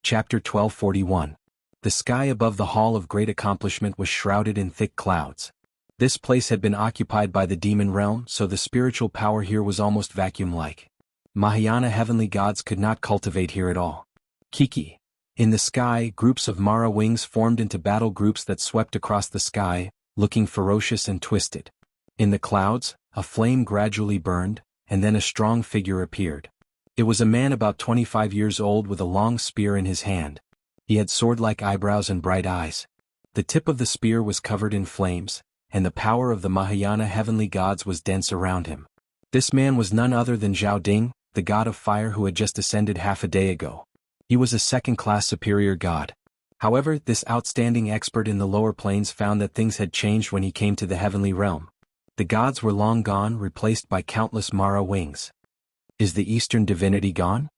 Chapter 1241. The sky above the Hall of Great Accomplishment was shrouded in thick clouds. This place had been occupied by the demon realm, so the spiritual power here was almost vacuum-like. Mahayana heavenly gods could not cultivate here at all. Kiki. In the sky, groups of Mara wings formed into battle groups that swept across the sky, looking ferocious and twisted. In the clouds, a flame gradually burned, and then a strong figure appeared. It was a man about 25 years old with a long spear in his hand. He had sword-like eyebrows and bright eyes. The tip of the spear was covered in flames, and the power of the Mahayana heavenly gods was dense around him. This man was none other than Zhao Ding, the god of fire who had just ascended half a day ago. He was a second-class superior god. However, this outstanding expert in the lower planes found that things had changed when he came to the heavenly realm. The gods were long gone, replaced by countless Mara wings. Is the Eastern divinity gone?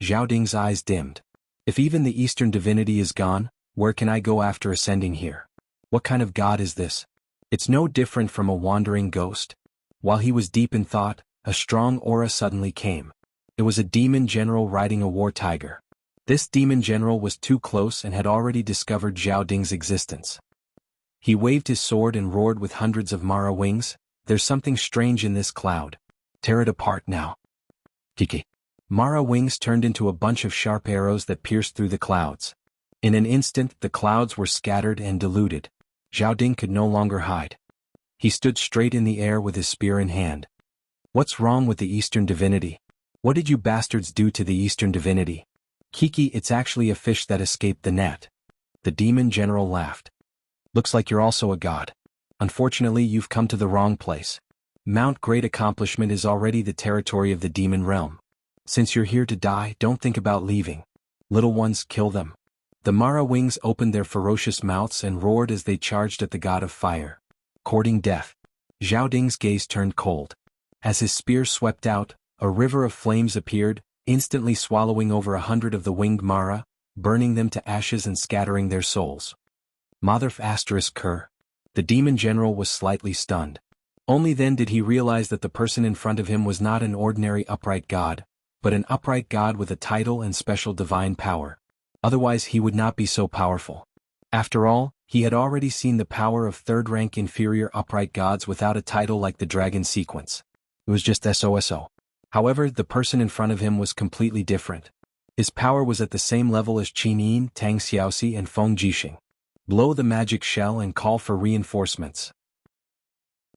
Zhao Ding's eyes dimmed. If even the Eastern divinity is gone, where can I go after ascending here? What kind of god is this? It's no different from a wandering ghost. While he was deep in thought, a strong aura suddenly came. It was a demon general riding a war tiger. This demon general was too close and had already discovered Zhao Ding's existence. He waved his sword and roared with hundreds of Mara wings. There's something strange in this cloud. Tear it apart now. Kiki. Mara wings turned into a bunch of sharp arrows that pierced through the clouds. In an instant, the clouds were scattered and diluted. Zhao Ding could no longer hide. He stood straight in the air with his spear in hand. What's wrong with the Eastern divinity? What did you bastards do to the Eastern divinity? Kiki, it's actually a fish that escaped the net. The demon general laughed. Looks like you're also a god. Unfortunately, you've come to the wrong place. Mount Great Accomplishment is already the territory of the demon realm. Since you're here to die, don't think about leaving. Little ones, kill them. The Mara wings opened their ferocious mouths and roared as they charged at the god of fire. Courting death. Zhao Ding's gaze turned cold. As his spear swept out, a river of flames appeared, instantly swallowing over 100 of the winged Mara, burning them to ashes and scattering their souls. Motherf asterisk Kerr. The demon general was slightly stunned. Only then did he realize that the person in front of him was not an ordinary upright god, but an upright god with a title and special divine power. Otherwise he would not be so powerful. After all, he had already seen the power of third-rank inferior upright gods without a title like the dragon sequence. It was just SOSO. However, the person in front of him was completely different. His power was at the same level as Qin Yin, Tang Xiaoxi and Feng Jixing. Blow the magic shell and call for reinforcements.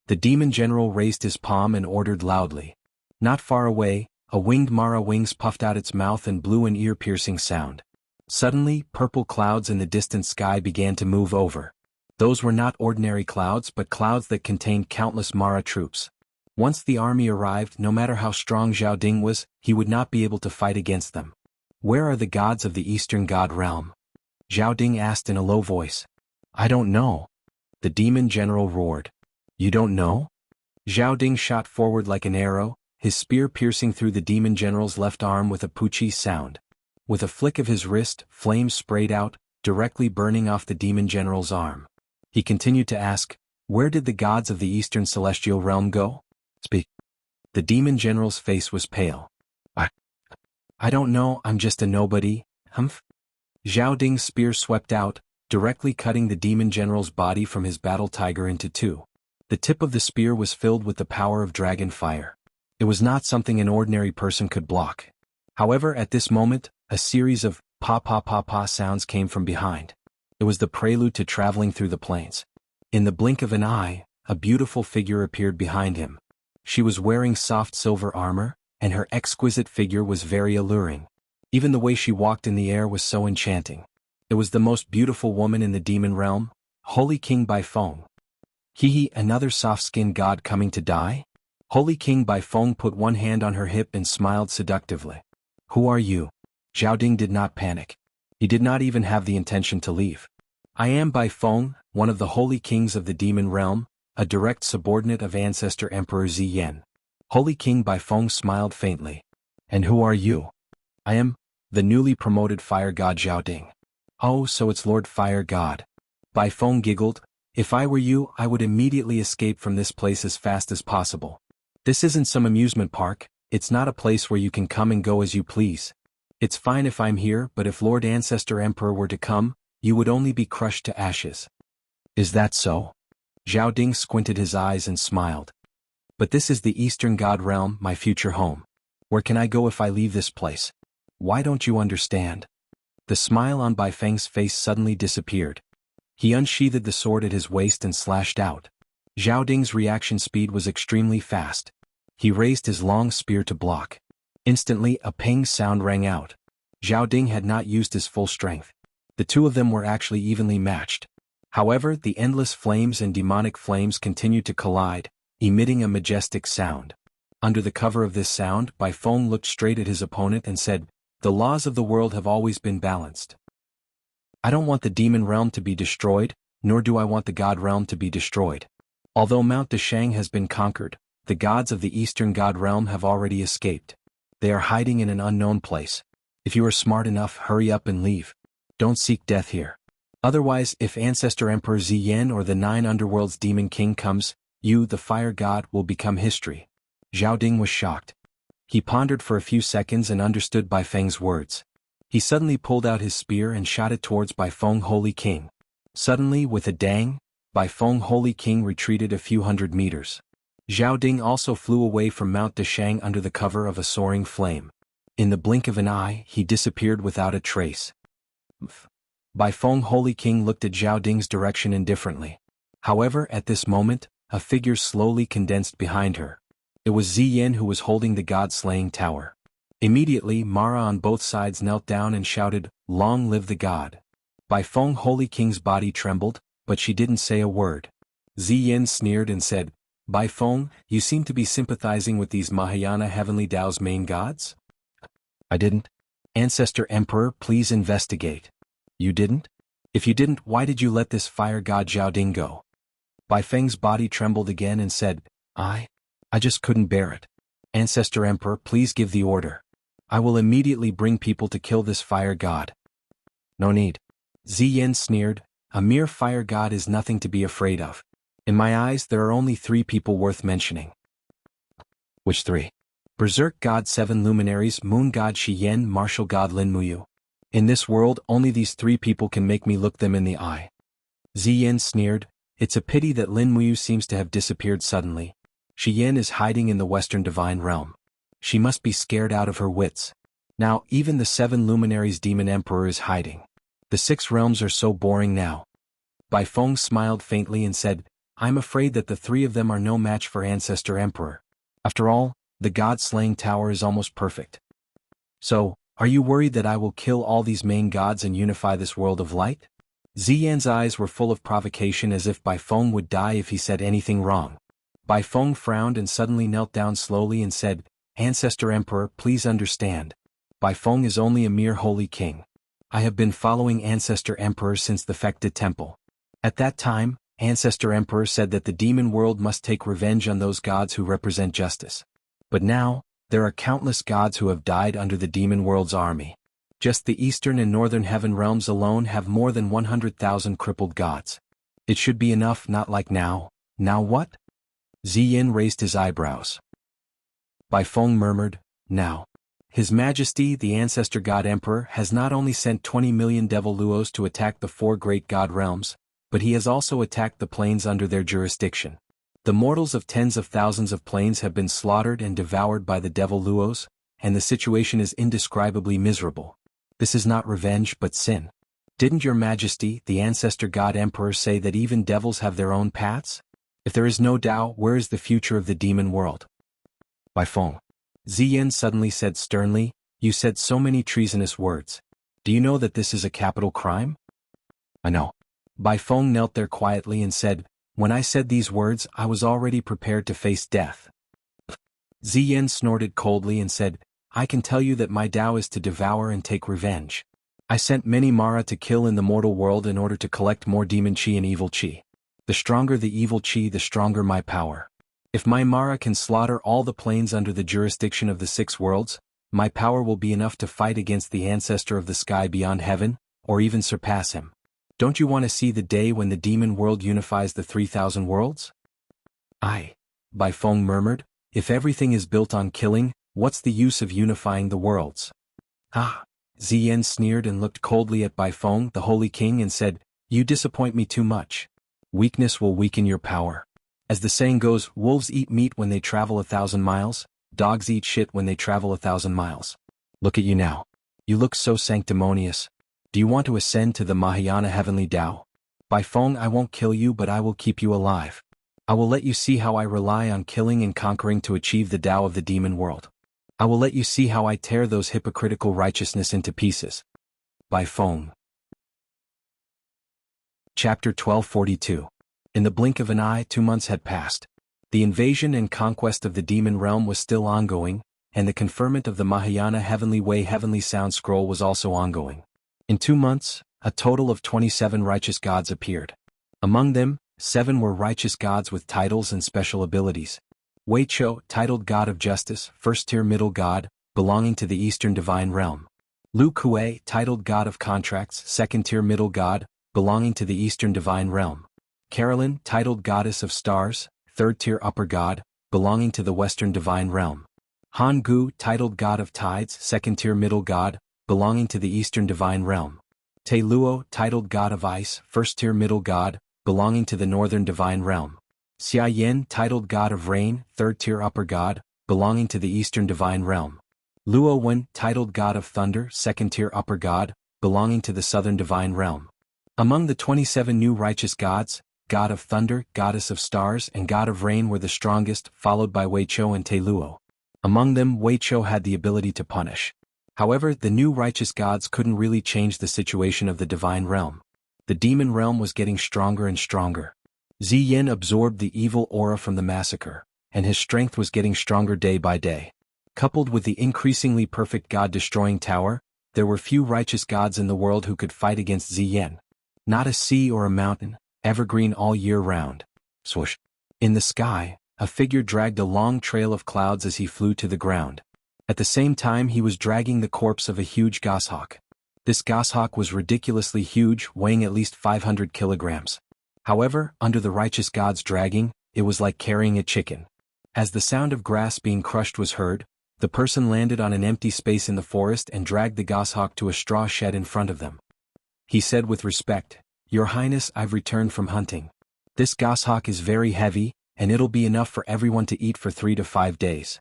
The demon general raised his palm and ordered loudly. Not far away, a winged Mara wings puffed out its mouth and blew an ear-piercing sound. Suddenly, purple clouds in the distant sky began to move over. Those were not ordinary clouds but clouds that contained countless Mara troops. Once the army arrived, no matter how strong Zhao Ding was, he would not be able to fight against them. Where are the gods of the Eastern God realm? Zhao Ding asked in a low voice. I don't know. The demon general roared. You don't know? Zhao Ding shot forward like an arrow, his spear piercing through the demon general's left arm with a poochie sound. With a flick of his wrist, flames sprayed out, directly burning off the demon general's arm. He continued to ask, where did the gods of the Eastern Celestial Realm go? Speak. The demon general's face was pale. I don't know, I'm just a nobody, humph. Zhao Ding's spear swept out, directly cutting the demon general's body from his battle tiger into two. The tip of the spear was filled with the power of dragon fire. It was not something an ordinary person could block. However, at this moment, a series of pa-pa-pa-pa sounds came from behind. It was the prelude to traveling through the plains. In the blink of an eye, a beautiful figure appeared behind him. She was wearing soft silver armor, and her exquisite figure was very alluring. Even the way she walked in the air was so enchanting. It was the most beautiful woman in the demon realm, Holy King Baifeng. Hehe, another soft-skinned god coming to die? Holy King Baifeng put one hand on her hip and smiled seductively. Who are you? Zhao Ding did not panic. He did not even have the intention to leave. I am Baifeng, one of the holy kings of the demon realm, a direct subordinate of ancestor Emperor Ziyan. Holy King Baifeng smiled faintly. And who are you? I am the newly promoted fire god Zhao Ding. Oh, so it's Lord Fire God. Baifeng giggled. If I were you, I would immediately escape from this place as fast as possible. This isn't some amusement park, it's not a place where you can come and go as you please. It's fine if I'm here, but if Lord Ancestor Emperor were to come, you would only be crushed to ashes. Is that so? Zhao Ding squinted his eyes and smiled. But this is the Eastern God Realm, my future home. Where can I go if I leave this place? Why don't you understand? The smile on Bai Feng's face suddenly disappeared. He unsheathed the sword at his waist and slashed out. Zhao Ding's reaction speed was extremely fast. He raised his long spear to block. Instantly, a ping sound rang out. Zhao Ding had not used his full strength. The two of them were actually evenly matched. However, the endless flames and demonic flames continued to collide, emitting a majestic sound. Under the cover of this sound, Bai Feng looked straight at his opponent and said, "The laws of the world have always been balanced. I don't want the demon realm to be destroyed, nor do I want the god realm to be destroyed. Although Mount Deshang has been conquered, the gods of the Eastern God Realm have already escaped. They are hiding in an unknown place. If you are smart enough, hurry up and leave. Don't seek death here. Otherwise, if Ancestor Emperor Ziyan or the 9 Underworlds Demon King comes, you, the fire god, will become history." Zhao Ding was shocked. He pondered for a few seconds and understood Bai Feng's words. He suddenly pulled out his spear and shot it towards Bai Feng Holy King. Suddenly, with a dang, Bai Feng Holy King retreated a few hundred meters. Zhao Ding also flew away from Mount Deshang under the cover of a soaring flame. In the blink of an eye, he disappeared without a trace. Bai Feng Holy King looked at Zhao Ding's direction indifferently. However, at this moment, a figure slowly condensed behind her. It was Ziyan who was holding the god-slaying tower. Immediately, Mara on both sides knelt down and shouted, "Long live the god." Bai Feng Holy King's body trembled, but she didn't say a word. Ziyan sneered and said, "Bai Feng, you seem to be sympathizing with these Mahayana Heavenly Tao's main gods?" "I didn't." "Ancestor Emperor, please investigate." "You didn't? If you didn't, why did you let this fire god Zhao Ding go?" Bai Feng's body trembled again and said, I just couldn't bear it. Ancestor Emperor, please give the order. I will immediately bring people to kill this fire god." "No need." Ziyan sneered, "A mere fire god is nothing to be afraid of. In my eyes there are only 3 people worth mentioning." "Which 3? Berserk god 7 luminaries, moon god Shi Yen, martial god Lin Muyu. In this world only these 3 people can make me look them in the eye." Ziyan sneered, "It's a pity that Lin Muyu seems to have disappeared suddenly. Shi Yen is hiding in the Western Divine Realm. She must be scared out of her wits. Now even the 7 luminaries Demon Emperor is hiding. The 6 realms are so boring now." Bai Feng smiled faintly and said, "I'm afraid that the 3 of them are no match for Ancestor Emperor. After all, the god-slaying tower is almost perfect. So, are you worried that I will kill all these main gods and unify this world of light?" Ziyan's eyes were full of provocation, as if Bai Feng would die if he said anything wrong. Bai Feng frowned and suddenly knelt down slowly and said, "Ancestor Emperor, please understand. Bai Feng is only a mere holy king. I have been following Ancestor Emperor since the Fekta Temple. At that time, Ancestor Emperor said that the demon world must take revenge on those gods who represent justice. But now, there are countless gods who have died under the demon world's army. Just the eastern and northern heaven realms alone have more than 100,000 crippled gods. It should be enough, not like now." "Now what?" Ziyan raised his eyebrows. Bai Feng murmured, "Now. His Majesty, the Ancestor God Emperor, has not only sent 20 million devil luos to attack the 4 great god realms, but he has also attacked the planes under their jurisdiction. The mortals of tens of thousands of planes have been slaughtered and devoured by the devil luos, and the situation is indescribably miserable. This is not revenge but sin. Didn't your Majesty, the Ancestor God Emperor, say that even devils have their own paths? If there is no Tao, where is the future of the demon world?" "Bai Feng." Ziyan suddenly said sternly, "You said so many treasonous words. Do you know that this is a capital crime?" "I know." Bai Feng knelt there quietly and said, "When I said these words, I was already prepared to face death." Ziyan snorted coldly and said, "I can tell you that my Tao is to devour and take revenge. I sent many Mara to kill in the mortal world in order to collect more demon chi and evil chi. The stronger the evil chi, the stronger my power. If my Mara can slaughter all the planes under the jurisdiction of the 6 worlds, my power will be enough to fight against the Ancestor of the sky beyond heaven, or even surpass him. Don't you want to see the day when the demon world unifies the 3,000 worlds?" "Aye," Bai Feng murmured, "if everything is built on killing, what's the use of unifying the worlds?" "Ah, Ziyan sneered and looked coldly at Baifeng, the Holy King, and said, "You disappoint me too much. Weakness will weaken your power. As the saying goes, wolves eat meat when they travel 1,000 miles, dogs eat shit when they travel 1,000 miles. Look at you now. You look so sanctimonious. Do you want to ascend to the Mahayana heavenly Tao? Baifeng, I won't kill you, but I will keep you alive. I will let you see how I rely on killing and conquering to achieve the Tao of the demon world. I will let you see how I tear those hypocritical righteousness into pieces." Baifeng. Chapter 1242. In the blink of an eye, 2 months had passed. The invasion and conquest of the demon realm was still ongoing, and the conferment of the Mahayana Heavenly Way Heavenly Sound Scroll was also ongoing. In 2 months, a total of 27 righteous gods appeared. Among them, 7 were righteous gods with titles and special abilities. Wei Chou, titled God of Justice, first-tier middle god, belonging to the Eastern Divine Realm. Lu Kuei, titled God of Contracts, second-tier middle god, belonging to the Eastern Divine Realm. Carolyn, titled Goddess of Stars, third-tier upper god, belonging to the Western Divine Realm. Han Gu, titled God of Tides, second-tier middle god, belonging to the Eastern Divine Realm. Te Luo, titled God of Ice, first-tier middle god, belonging to the Northern Divine Realm. Xia Yin, titled God of Rain, third-tier upper god, belonging to the Eastern Divine Realm. Luo Wen, titled God of Thunder, second-tier upper god, belonging to the Southern Divine Realm. Among the 27 new righteous gods, God of Thunder, Goddess of Stars, and God of Rain were the strongest, followed by Wei Chou and Te Luo. Among them, Wei Chou had the ability to punish. However, the new righteous gods couldn't really change the situation of the divine realm. The demon realm was getting stronger and stronger. Ziyin absorbed the evil aura from the massacre, and his strength was getting stronger day by day. Coupled with the increasingly perfect god-destroying tower, there were few righteous gods in the world who could fight against Ziyin. Not a sea or a mountain, evergreen all year round. Swoosh. In the sky, a figure dragged a long trail of clouds as he flew to the ground. At the same time, he was dragging the corpse of a huge goshawk. This goshawk was ridiculously huge, weighing at least 500 kilograms. However, under the righteous god's dragging, it was like carrying a chicken. As the sound of grass being crushed was heard, the person landed on an empty space in the forest and dragged the goshawk to a straw shed in front of them. He said with respect, "Your Highness, I've returned from hunting. This goshawk is very heavy, and it'll be enough for everyone to eat for 3 to 5 days."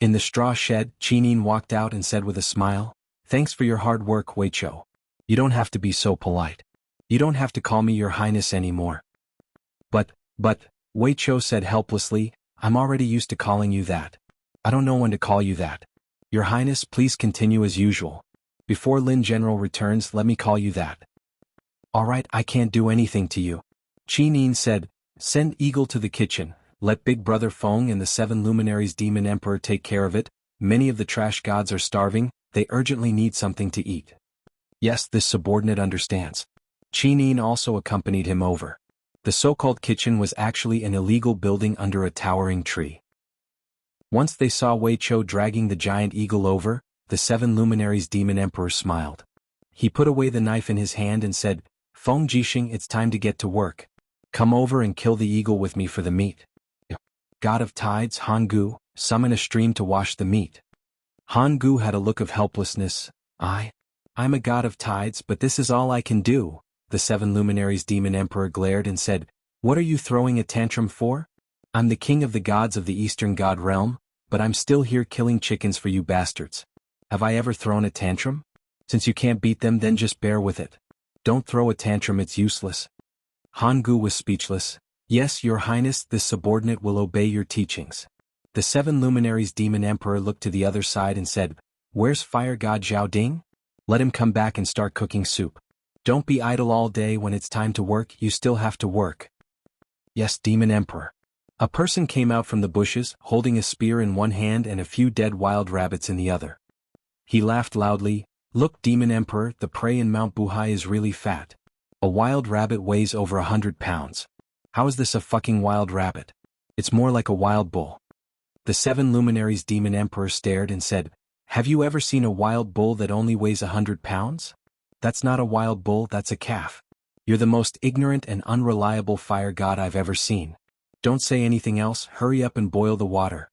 In the straw shed, Qinin walked out and said with a smile, "Thanks for your hard work, Wei Chou. You don't have to be so polite. You don't have to call me Your Highness anymore." But, Wei Chou said helplessly, "I'm already used to calling you that. I don't know when to call you that. Your Highness, please continue as usual. Before Lin General returns, let me call you that." "Alright, I can't do anything to you." Qinin said, "Send Eagle to the kitchen, let Big Brother Feng and the 7 luminaries Demon Emperor take care of it. Many of the trash gods are starving, they urgently need something to eat." Yes, this subordinate understands. Qinin also accompanied him over. The so-called kitchen was actually an illegal building under a towering tree. Once they saw Wei Chou dragging the giant eagle over, the 7 luminaries Demon Emperor smiled. He put away the knife in his hand and said, "Feng Jixing, it's time to get to work. Come over and kill the eagle with me for the meat." God of Tides, Han Gu, summon a stream to wash the meat. Han Gu had a look of helplessness. I'm a god of tides, but this is all I can do." The 7 luminaries Demon Emperor glared and said, "What are you throwing a tantrum for? I'm the king of the gods of the Eastern God realm, but I'm still here killing chickens for you bastards. Have I ever thrown a tantrum? Since you can't beat them, then just bear with it. Don't throw a tantrum, it's useless." Han Gu was speechless. "Yes, Your Highness, this subordinate will obey your teachings." The 7 luminaries Demon Emperor looked to the other side and said, "Where's Fire God Zhao Ding? Let him come back and start cooking soup. Don't be idle all day. When it's time to work, you still have to work." "Yes, Demon Emperor." A person came out from the bushes, holding a spear in one hand and a few dead wild rabbits in the other. He laughed loudly. "Look, Demon Emperor, the prey in Mount Buhai is really fat. A wild rabbit weighs over 100 pounds. How is this a fucking wild rabbit? It's more like a wild bull." The 7 luminaries Demon Emperor stared and said, "Have you ever seen a wild bull that only weighs 100 pounds? That's not a wild bull, that's a calf. You're the most ignorant and unreliable fire god I've ever seen. Don't say anything else, hurry up and boil the water."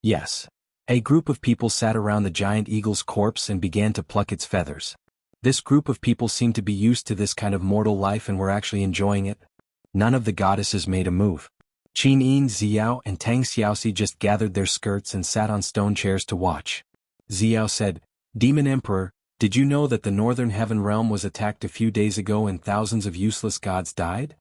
"Yes." A group of people sat around the giant eagle's corpse and began to pluck its feathers. This group of people seemed to be used to this kind of mortal life and were actually enjoying it. None of the goddesses made a move. Qin Yin, Xiao, and Tang Xiaoxi just gathered their skirts and sat on stone chairs to watch. Xiao said, "Demon Emperor, did you know that the Northern Heaven Realm was attacked a few days ago and thousands of useless gods died?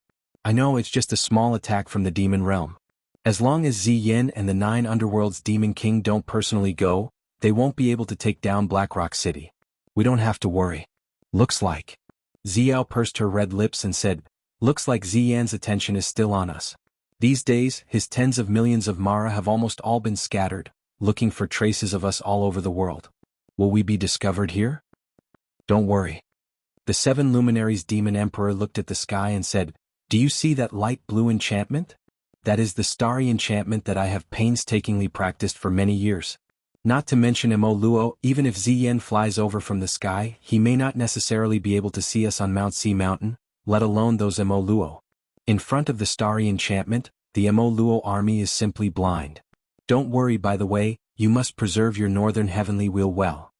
I know it's just a small attack from the Demon Realm. As long as Ziyin and the 9 Underworld's Demon King don't personally go, they won't be able to take down Blackrock City. We don't have to worry. Looks like." Xiao pursed her red lips and said, "Looks like Ziyan's attention is still on us. These days, his tens of millions of Mara have almost all been scattered, looking for traces of us all over the world. Will we be discovered here? Don't worry." The 7 luminaries Demon Emperor looked at the sky and said, "Do you see that light blue enchantment? That is the starry enchantment that I have painstakingly practiced for many years. Not to mention Mo Luo, even if Ziyin flies over from the sky, he may not necessarily be able to see us on Mount Sea Mountain, let alone those Mo Luo. In front of the starry enchantment, the Mo Luo army is simply blind. Don't worry, by the way, you must preserve your Northern Heavenly Wheel well.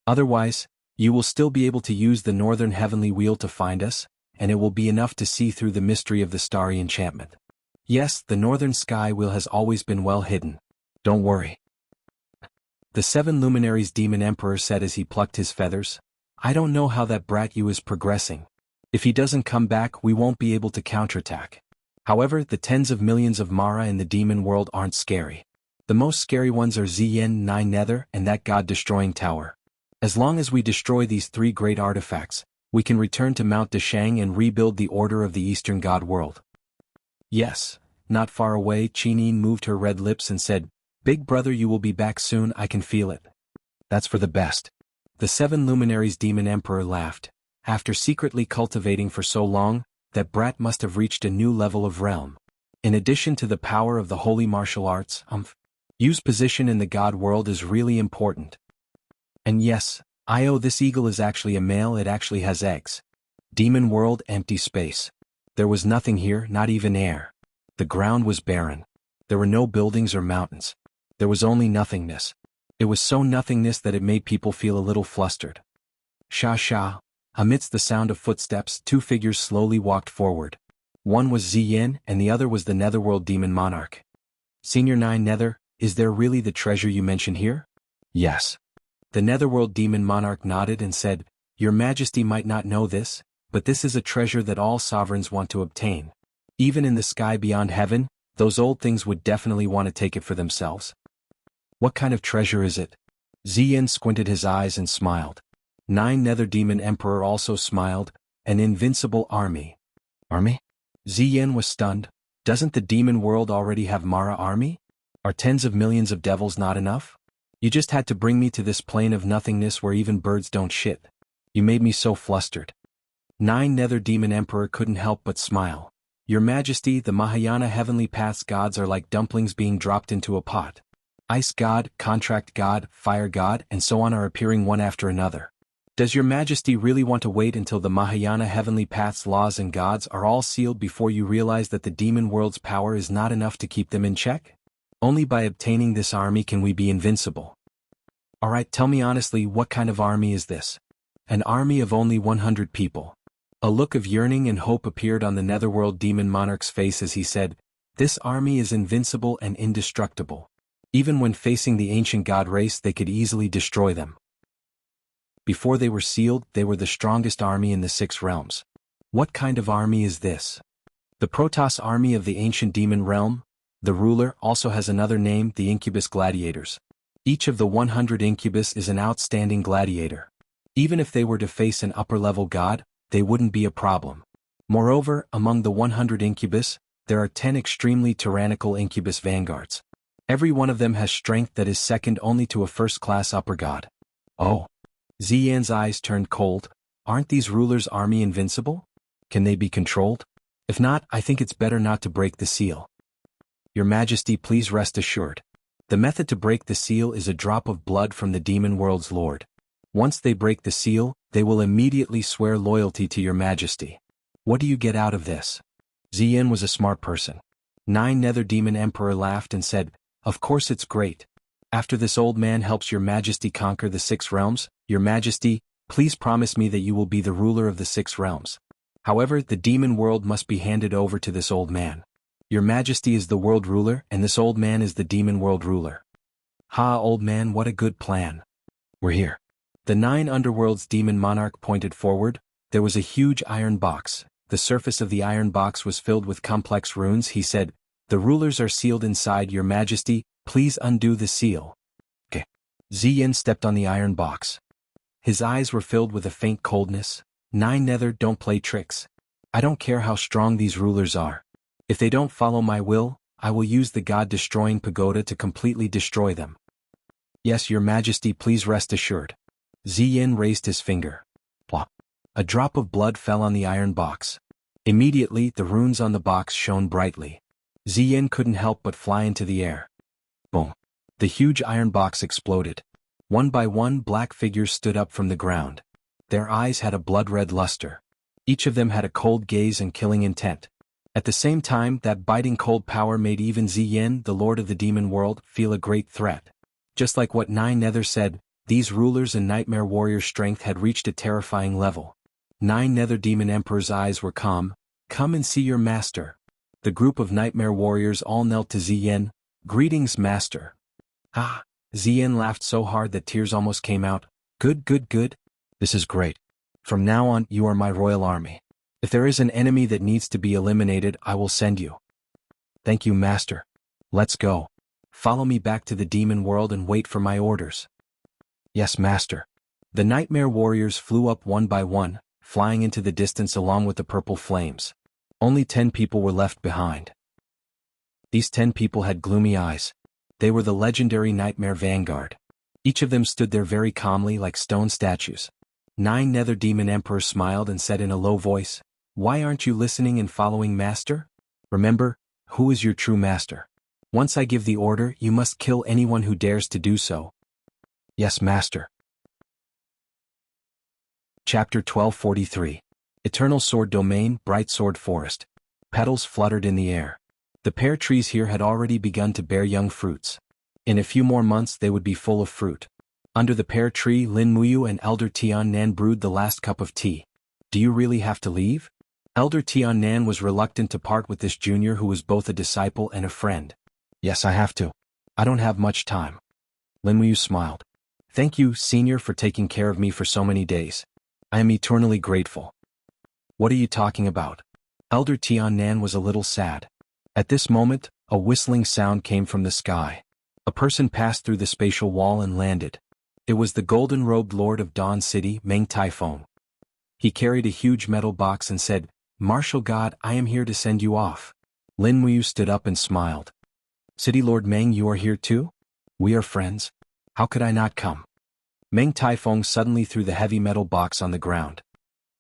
Otherwise, you will still be able to use the Northern Heavenly Wheel to find us, and it will be enough to see through the mystery of the starry enchantment. Yes, the Northern Sky Wheel has always been well hidden. Don't worry." The 7 luminaries Demon Emperor said as he plucked his feathers, "I don't know how that brat Yu is progressing. If he doesn't come back, we won't be able to counterattack. However, the tens of millions of Mara in the demon world aren't scary. The most scary ones are Ziyin, 9 Nether, and that god-destroying tower. As long as we destroy these 3 great artifacts, we can return to Mount Deshang and rebuild the order of the Eastern God world." Yes, not far away, Qinin moved her red lips and said, "Big brother, you will be back soon, I can feel it. That's for the best." The 7 luminaries Demon Emperor laughed. After secretly cultivating for so long, that brat must have reached a new level of realm. In addition to the power of the holy martial arts, Yu's position in the god world is really important. And yes, this eagle is actually a male, it actually has eggs. Demon world, empty space. There was nothing here, not even air. The ground was barren. There were no buildings or mountains. There was only nothingness. It was so nothingness that it made people feel a little flustered. Sha sha. Amidst the sound of footsteps, 2 figures slowly walked forward. One was Ziyin, and the other was the Netherworld Demon Monarch. "Senior 9 Nether, is there really the treasure you mention here?" "Yes." The Netherworld Demon Monarch nodded and said, "Your Majesty might not know this, but this is a treasure that all sovereigns want to obtain. Even in the sky beyond heaven, those old things would definitely want to take it for themselves." "What kind of treasure is it?" Ziyin squinted his eyes and smiled. 9 Nether Demon Emperor also smiled. "An invincible army." "Army?" Ziyin was stunned. "Doesn't the demon world already have Mara army? Are tens of millions of devils not enough? You just had to bring me to this plane of nothingness where even birds don't shit. You made me so flustered." 9 Nether Demon Emperor couldn't help but smile. "Your Majesty, the Mahayana Heavenly Path's gods are like dumplings being dropped into a pot. Ice God, Contract God, Fire God, and so on are appearing one after another. Does your Majesty really want to wait until the Mahayana Heavenly Path's laws and gods are all sealed before you realize that the demon world's power is not enough to keep them in check? Only by obtaining this army can we be invincible. Alright, tell me honestly, what kind of army is this?" "An army of only 100 people." A look of yearning and hope appeared on the Netherworld Demon Monarch's face as he said, "This army is invincible and indestructible. Even when facing the ancient god race, they could easily destroy them. Before they were sealed, they were the strongest army in the 6 realms. What kind of army is this?" "The Protoss army of the ancient demon realm. The ruler also has another name, the Incubus Gladiators. Each of the 100 Incubus is an outstanding gladiator. Even if they were to face an upper-level god, they wouldn't be a problem. Moreover, among the 100 Incubus, there are 10 extremely tyrannical Incubus vanguards. Every one of them has strength that is second only to a first-class upper god." "Oh." Ziyan's eyes turned cold. "Aren't these rulers' army invincible? Can they be controlled? If not, I think it's better not to break the seal." "Your Majesty, please rest assured. The method to break the seal is a drop of blood from the demon world's lord. Once they break the seal, they will immediately swear loyalty to your Majesty. What do you get out of this?" Ziyin was a smart person. 9 Nether Demon Emperor laughed and said, "Of course it's great. After this old man helps your majesty conquer the 6 realms, your majesty, please promise me that you will be the ruler of the 6 realms. However, the demon world must be handed over to this old man. Your majesty is the world ruler and this old man is the demon world ruler. Ha, old man, what a good plan. We're here. The 9 underworlds demon monarch pointed forward. There was a huge iron box. The surface of the iron box was filled with complex runes. He said, "The rulers are sealed inside, your majesty, please undo the seal." Okay. Ziyin stepped on the iron box. His eyes were filled with a faint coldness. 9 Nether, don't play tricks. I don't care how strong these rulers are. If they don't follow my will, I will use the god-destroying pagoda to completely destroy them. Yes, your majesty, please rest assured. Ziyin raised his finger. Plop. A drop of blood fell on the iron box. Immediately, the runes on the box shone brightly. Ziyin couldn't help but fly into the air. Boom. The huge iron box exploded. One by one, black figures stood up from the ground. Their eyes had a blood-red luster. Each of them had a cold gaze and killing intent. At the same time, that biting cold power made even Ziyin, the lord of the demon world, feel a great threat. Just like what 9 Nether said, these rulers and nightmare warriors' strength had reached a terrifying level. 9 Nether demon emperor's eyes were calm. Come and see your master. The group of nightmare warriors all knelt to Ziyin. Greetings, master. Ah, Ziyin laughed so hard that tears almost came out. Good, good, good. This is great. From now on, you are my royal army. If there is an enemy that needs to be eliminated, I will send you. Thank you, master. Let's go. Follow me back to the demon world and wait for my orders. Yes, master. The nightmare warriors flew up one by one, flying into the distance along with the purple flames. Only 10 people were left behind. These 10 people had gloomy eyes. They were the legendary Nightmare Vanguard. Each of them stood there very calmly like stone statues. 9 Nether Demon Emperor smiled and said in a low voice, "Why aren't you listening and following master? Remember, who is your true master? Once I give the order, you must kill anyone who dares to do so." Yes, master. Chapter 1243. Eternal Sword Domain, Bright Sword Forest. Petals fluttered in the air. The pear trees here had already begun to bear young fruits. In a few more months they would be full of fruit. Under the pear tree, Lin Muyu and Elder Tian Nan brewed the last cup of tea. Do you really have to leave? Elder Tian Nan was reluctant to part with this junior who was both a disciple and a friend. Yes, I have to. I don't have much time. Lin Muyu smiled. Thank you, senior, for taking care of me for so many days. I am eternally grateful. What are you talking about? Elder Tian Nan was a little sad. At this moment, a whistling sound came from the sky. A person passed through the spatial wall and landed. It was the golden-robed lord of Dawn City, Meng Taifeng. He carried a huge metal box and said, "Martial God, I am here to send you off." Lin Muyu stood up and smiled. "City Lord Meng, you are here too? We are friends. How could I not come?" Meng Taifeng suddenly threw the heavy metal box on the ground.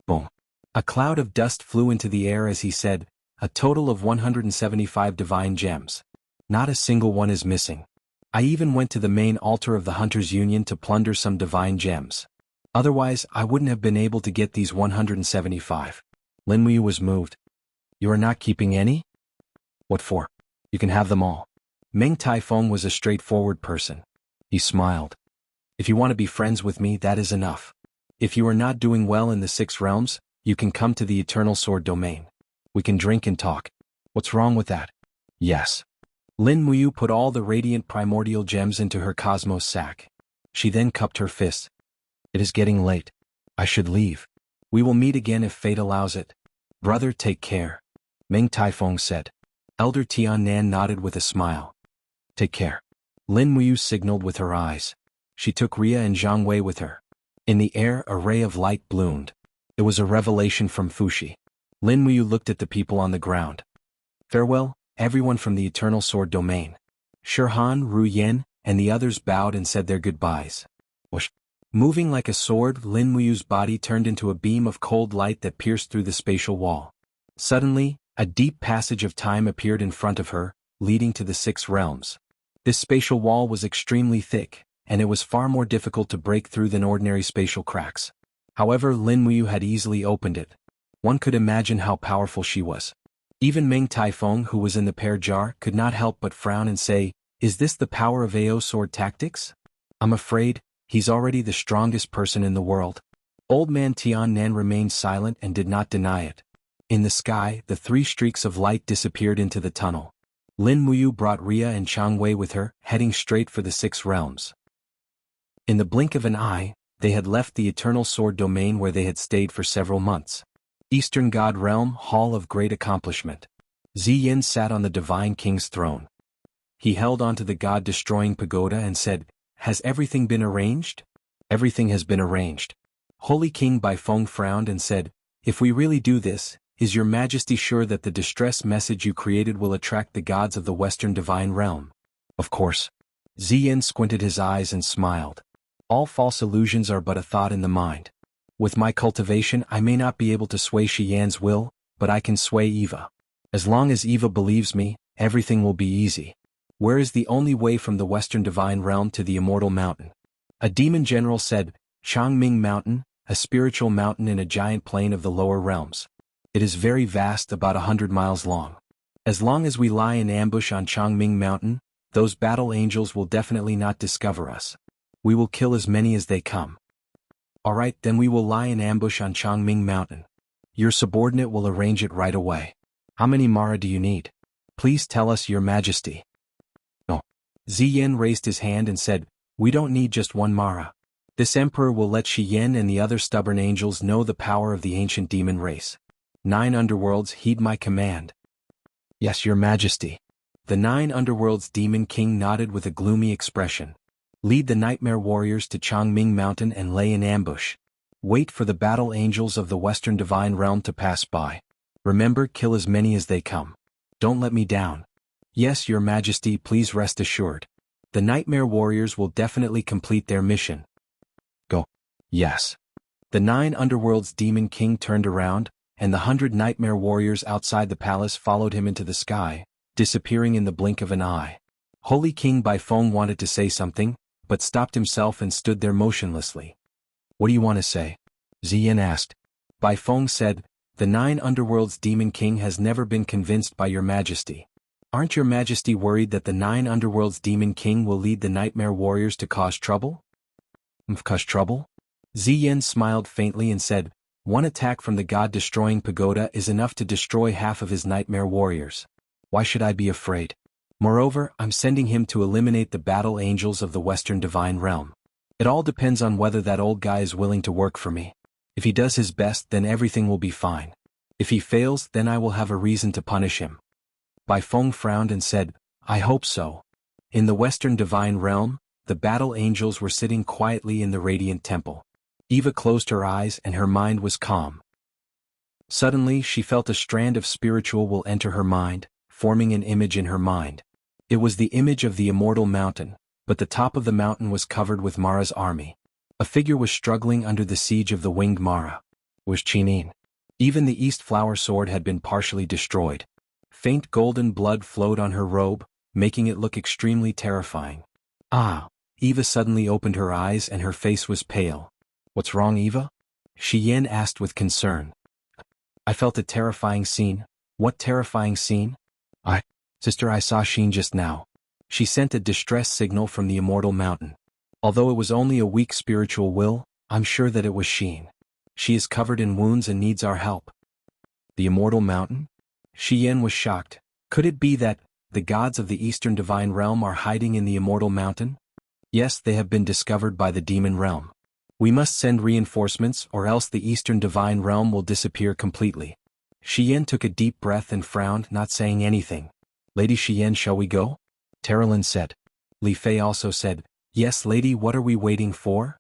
Boom. A cloud of dust flew into the air as he said, "A total of 175 divine gems. Not a single one is missing. I even went to the main altar of the Hunters Union to plunder some divine gems. Otherwise, I wouldn't have been able to get these 175. Lin Muyu was moved. "You are not keeping any? What for? You can have them all." Meng Taifeng was a straightforward person. He smiled. "If you want to be friends with me, that is enough. If you are not doing well in the 6 realms, you can come to the Eternal Sword Domain. We can drink and talk. What's wrong with that?" "Yes." Lin Muyu put all the radiant primordial gems into her cosmos sack. She then cupped her fists. "It is getting late. I should leave. We will meet again if fate allows it. Brother, take care," Meng Taifeng said. Elder Tian Nan nodded with a smile. "Take care." Lin Muyu signaled with her eyes. She took Ria and Zhang Wei with her. In the air, a ray of light bloomed. It was a revelation from Fuxi. Lin Muyu looked at the people on the ground. "Farewell, everyone from the Eternal Sword Domain." Shirhan, Ru Yen, and the others bowed and said their goodbyes. Whoosh. Moving like a sword, Lin Muyu's body turned into a beam of cold light that pierced through the spatial wall. Suddenly, a deep passage of time appeared in front of her, leading to the 6 realms. This spatial wall was extremely thick, and it was far more difficult to break through than ordinary spatial cracks. However, Lin Muyu had easily opened it. One could imagine how powerful she was. Even Meng Taifeng, who was in the pear jar, could not help but frown and say, Is this the power of AO sword tactics? I'm afraid, he's already the strongest person in the world. Old man Tian Nan remained silent and did not deny it. In the sky, the 3 streaks of light disappeared into the tunnel. Lin Muyu brought Ria and Chang Wei with her, heading straight for the 6 realms. In the blink of an eye, they had left the Eternal Sword domain where they had stayed for several months. Eastern God Realm, Hall of Great Accomplishment. Ziyin sat on the Divine King's throne. He held onto the God-destroying pagoda and said, "Has everything been arranged?" "Everything has been arranged." Holy King Baifeng frowned and said, "If we really do this, is your majesty sure that the distress message you created will attract the gods of the Western Divine Realm?" "Of course." Ziyin squinted his eyes and smiled. "All false illusions are but a thought in the mind. With my cultivation I may not be able to sway Shiyan's will, but I can sway Eva. As long as Eva believes me, everything will be easy." "Where is the only way from the Western Divine Realm to the Immortal Mountain?" A demon general said, "Changming Mountain, a spiritual mountain in a giant plain of the lower realms. It is very vast, about 100 miles long. As long as we lie in ambush on Changming Mountain, those battle angels will definitely not discover us. We will kill as many as they come." "Alright, then we will lie in ambush on Changming Mountain. Your subordinate will arrange it right away. How many Mara do you need? Please tell us, your majesty." "No." Ziyin raised his hand and said, "We don't need just 1 Mara. This emperor will let Shiyen and the other stubborn angels know the power of the ancient demon race. 9 underworlds, heed my command." "Yes, your majesty." The 9 underworlds demon king nodded with a gloomy expression. "Lead the nightmare warriors to Changming Mountain and lay in ambush. Wait for the battle angels of the Western Divine Realm to pass by. Remember, kill as many as they come. Don't let me down." "Yes, your majesty, please rest assured. The nightmare warriors will definitely complete their mission." "Go." "Yes." The 9 underworlds demon king turned around, and the 100 nightmare warriors outside the palace followed him into the sky, disappearing in the blink of an eye. Holy King Baifeng wanted to say something, but stopped himself and stood there motionlessly. "What do you want to say?" Ziyin asked. Baifeng said, "The 9 underworlds demon king has never been convinced by your majesty. Aren't your majesty worried that the 9 underworlds demon king will lead the nightmare warriors to cause trouble?" "Cause trouble?" Ziyin smiled faintly and said, "One attack from the god-destroying pagoda is enough to destroy half of his nightmare warriors. Why should I be afraid? Moreover, I'm sending him to eliminate the battle angels of the Western Divine Realm. It all depends on whether that old guy is willing to work for me. If he does his best, then everything will be fine. If he fails, then I will have a reason to punish him." Baifeng frowned and said, "I hope so." In the Western Divine Realm, the battle angels were sitting quietly in the Radiant Temple. Eva closed her eyes and her mind was calm. Suddenly she felt a strand of spiritual will enter her mind, forming an image in her mind. It was the image of the Immortal Mountain, but the top of the mountain was covered with Mara's army. A figure was struggling under the siege of the winged Mara. It was Chinin. Even the East Flower Sword had been partially destroyed. Faint golden blood flowed on her robe, making it look extremely terrifying. "Ah!" Eva suddenly opened her eyes and her face was pale. "What's wrong, Eva?" Shiyin asked with concern. "I felt a terrifying scene." "What terrifying scene?" Sister, I saw Sheen just now. She sent a distress signal from the Immortal Mountain. Although it was only a weak spiritual will, I'm sure that it was Sheen. She is covered in wounds and needs our help." "The Immortal Mountain?" Shiyin was shocked. Could it be that the gods of the Eastern Divine Realm are hiding in the Immortal Mountain? "Yes, they have been discovered by the Demon Realm. We must send reinforcements or else the Eastern Divine Realm will disappear completely." Shiyin took a deep breath and frowned, not saying anything. "Lady Shiyin, shall we go?" Terralyn said. Li Fei also said, "Yes, lady, what are we waiting for?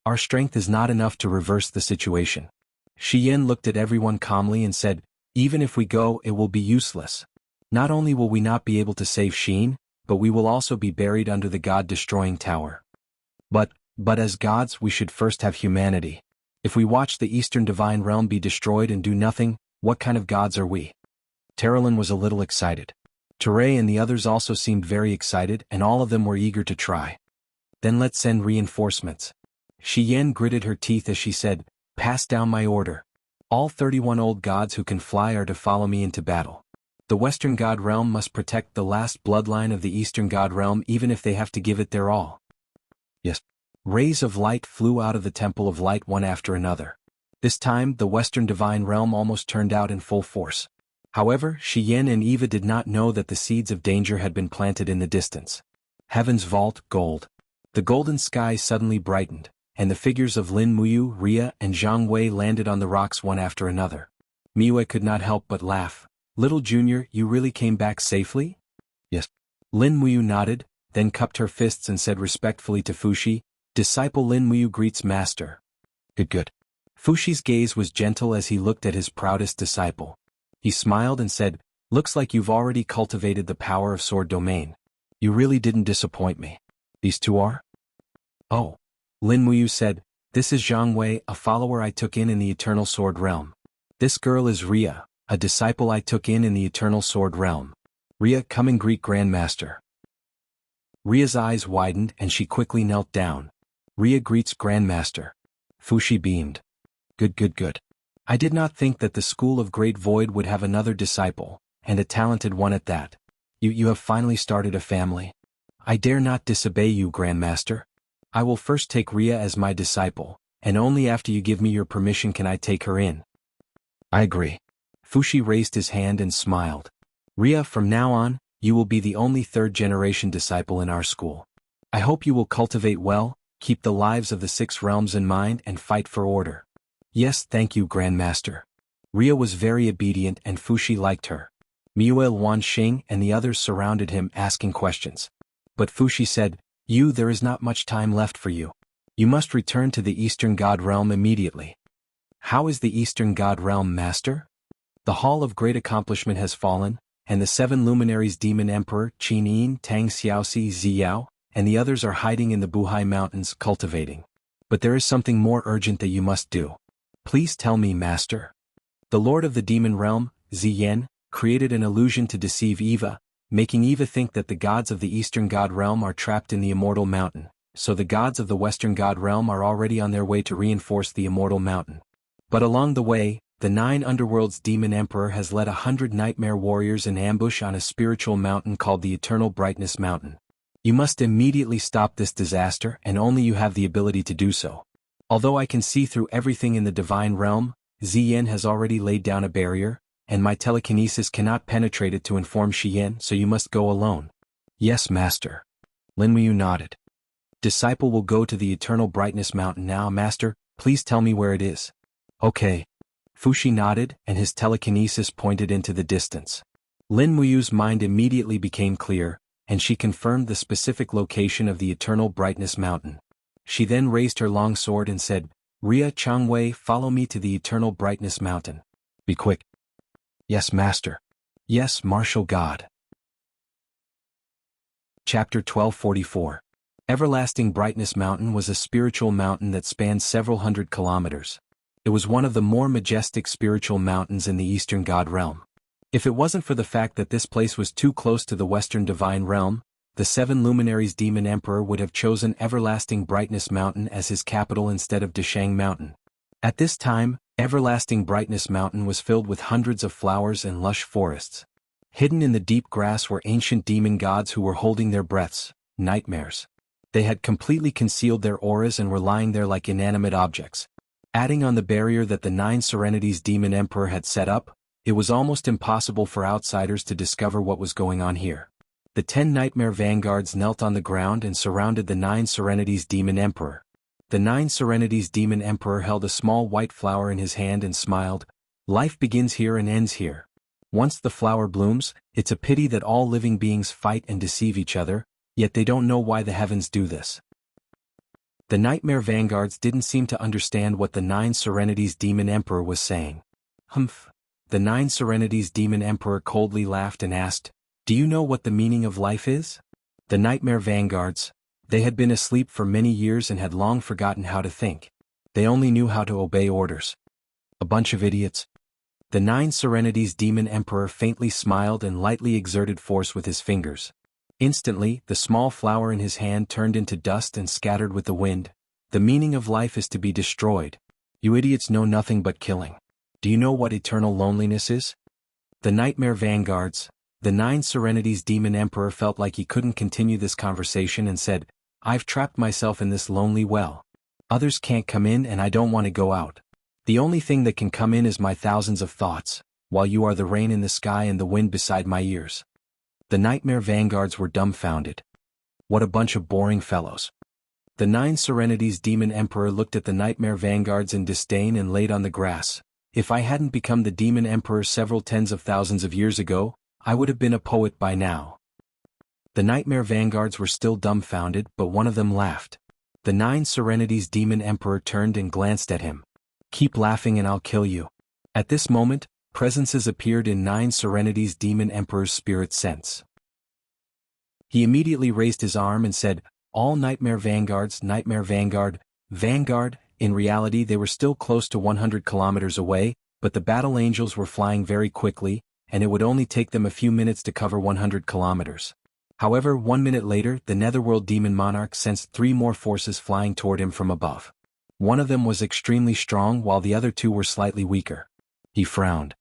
Our strength is not enough to reverse the situation." Shiyin looked at everyone calmly and said, "Even if we go, it will be useless. Not only will we not be able to save Sheen, but we will also be buried under the god-destroying tower. But as gods, we should first have humanity. If we watch the Eastern Divine Realm be destroyed and do nothing, what kind of gods are we?" Terralyn was a little excited. Teray and the others also seemed very excited, and all of them were eager to try. "Then let's send reinforcements." Shiyin gritted her teeth as she said, "Pass down my order. All 31 old gods who can fly are to follow me into battle. The Western God Realm must protect the last bloodline of the Eastern God Realm even if they have to give it their all. Yes. Rays of light flew out of the Temple of Light one after another. This time, the Western Divine Realm almost turned out in full force. However, Xian and Eva did not know that the seeds of danger had been planted in the distance. Heaven's vault, gold. The golden sky suddenly brightened, and the figures of Lin Muyu, Ria, and Zhang Wei landed on the rocks one after another. Miwei could not help but laugh. Little Junior, you really came back safely? Yes. Lin Muyu nodded, then cupped her fists and said respectfully to Fushi, Disciple Lin Muyu greets Master. Good. Fushi's gaze was gentle as he looked at his proudest disciple. He smiled and said, Looks like you've already cultivated the power of sword domain. You really didn't disappoint me. These two are? Oh. Lin Muyu said, This is Zhang Wei, a follower I took in the Eternal Sword Realm. This girl is Ria, a disciple I took in the Eternal Sword Realm. Ria, come and greet Grandmaster. Ria's eyes widened and she quickly knelt down. Ria greets Grandmaster. Fushi beamed. Good. I did not think that the School of Great Void would have another disciple, and a talented one at that. You have finally started a family. I dare not disobey you, Grandmaster. I will first take Ria as my disciple, and only after you give me your permission can I take her in. I agree. Fushi raised his hand and smiled. Ria, from now on, you will be the only third-generation disciple in our school. I hope you will cultivate well, keep the lives of the 6 realms in mind and fight for order. Yes, thank you, Grandmaster. Ria was very obedient and Fushi liked her. Miuel Wanxing and the others surrounded him asking questions. But Fushi said, there is not much time left for you. You must return to the Eastern God Realm immediately. How is the Eastern God Realm, Master? The Hall of Great Accomplishment has fallen, and the 7 luminaries Demon Emperor, Qin Yin, Tang Xiaoxi, Ziyao, and the others are hiding in the Buhai Mountains cultivating. But there is something more urgent that you must do. Please tell me, Master. The Lord of the Demon Realm, Ziyan, created an illusion to deceive Eva, making Eva think that the gods of the Eastern God Realm are trapped in the Immortal Mountain, so the gods of the Western God Realm are already on their way to reinforce the Immortal Mountain. But along the way, the 9 underworlds Demon Emperor has led 100 nightmare warriors in ambush on a spiritual mountain called the Eternal Brightness Mountain. You must immediately stop this disaster and only you have the ability to do so. Although I can see through everything in the Divine Realm, Ziyan has already laid down a barrier, and my telekinesis cannot penetrate it to inform Xian, so you must go alone. Yes, Master. Lin Muyu nodded. Disciple will go to the Eternal Brightness Mountain now, Master, please tell me where it is. Okay. Fushi nodded and his telekinesis pointed into the distance. Lin Muyu's mind immediately became clear, and she confirmed the specific location of the Eternal Brightness Mountain. She then raised her long sword and said, Ria Changwei, follow me to the Eternal Brightness Mountain. Be quick. Yes, Master. Yes, Martial God. Chapter 1244. Everlasting Brightness Mountain was a spiritual mountain that spanned several hundred kilometers. It was one of the more majestic spiritual mountains in the Eastern God Realm. If it wasn't for the fact that this place was too close to the Western Divine Realm, the 7 luminaries Demon Emperor would have chosen Everlasting Brightness Mountain as his capital instead of Deshang Mountain. At this time, Everlasting Brightness Mountain was filled with hundreds of flowers and lush forests. Hidden in the deep grass were ancient demon gods who were holding their breaths, nightmares. They had completely concealed their auras and were lying there like inanimate objects. Adding on the barrier that the 9 Serenities Demon Emperor had set up, it was almost impossible for outsiders to discover what was going on here. The 10 Nightmare Vanguards knelt on the ground and surrounded the 9 Serenities Demon Emperor. The 9 Serenities Demon Emperor held a small white flower in his hand and smiled. Life begins here and ends here. Once the flower blooms, it's a pity that all living beings fight and deceive each other, yet they don't know why the heavens do this. The Nightmare Vanguards didn't seem to understand what the 9 Serenities Demon Emperor was saying. Humph. The 9 Serenities Demon Emperor coldly laughed and asked, Do you know what the meaning of life is? The Nightmare Vanguards, they had been asleep for many years and had long forgotten how to think. They only knew how to obey orders. A bunch of idiots. The 9 Serenities Demon Emperor faintly smiled and lightly exerted force with his fingers. Instantly, the small flower in his hand turned into dust and scattered with the wind. The meaning of life is to be destroyed. You idiots know nothing but killing. Do you know what eternal loneliness is? The Nightmare Vanguards. The Nine Serenities Demon Emperor felt like he couldn't continue this conversation and said, "I've trapped myself in this lonely well. Others can't come in and I don't want to go out. The only thing that can come in is my thousands of thoughts, while you are the rain in the sky and the wind beside my ears." The Nightmare Vanguards were dumbfounded. What a bunch of boring fellows. The Nine Serenities Demon Emperor looked at the Nightmare Vanguards in disdain and laid on the grass. "If I hadn't become the Demon Emperor several tens of thousands of years ago, I would have been a poet by now." The Nightmare Vanguards were still dumbfounded, but one of them laughed. The Nine Serenities Demon Emperor turned and glanced at him. "Keep laughing and I'll kill you." At this moment, presences appeared in Nine Serenities Demon Emperor's spirit sense. He immediately raised his arm and said, "All Nightmare Vanguards, Nightmare Vanguard, Vanguard." In reality they were still close to 100 kilometers away, but the battle angels were flying very quickly, and it would only take them a few minutes to cover 100 kilometers. However, 1 minute later, the Netherworld Demon Monarch sensed 3 more forces flying toward him from above. One of them was extremely strong while the other 2 were slightly weaker. He frowned.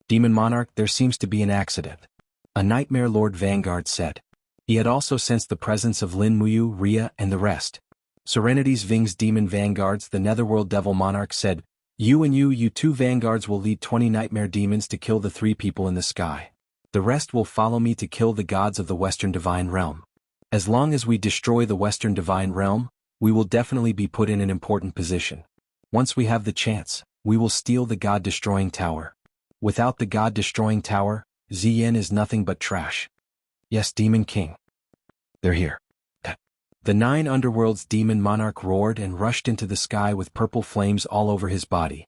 "Demon Monarch, there seems to be an accident," a Nightmare Lord Vanguard said. He had also sensed the presence of Lin Muyu, Rhea, and the rest. Serenity's Ving's Demon Vanguards, the Netherworld Devil Monarch said, You and you 2 vanguards will lead 20 nightmare demons to kill the 3 people in the sky. The rest will follow me to kill the gods of the Western Divine Realm. As long as we destroy the Western Divine Realm, we will definitely be put in an important position. Once we have the chance, we will steal the God-destroying tower. Without the God-destroying tower, Ziyin is nothing but trash. Yes, Demon King. They're here. The 9 underworlds Demon Monarch roared and rushed into the sky with purple flames all over his body.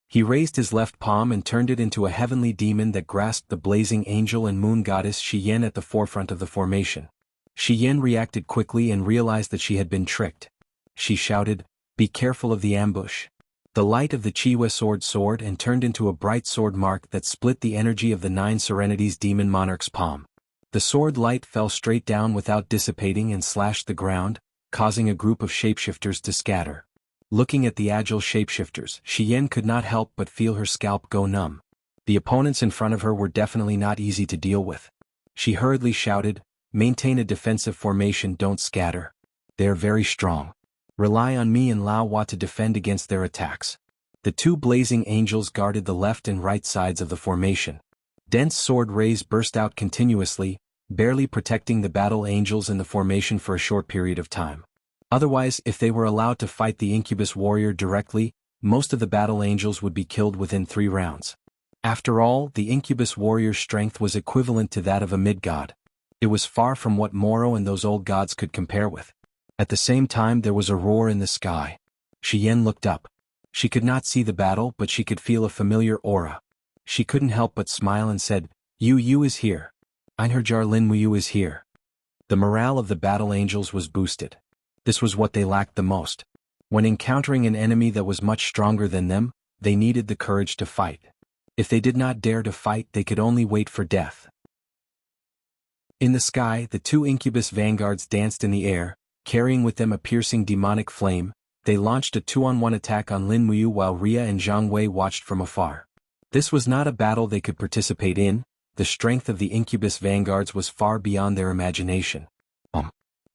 He raised his left palm and turned it into a heavenly demon that grasped the blazing angel and moon goddess Shiyin at the forefront of the formation. Shiyin reacted quickly and realized that she had been tricked. She shouted, "Be careful of the ambush." The light of the Chiwa sword soared and turned into a bright sword mark that split the energy of the 9 Serenities Demon Monarch's palm. The sword light fell straight down without dissipating and slashed the ground, causing a group of shapeshifters to scatter. Looking at the agile shapeshifters, Shiyin could not help but feel her scalp go numb. The opponents in front of her were definitely not easy to deal with. She hurriedly shouted, "Maintain a defensive formation, don't scatter. They are very strong. Rely on me and Lao Hua to defend against their attacks." The 2 blazing angels guarded the left and right sides of the formation. Dense sword rays burst out continuously, barely protecting the battle angels in the formation for a short period of time. Otherwise, if they were allowed to fight the Incubus warrior directly, most of the battle angels would be killed within 3 rounds. After all, the Incubus warrior's strength was equivalent to that of a mid-god. It was far from what Moro and those old gods could compare with. At the same time there was a roar in the sky. Shiyin looked up. She could not see the battle, but she could feel a familiar aura. She couldn't help but smile and said, Yu is here. Einherjar Lin Muyu is here." The morale of the battle angels was boosted. This was what they lacked the most. When encountering an enemy that was much stronger than them, they needed the courage to fight. If they did not dare to fight, they could only wait for death. In the sky, the 2 Incubus vanguards danced in the air, carrying with them a piercing demonic flame. They launched a 2-on-1 attack on Lin Muyu while Rhea and Zhang Wei watched from afar. This was not a battle they could participate in. The strength of the Incubus vanguards was far beyond their imagination.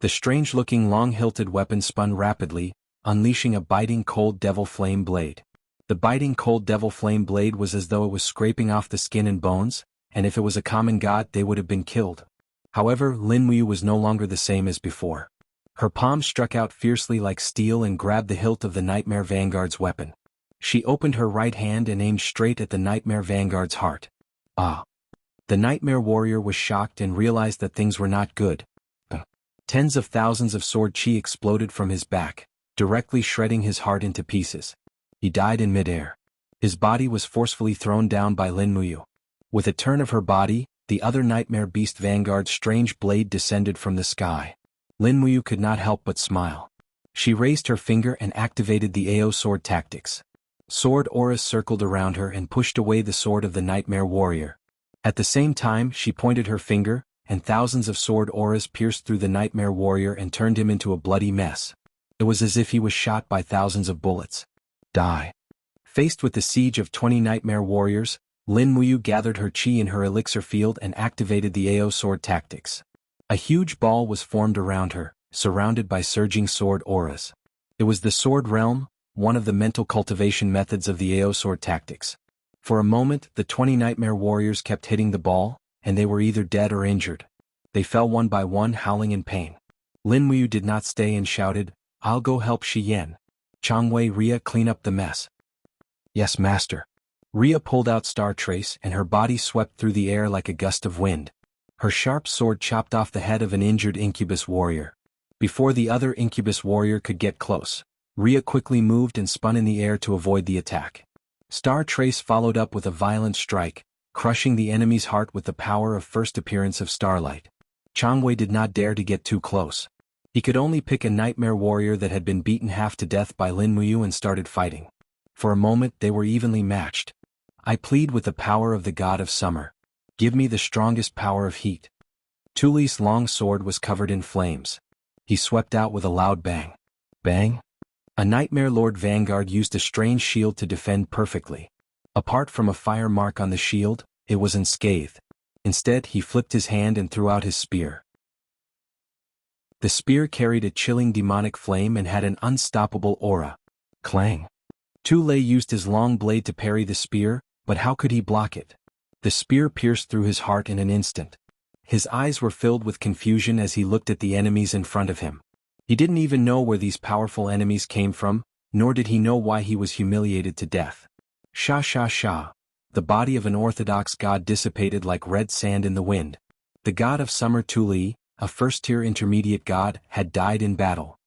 The strange-looking long-hilted weapon spun rapidly, unleashing a biting cold devil flame blade. The biting cold devil flame blade was as though it was scraping off the skin and bones, and if it was a common god they would have been killed. However, Lin Muyu was no longer the same as before. Her palm struck out fiercely like steel and grabbed the hilt of the Nightmare Vanguard's weapon. She opened her right hand and aimed straight at the Nightmare Vanguard's heart. Ah! The Nightmare Warrior was shocked and realized that things were not good. Tens of thousands of sword chi exploded from his back, directly shredding his heart into pieces. He died in midair. His body was forcefully thrown down by Lin Muyu. With a turn of her body, the other Nightmare Beast Vanguard's strange blade descended from the sky. Lin Muyu could not help but smile. She raised her finger and activated the AO sword tactics. Sword auras circled around her and pushed away the sword of the Nightmare Warrior. At the same time, she pointed her finger, and thousands of sword auras pierced through the Nightmare Warrior and turned him into a bloody mess. It was as if he was shot by thousands of bullets. Die. Faced with the siege of 20 Nightmare Warriors, Lin Muyu gathered her chi in her elixir field and activated the AO sword tactics. A huge ball was formed around her, surrounded by surging sword auras. It was the sword realm, one of the mental cultivation methods of the AO sword tactics. For a moment, the 20 nightmare warriors kept hitting the ball, and they were either dead or injured. They fell one by one, howling in pain. Lin Muyu did not stay and shouted, "I'll go help Shi Yan. Changwei, Ria, clean up the mess." "Yes, master." Ria pulled out Star Trace and her body swept through the air like a gust of wind. Her sharp sword chopped off the head of an injured incubus warrior. Before the other incubus warrior could get close, Ria quickly moved and spun in the air to avoid the attack. Star Trace followed up with a violent strike, crushing the enemy's heart with the power of first appearance of starlight. Changwei did not dare to get too close. He could only pick a nightmare warrior that had been beaten half to death by Lin Muyu and started fighting. For a moment they were evenly matched. "I plead with the power of the god of summer. Give me the strongest power of heat." Tuli's long sword was covered in flames. He swept out with a loud bang. Bang! A Nightmare Lord Vanguard used a strange shield to defend perfectly. Apart from a fire mark on the shield, it was unscathed. Instead, he flipped his hand and threw out his spear. The spear carried a chilling demonic flame and had an unstoppable aura. Clang! Tule used his long blade to parry the spear, but how could he block it? The spear pierced through his heart in an instant. His eyes were filled with confusion as he looked at the enemies in front of him. He didn't even know where these powerful enemies came from, nor did he know why he was humiliated to death. Sha sha sha. The body of an orthodox god dissipated like red sand in the wind. The god of summer Tuli, a first-tier intermediate god, had died in battle.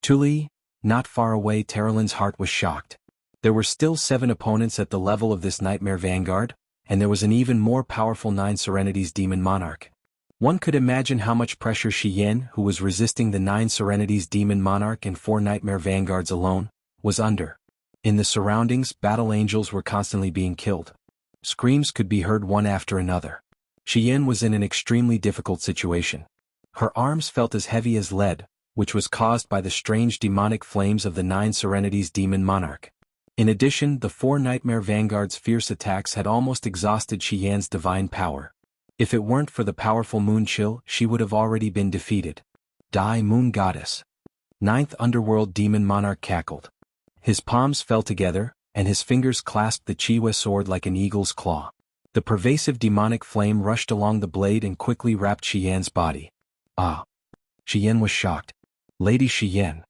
Tuli, not far away. Terolin's heart was shocked. There were still 7 opponents at the level of this Nightmare Vanguard, and there was an even more powerful 9 Serenities Demon Monarch. One could imagine how much pressure Shi Yan, who was resisting the 9 Serenities Demon Monarch and 4 Nightmare Vanguards alone, was under. In the surroundings, battle angels were constantly being killed. Screams could be heard one after another. Shi Yan was in an extremely difficult situation. Her arms felt as heavy as lead, which was caused by the strange demonic flames of the 9 Serenities Demon Monarch. In addition, the 4 Nightmare Vanguard's fierce attacks had almost exhausted Shi Yan's divine power. If it weren't for the powerful moon chill, she would have already been defeated. Die, Moon Goddess! 9th Underworld Demon Monarch cackled. His palms fell together, and his fingers clasped the Chiwa sword like an eagle's claw. The pervasive demonic flame rushed along the blade and quickly wrapped Shi Yan's body. Ah! Shi Yan was shocked. Lady Shi Yan!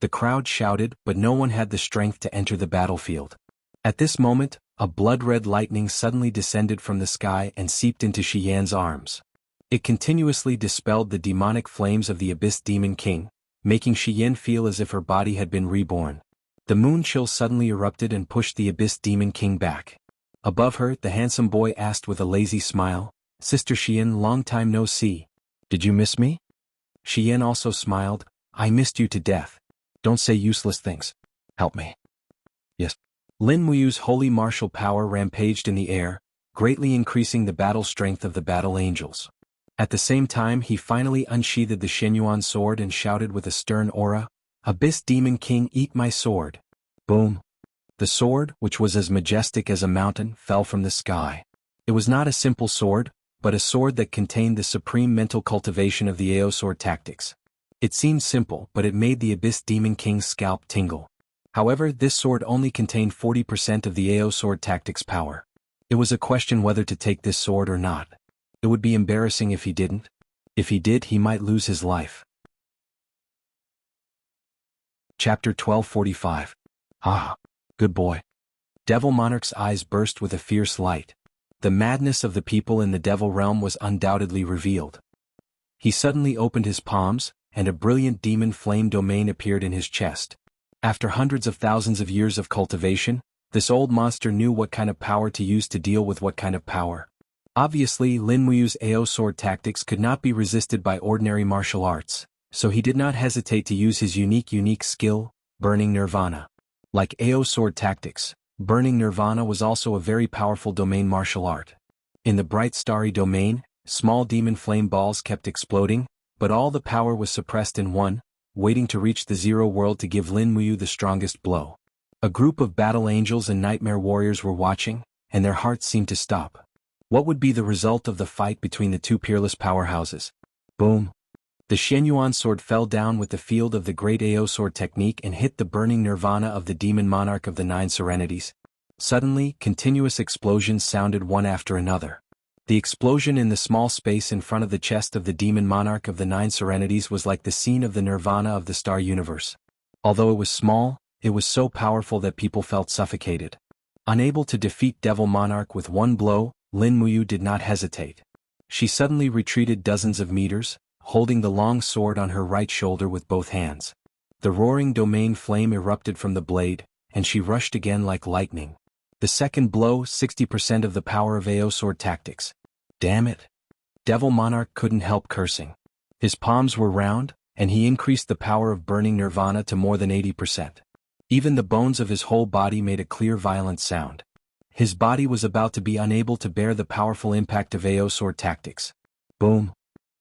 The crowd shouted, but no one had the strength to enter the battlefield. At this moment, a blood-red lightning suddenly descended from the sky and seeped into Shi Yan's arms. It continuously dispelled the demonic flames of the Abyss Demon King, making Shi Yan feel as if her body had been reborn. The moon chill suddenly erupted and pushed the Abyss Demon King back. Above her, the handsome boy asked with a lazy smile, "Sister Shi Yan, long time no see. Did you miss me?" Shi Yan also smiled, "I missed you to death. Don't say useless things. Help me." "Yes." Lin Muyu's holy martial power rampaged in the air, greatly increasing the battle strength of the battle angels. At the same time, he finally unsheathed the Shenyuan sword and shouted with a stern aura, "Abyss Demon King, eat my sword." Boom! The sword, which was as majestic as a mountain, fell from the sky. It was not a simple sword, but a sword that contained the supreme mental cultivation of the AO sword tactics. It seemed simple, but it made the Abyss Demon King's scalp tingle. However, this sword only contained 40% of the AO sword tactics power. It was a question whether to take this sword or not. It would be embarrassing if he didn't. If he did, he might lose his life. Chapter 1245. Ah, good boy. Devil Monarch's eyes burst with a fierce light. The madness of the people in the Devil Realm was undoubtedly revealed. He suddenly opened his palms, and a brilliant demon flame domain appeared in his chest. After hundreds of thousands of years of cultivation, this old monster knew what kind of power to use to deal with what kind of power. Obviously, Lin Muyu's AO sword tactics could not be resisted by ordinary martial arts, so he did not hesitate to use his unique skill, Burning Nirvana. Like AO sword tactics, Burning Nirvana was also a very powerful domain martial art. In the bright starry domain, small demon flame balls kept exploding, but all the power was suppressed in one, waiting to reach the zero world to give Lin Muyu the strongest blow. A group of battle angels and nightmare warriors were watching, and their hearts seemed to stop. What would be the result of the fight between the two peerless powerhouses? Boom! The Shenyuan sword fell down with the field of the great Ao sword technique and hit the burning nirvana of the demon monarch of the Nine Serenities. Suddenly, continuous explosions sounded one after another. The explosion in the small space in front of the chest of the demon monarch of the Nine Serenities was like the scene of the nirvana of the star universe. Although it was small, it was so powerful that people felt suffocated. Unable to defeat Devil Monarch with one blow, Lin Muyu did not hesitate. She suddenly retreated dozens of meters, holding the long sword on her right shoulder with both hands. The roaring domain flame erupted from the blade, and she rushed again like lightning. The second blow, 60% of the power of Ao sword tactics. Damn it! Devil Monarch couldn't help cursing. His palms were round, and he increased the power of burning nirvana to more than 80%. Even the bones of his whole body made a clear violent sound. His body was about to be unable to bear the powerful impact of Ao sword tactics. Boom!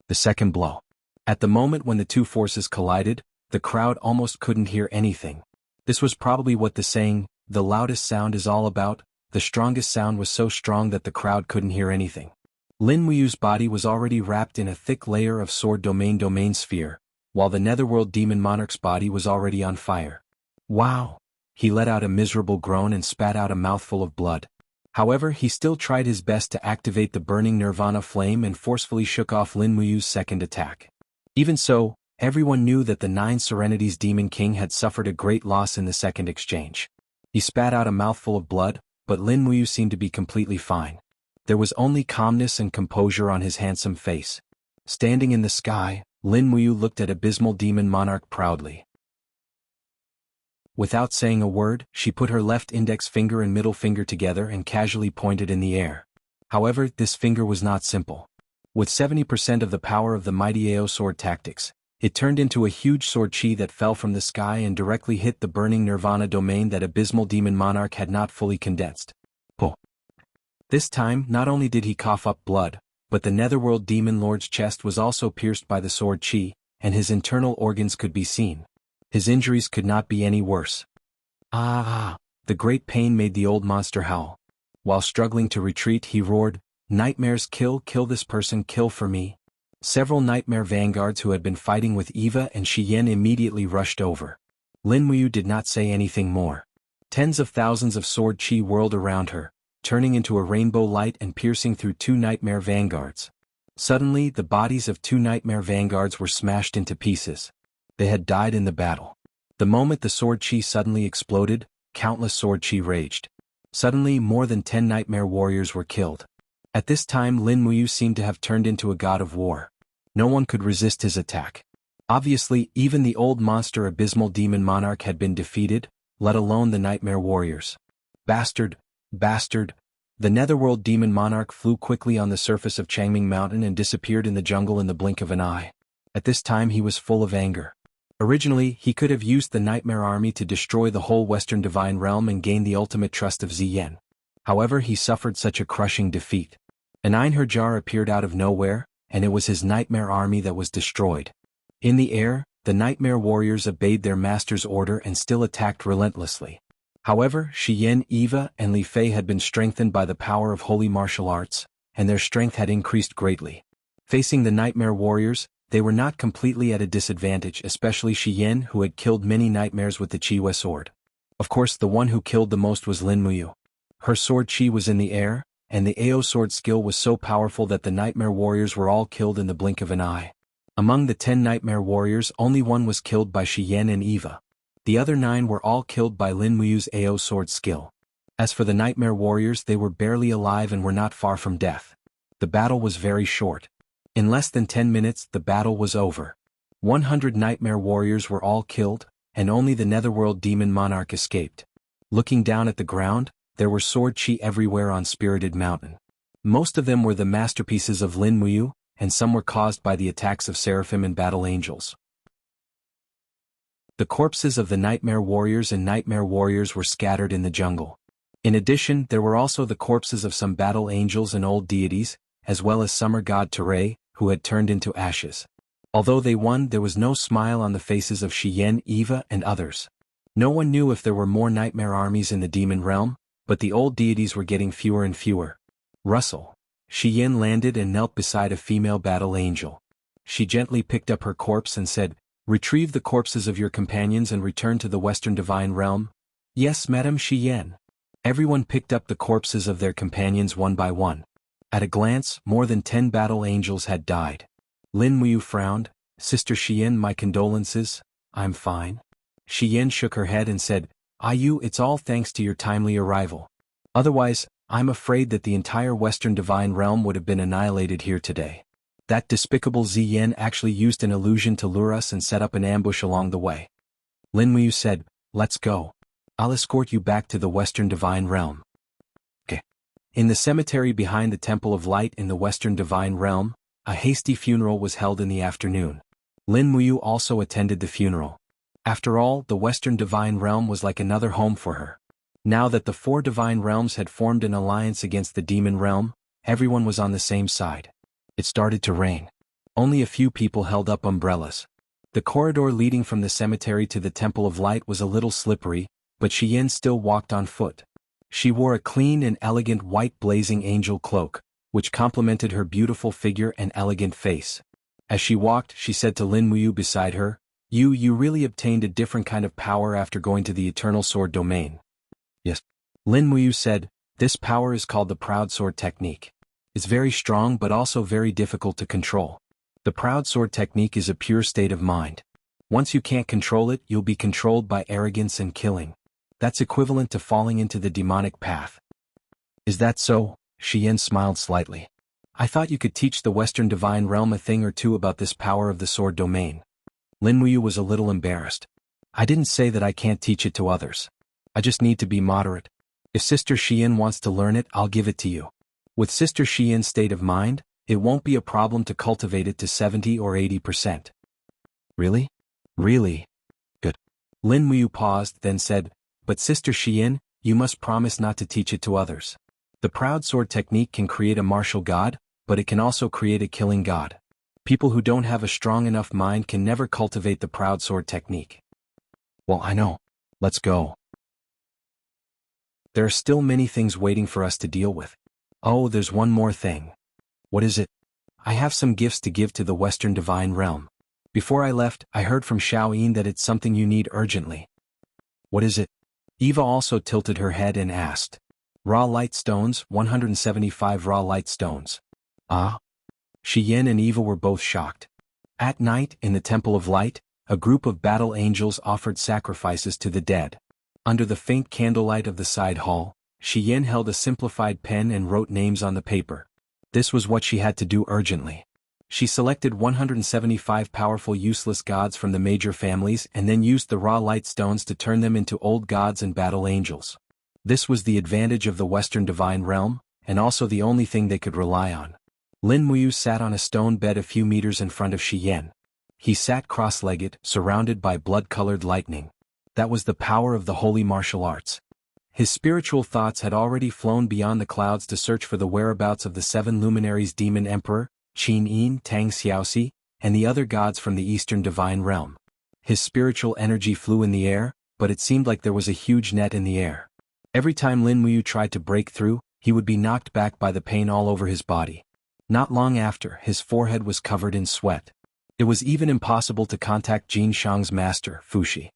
The second blow. At the moment when the two forces collided, the crowd almost couldn't hear anything. This was probably what the saying, "the loudest sound is all about," the strongest sound was so strong that the crowd couldn't hear anything. Lin Muyu's body was already wrapped in a thick layer of sword domain sphere, while the netherworld demon monarch's body was already on fire. Wow! He let out a miserable groan and spat out a mouthful of blood. However, he still tried his best to activate the burning nirvana flame and forcefully shook off Lin Muyu's second attack. Even so, everyone knew that the Nine Serenities Demon King had suffered a great loss in the second exchange. He spat out a mouthful of blood, but Lin Muyu seemed to be completely fine. There was only calmness and composure on his handsome face. Standing in the sky, Lin Muyu looked at Abysmal Demon Monarch proudly. Without saying a word, she put her left index finger and middle finger together and casually pointed in the air. However, this finger was not simple. With 70% of the power of the mighty Ao sword tactics, it turned into a huge sword chi that fell from the sky and directly hit the burning nirvana domain that Abysmal Demon Monarch had not fully condensed. Puh. This time, not only did he cough up blood, but the Netherworld Demon Lord's chest was also pierced by the sword chi, and his internal organs could be seen. His injuries could not be any worse. Ah! The great pain made the old monster howl. While struggling to retreat, he roared, "Nightmares, kill this person, kill for me." Several nightmare vanguards who had been fighting with Eva and Shiyen immediately rushed over. Lin Muyu did not say anything more. Tens of thousands of sword chi whirled around her, turning into a rainbow light and piercing through two nightmare vanguards. Suddenly, the bodies of two nightmare vanguards were smashed into pieces. They had died in the battle. The moment the sword chi suddenly exploded, countless sword chi raged. Suddenly, more than 10 nightmare warriors were killed. At this time, Lin Muyu seemed to have turned into a god of war. No one could resist his attack. Obviously, even the old monster Abysmal Demon Monarch had been defeated, let alone the nightmare warriors. Bastard! Bastard! The Netherworld Demon Monarch flew quickly on the surface of Changming Mountain and disappeared in the jungle in the blink of an eye. At this time he was full of anger. Originally, he could have used the Nightmare Army to destroy the whole Western Divine Realm and gain the ultimate trust of Ziyen. However, he suffered such a crushing defeat. An Einherjar appeared out of nowhere, and it was his Nightmare Army that was destroyed. In the air, the Nightmare Warriors obeyed their master's order and still attacked relentlessly. However, Shiyen, Eva, and Li Fei had been strengthened by the power of holy martial arts, and their strength had increased greatly. Facing the Nightmare Warriors, they were not completely at a disadvantage, especially Shiyen, who had killed many nightmares with the Chiwe sword. Of course, the one who killed the most was Lin Muyu. Her sword chi was in the air, and the Ao sword skill was so powerful that the Nightmare Warriors were all killed in the blink of an eye. Among the 10 Nightmare Warriors, only one was killed by Shiyen and Eva. The other 9 were all killed by Lin Muyu's Ao sword skill. As for the Nightmare Warriors, they were barely alive and were not far from death. The battle was very short. In less than 10 minutes, the battle was over. 100 Nightmare Warriors were all killed, and only the Netherworld Demon Monarch escaped. Looking down at the ground, there were sword chi everywhere on Spirited Mountain. Most of them were the masterpieces of Lin Muyu, and some were caused by the attacks of Seraphim and Battle Angels. The corpses of the Nightmare Warriors and Nightmare Warriors were scattered in the jungle. In addition, there were also the corpses of some Battle Angels and old deities, as well as Summer God Teray, who had turned into ashes. Although they won, there was no smile on the faces of Shiyen, Eva, and others. No one knew if there were more nightmare armies in the demon realm, but the old deities were getting fewer and fewer. Russell. Shi Yin landed and knelt beside a female battle angel. She gently picked up her corpse and said, "Retrieve the corpses of your companions and return to the Western Divine Realm." "Yes, Madame Shi Yin." Everyone picked up the corpses of their companions one by one. At a glance, more than 10 battle angels had died. Lin Muyu frowned. "Sister Shi Yin, my condolences." "I'm fine." Shi Yin shook her head and said, It's all thanks to your timely arrival. Otherwise, I'm afraid that the entire Western Divine Realm would have been annihilated here today. That despicable Ziyin actually used an illusion to lure us and set up an ambush along the way." Lin Muyu said, "Let's go. I'll escort you back to the Western Divine Realm." Okay. In the cemetery behind the Temple of Light in the Western Divine Realm, a hasty funeral was held in the afternoon. Lin Muyu also attended the funeral. After all, the Western Divine Realm was like another home for her. Now that the 4 Divine Realms had formed an alliance against the Demon Realm, everyone was on the same side. It started to rain. Only a few people held up umbrellas. The corridor leading from the cemetery to the Temple of Light was a little slippery, but Shi Yin still walked on foot. She wore a clean and elegant white blazing angel cloak, which complemented her beautiful figure and elegant face. As she walked, she said to Lin Muyu beside her, You really obtained a different kind of power after going to the Eternal Sword domain." "Yes." Lin Muyu said, "This power is called the Proud Sword Technique. It's very strong but also very difficult to control. The Proud Sword Technique is a pure state of mind. Once you can't control it, you'll be controlled by arrogance and killing. That's equivalent to falling into the demonic path." "Is that so?" Shi Yin smiled slightly. "I thought you could teach the Western Divine Realm a thing or two about this power of the sword domain." Lin Muyu was a little embarrassed. "I didn't say that I can't teach it to others. I just need to be moderate. If Sister Shi Yin wants to learn it, I'll give it to you. With Sister Shi Yin's state of mind, it won't be a problem to cultivate it to 70 or 80%. "Really? Really? Good." Lin Muyu paused, then said, "But Sister Shi Yin, you must promise not to teach it to others. The Proud Sword Technique can create a martial god, but it can also create a killing god. People who don't have a strong enough mind can never cultivate the Proud Sword Technique." "Well, I know. Let's go." "There are still many things waiting for us to deal with. Oh, there's one more thing." "What is it?" "I have some gifts to give to the Western Divine Realm. Before I left, I heard from Xiaoyin that it's something you need urgently." "What is it?" Eva also tilted her head and asked. "Raw light stones, 175 raw light stones." "Ah?" Shi Yin and Eva were both shocked. At night, in the Temple of Light, a group of battle angels offered sacrifices to the dead. Under the faint candlelight of the side hall, Shi Yin held a simplified pen and wrote names on the paper. This was what she had to do urgently. She selected 175 powerful useless gods from the major families and then used the raw light stones to turn them into old gods and battle angels. This was the advantage of the Western Divine Realm, and also the only thing they could rely on. Lin Muyu sat on a stone bed a few meters in front of Shi Yin. He sat cross-legged, surrounded by blood-colored lightning. That was the power of the holy martial arts. His spiritual thoughts had already flown beyond the clouds to search for the whereabouts of the 7 luminaries Demon Emperor, Qin Yin, Tang Xiaoxi, and the other gods from the Eastern Divine Realm. His spiritual energy flew in the air, but it seemed like there was a huge net in the air. Every time Lin Muyu tried to break through, he would be knocked back by the pain all over his body. Not long after, his forehead was covered in sweat. It was even impossible to contact Jin Shang's master, Fushi.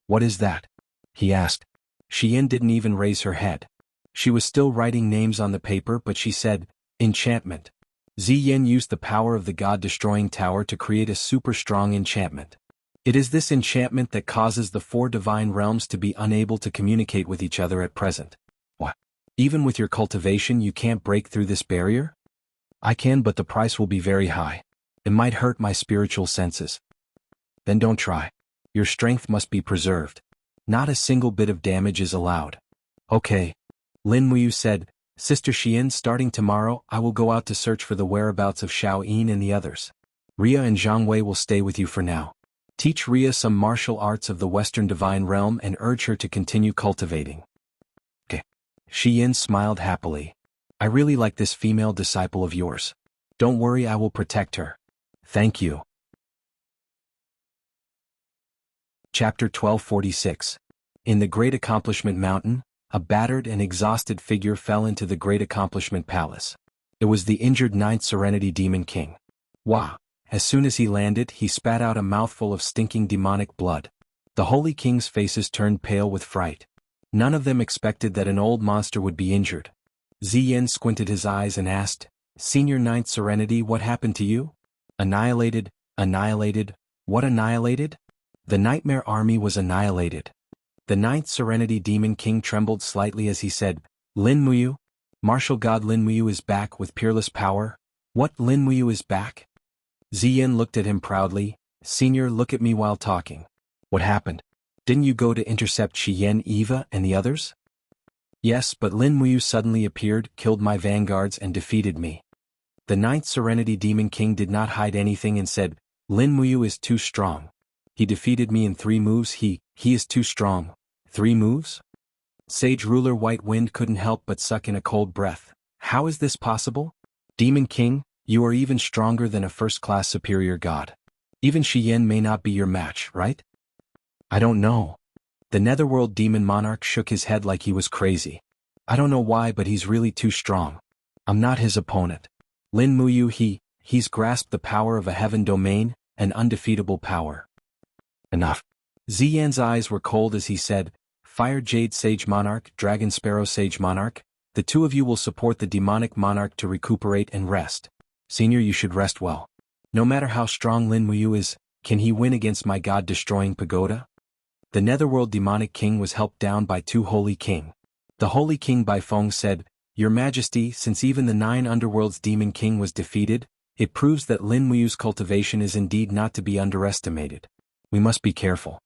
"What is that?" he asked. Shi Yin didn't even raise her head. She was still writing names on the paper, but she said, "Enchantment." Ziyin used the power of the god-destroying tower to create a super strong enchantment. It is this enchantment that causes the 4 divine realms to be unable to communicate with each other at present. "What? Even with your cultivation you can't break through this barrier?" "I can, but the price will be very high. It might hurt my spiritual senses." "Then don't try. Your strength must be preserved. Not a single bit of damage is allowed." "Okay." Lin Muyu said, "Sister Shi Yin, starting tomorrow I will go out to search for the whereabouts of Xiaoyin and the others. Ria and Zhang Wei will stay with you for now. Teach Ria some martial arts of the Western Divine Realm and urge her to continue cultivating." "Okay." Shi Yin smiled happily. "I really like this female disciple of yours. Don't worry, I will protect her." "Thank you." Chapter 1246. In the Great Accomplishment Mountain, a battered and exhausted figure fell into the Great Accomplishment Palace. It was the injured Ninth Serenity Demon King. Wah! As soon as he landed, he spat out a mouthful of stinking demonic blood. The Holy King's faces turned pale with fright. None of them expected that an old monster would be injured. Ziyin squinted his eyes and asked, "Senior Ninth Serenity, what happened to you?" "Annihilated, annihilated, what annihilated?" "The Nightmare Army was annihilated." The Ninth Serenity Demon King trembled slightly as he said, "Lin Muyu? Martial God Lin Muyu is back with peerless power? What, Lin Muyu is back?" Ziyin looked at him proudly. "Senior, look at me while talking. What happened? Didn't you go to intercept Shiyen, Eva, and the others?" "Yes, but Lin Muyu suddenly appeared, killed my vanguards and defeated me." The Ninth Serenity Demon King did not hide anything and said, "Lin Muyu is too strong. He defeated me in 3 moves. He is too strong. 3 moves?" Sage Ruler White Wind couldn't help but suck in a cold breath. "How is this possible? Demon King, you are even stronger than a first-class superior god. Even Shiyen may not be your match, right?" "I don't know." The Netherworld Demon Monarch shook his head like he was crazy. "I don't know why, but he's really too strong. I'm not his opponent. Lin Muyu, he's grasped the power of a heaven domain, an undefeatable power." "Enough." Ziyan's eyes were cold as he said, "Fire Jade Sage Monarch, Dragon Sparrow Sage Monarch, the 2 of you will support the Demonic Monarch to recuperate and rest. Senior, you should rest well. No matter how strong Lin Muyu is, can he win against my god-destroying pagoda?" The Netherworld Demonic King was helped down by 2 Holy King. The Holy King Baifeng said, "Your Majesty, since even the 9 Underworlds Demon King was defeated, it proves that Lin Muyu's cultivation is indeed not to be underestimated. We must be careful.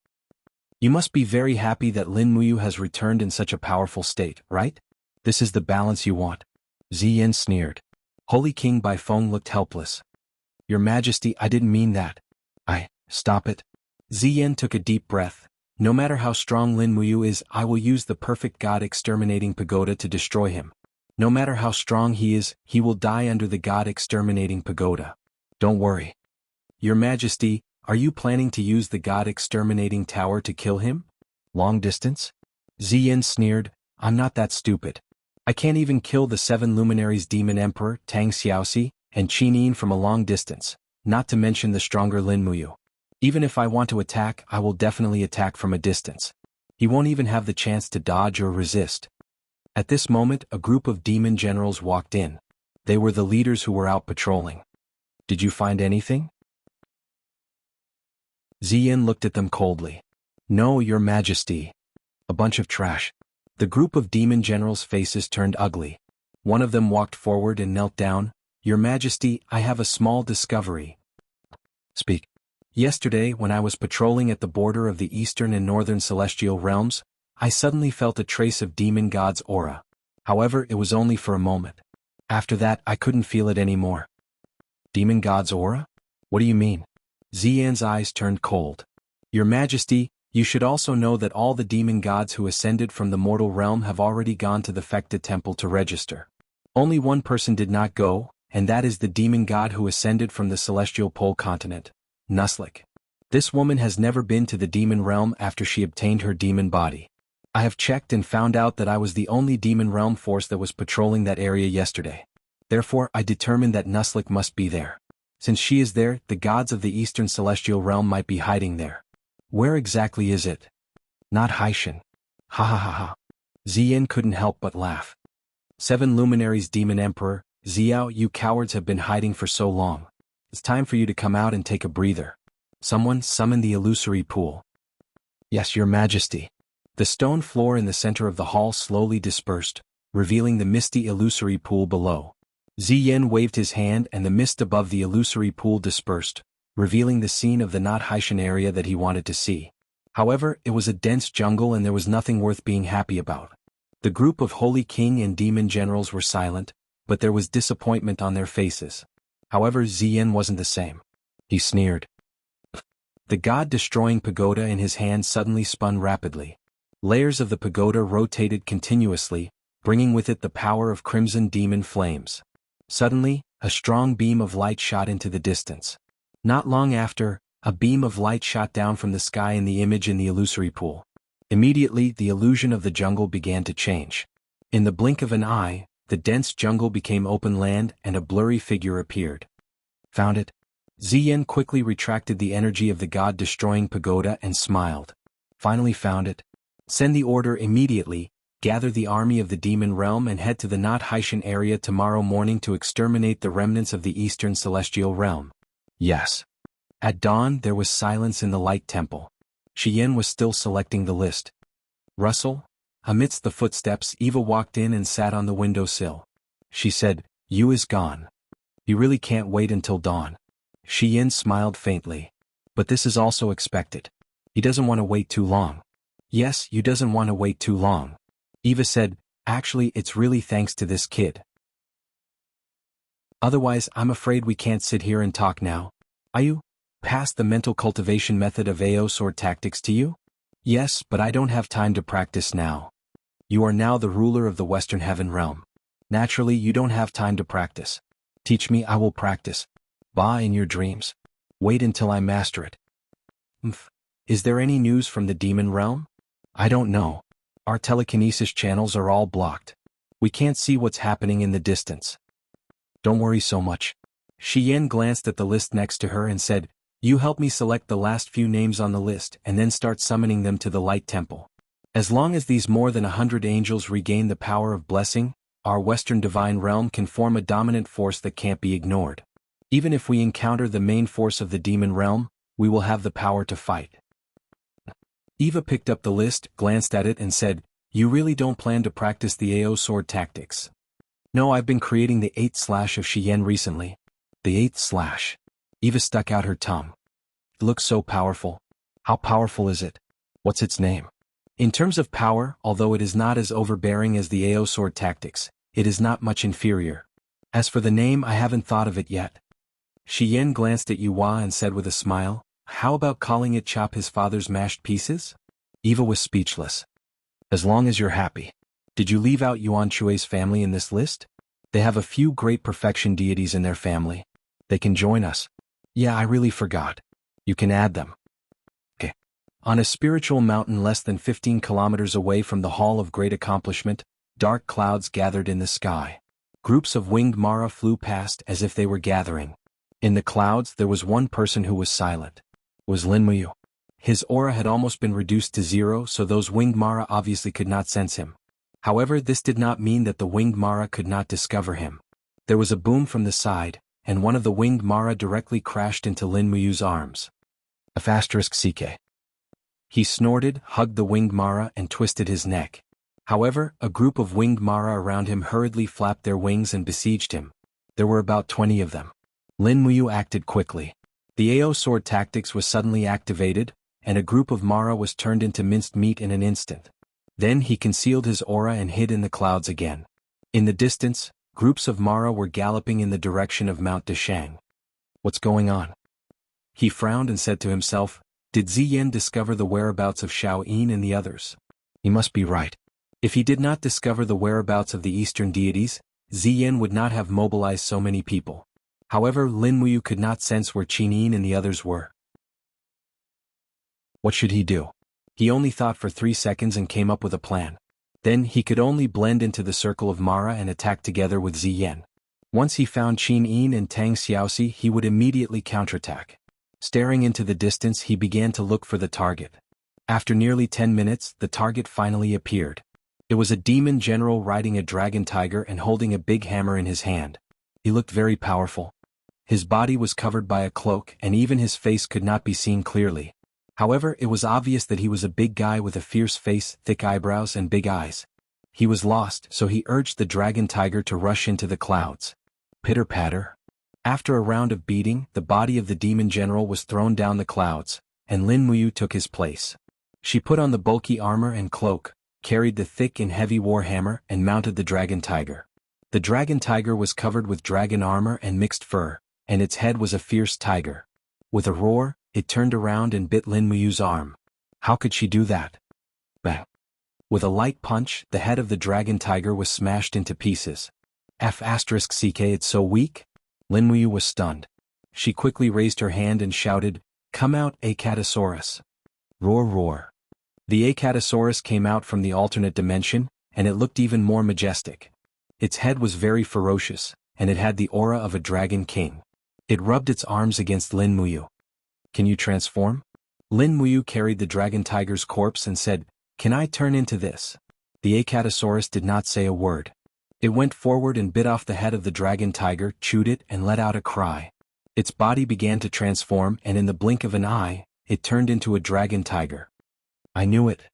You must be very happy that Lin Muyu has returned in such a powerful state, right? This is the balance you want." Ziyin sneered. Holy King Baifeng looked helpless. "Your Majesty, I didn't mean that. Stop it." Ziyin took a deep breath. "No matter how strong Lin Muyu is, I will use the perfect God-exterminating pagoda to destroy him. No matter how strong he is, he will die under the God-exterminating pagoda. Don't worry. Your Majesty, are you planning to use the God-exterminating tower to kill him? Long distance?" Ziyin sneered, "I'm not that stupid. I can't even kill the 7 luminaries Demon Emperor, Tang Xiaoxi, and Qinin from a long distance, not to mention the stronger Lin Muyu. Even if I want to attack, I will definitely attack from a distance. He won't even have the chance to dodge or resist." At this moment, a group of demon generals walked in. They were the leaders who were out patrolling. "Did you find anything?" Ziyin looked at them coldly. "No, Your Majesty. A bunch of trash." The group of demon generals' faces turned ugly. One of them walked forward and knelt down. "Your Majesty, I have a small discovery." "Speak." "Yesterday, when I was patrolling at the border of the eastern and northern celestial realms, I suddenly felt a trace of Demon God's aura. However, it was only for a moment. After that, I couldn't feel it anymore." "Demon God's aura? What do you mean?" Ziyan's eyes turned cold. "Your Majesty, you should also know that all the demon gods who ascended from the mortal realm have already gone to the Fekta Temple to register. Only one person did not go, and that is the demon god who ascended from the celestial pole continent, Nuslik. This woman has never been to the demon realm after she obtained her demon body. I have checked and found out that I was the only demon realm force that was patrolling that area yesterday. Therefore, I determined that Nuslik must be there. Since she is there, the gods of the eastern celestial realm might be hiding there. Where exactly is it?" "Not Haishan." "Ha ha ha ha." Ziyin couldn't help but laugh. 7 luminaries Demon Emperor, Xiao, you cowards have been hiding for so long. It's time for you to come out and take a breather. Someone summon the illusory pool." "Yes, Your Majesty." The stone floor in the center of the hall slowly dispersed, revealing the misty illusory pool below. Ziyin waved his hand and the mist above the illusory pool dispersed, revealing the scene of the not Haishan area that he wanted to see. However, it was a dense jungle and there was nothing worth being happy about. The group of Holy King and Demon Generals were silent, but there was disappointment on their faces. However, Ziyin wasn't the same. He sneered. The god-destroying pagoda in his hand suddenly spun rapidly. Layers of the pagoda rotated continuously, bringing with it the power of crimson demon flames. Suddenly, a strong beam of light shot into the distance. Not long after, a beam of light shot down from the sky in the image in the illusory pool. Immediately, the illusion of the jungle began to change. In the blink of an eye, the dense jungle became open land and a blurry figure appeared. Found it? Ziyan quickly retracted the energy of the god-destroying pagoda and smiled. Finally found it. Send the order immediately, gather the army of the demon realm and head to the Not Haitian area tomorrow morning to exterminate the remnants of the eastern celestial realm. Yes. At dawn there was silence in the light temple. Shiyen was still selecting the list. Russell? Amidst the footsteps, Eva walked in and sat on the windowsill. She said, "You is gone. You really can't wait until dawn." Shiyen smiled faintly. "But this is also expected. He doesn't want to wait too long." "Yes, you doesn't want to wait too long." Eva said, "Actually, it's really thanks to this kid. Otherwise, I'm afraid we can't sit here and talk now." "Are you past the mental cultivation method of AO sword tactics to you?" "Yes, but I don't have time to practice now. You are now the ruler of the Western Heaven realm. Naturally, you don't have time to practice. Teach me, I will practice. Bah, in your dreams. Wait until I master it." Is there any news from the demon realm?" "I don't know. Our telekinesis channels are all blocked. We can't see what's happening in the distance." "Don't worry so much." Shiyen glanced at the list next to her and said, "You help me select the last few names on the list and then start summoning them to the Light Temple. As long as these more than 100 angels regain the power of blessing, our Western Divine Realm can form a dominant force that can't be ignored. Even if we encounter the main force of the Demon Realm, we will have the power to fight." Eva picked up the list, glanced at it and said, "You really don't plan to practice the AO sword tactics?" "No, I've been creating the 8th slash of Shiyen recently." "The 8th slash?" Eva stuck out her tongue. "It looks so powerful. How powerful is it? What's its name?" "In terms of power, although it is not as overbearing as the AO sword tactics, it is not much inferior. As for the name, I haven't thought of it yet." Shiyen glanced at Yuhua and said with a smile, "How about calling it Chop His Father's Mashed Pieces?" Eva was speechless. "As long as you're happy. Did you leave out Yuan Chue's family in this list? They have a few great perfection deities in their family. They can join us." "Yeah, I really forgot. You can add them." Okay. On a spiritual mountain less than 15 kilometers away from the Hall of Great Accomplishment, dark clouds gathered in the sky. Groups of winged Mara flew past as if they were gathering. In the clouds there was one person who was silent. It was Lin Muyu. His aura had almost been reduced to 0, so those winged Mara obviously could not sense him. However, this did not mean that the winged Mara could not discover him. There was a boom from the side, and one of the winged Mara directly crashed into Lin Muyu's arms. *CK. He snorted, hugged the winged Mara and twisted his neck. However, a group of winged Mara around him hurriedly flapped their wings and besieged him. There were about 20 of them. Lin Muyu acted quickly. The AO sword tactics was suddenly activated, and a group of Mara was turned into minced meat in an instant. Then he concealed his aura and hid in the clouds again. In the distance, groups of Mara were galloping in the direction of Mount Deshang. "What's going on?" He frowned and said to himself, "Did Ziyan discover the whereabouts of Xiao Yin and the others? He must be right. If he did not discover the whereabouts of the eastern deities, Ziyan would not have mobilized so many people." However, Lin Muyu could not sense where Qin Yin and the others were. What should he do? He only thought for 3 seconds and came up with a plan. Then he could only blend into the circle of Mara and attack together with Ziyan. Once he found Qin Yin and Tang Xiaoxi, he would immediately counterattack. Staring into the distance, he began to look for the target. After nearly 10 minutes, the target finally appeared. It was a demon general riding a dragon tiger and holding a big hammer in his hand. He looked very powerful. His body was covered by a cloak and even his face could not be seen clearly. However, it was obvious that he was a big guy with a fierce face, thick eyebrows and big eyes. He was lost, so he urged the dragon tiger to rush into the clouds. Pitter-patter. After a round of beating, the body of the demon general was thrown down the clouds, and Lin Muyu took his place. She put on the bulky armor and cloak, carried the thick and heavy warhammer and mounted the dragon tiger. The dragon tiger was covered with dragon armor and mixed fur, and its head was a fierce tiger. With a roar, it turned around and bit Lin Muyu's arm. How could she do that? Bang. With a light punch, the head of the dragon tiger was smashed into pieces. *CK, it's so weak? Lin Muyu was stunned. She quickly raised her hand and shouted, "Come out, Acatosaurus." Roar roar. The Acatosaurus came out from the alternate dimension, and it looked even more majestic. Its head was very ferocious, and it had the aura of a dragon king. It rubbed its arms against Lin Muyu. "Can you transform?" Lin Muyu carried the dragon tiger's corpse and said, "Can I turn into this?" The Acatosaurus did not say a word. It went forward and bit off the head of the dragon tiger, chewed it, and let out a cry. Its body began to transform, and in the blink of an eye, it turned into a dragon tiger. "I knew it."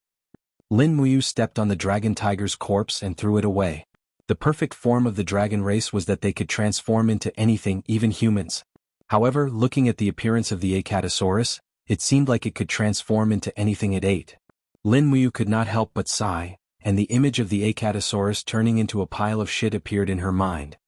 Lin Muyu stepped on the dragon tiger's corpse and threw it away. The perfect form of the dragon race was that they could transform into anything, even humans. However, looking at the appearance of the Acatosaurus, it seemed like it could transform into anything it ate. Lin Muyu could not help but sigh, and the image of the Acatosaurus turning into a pile of shit appeared in her mind.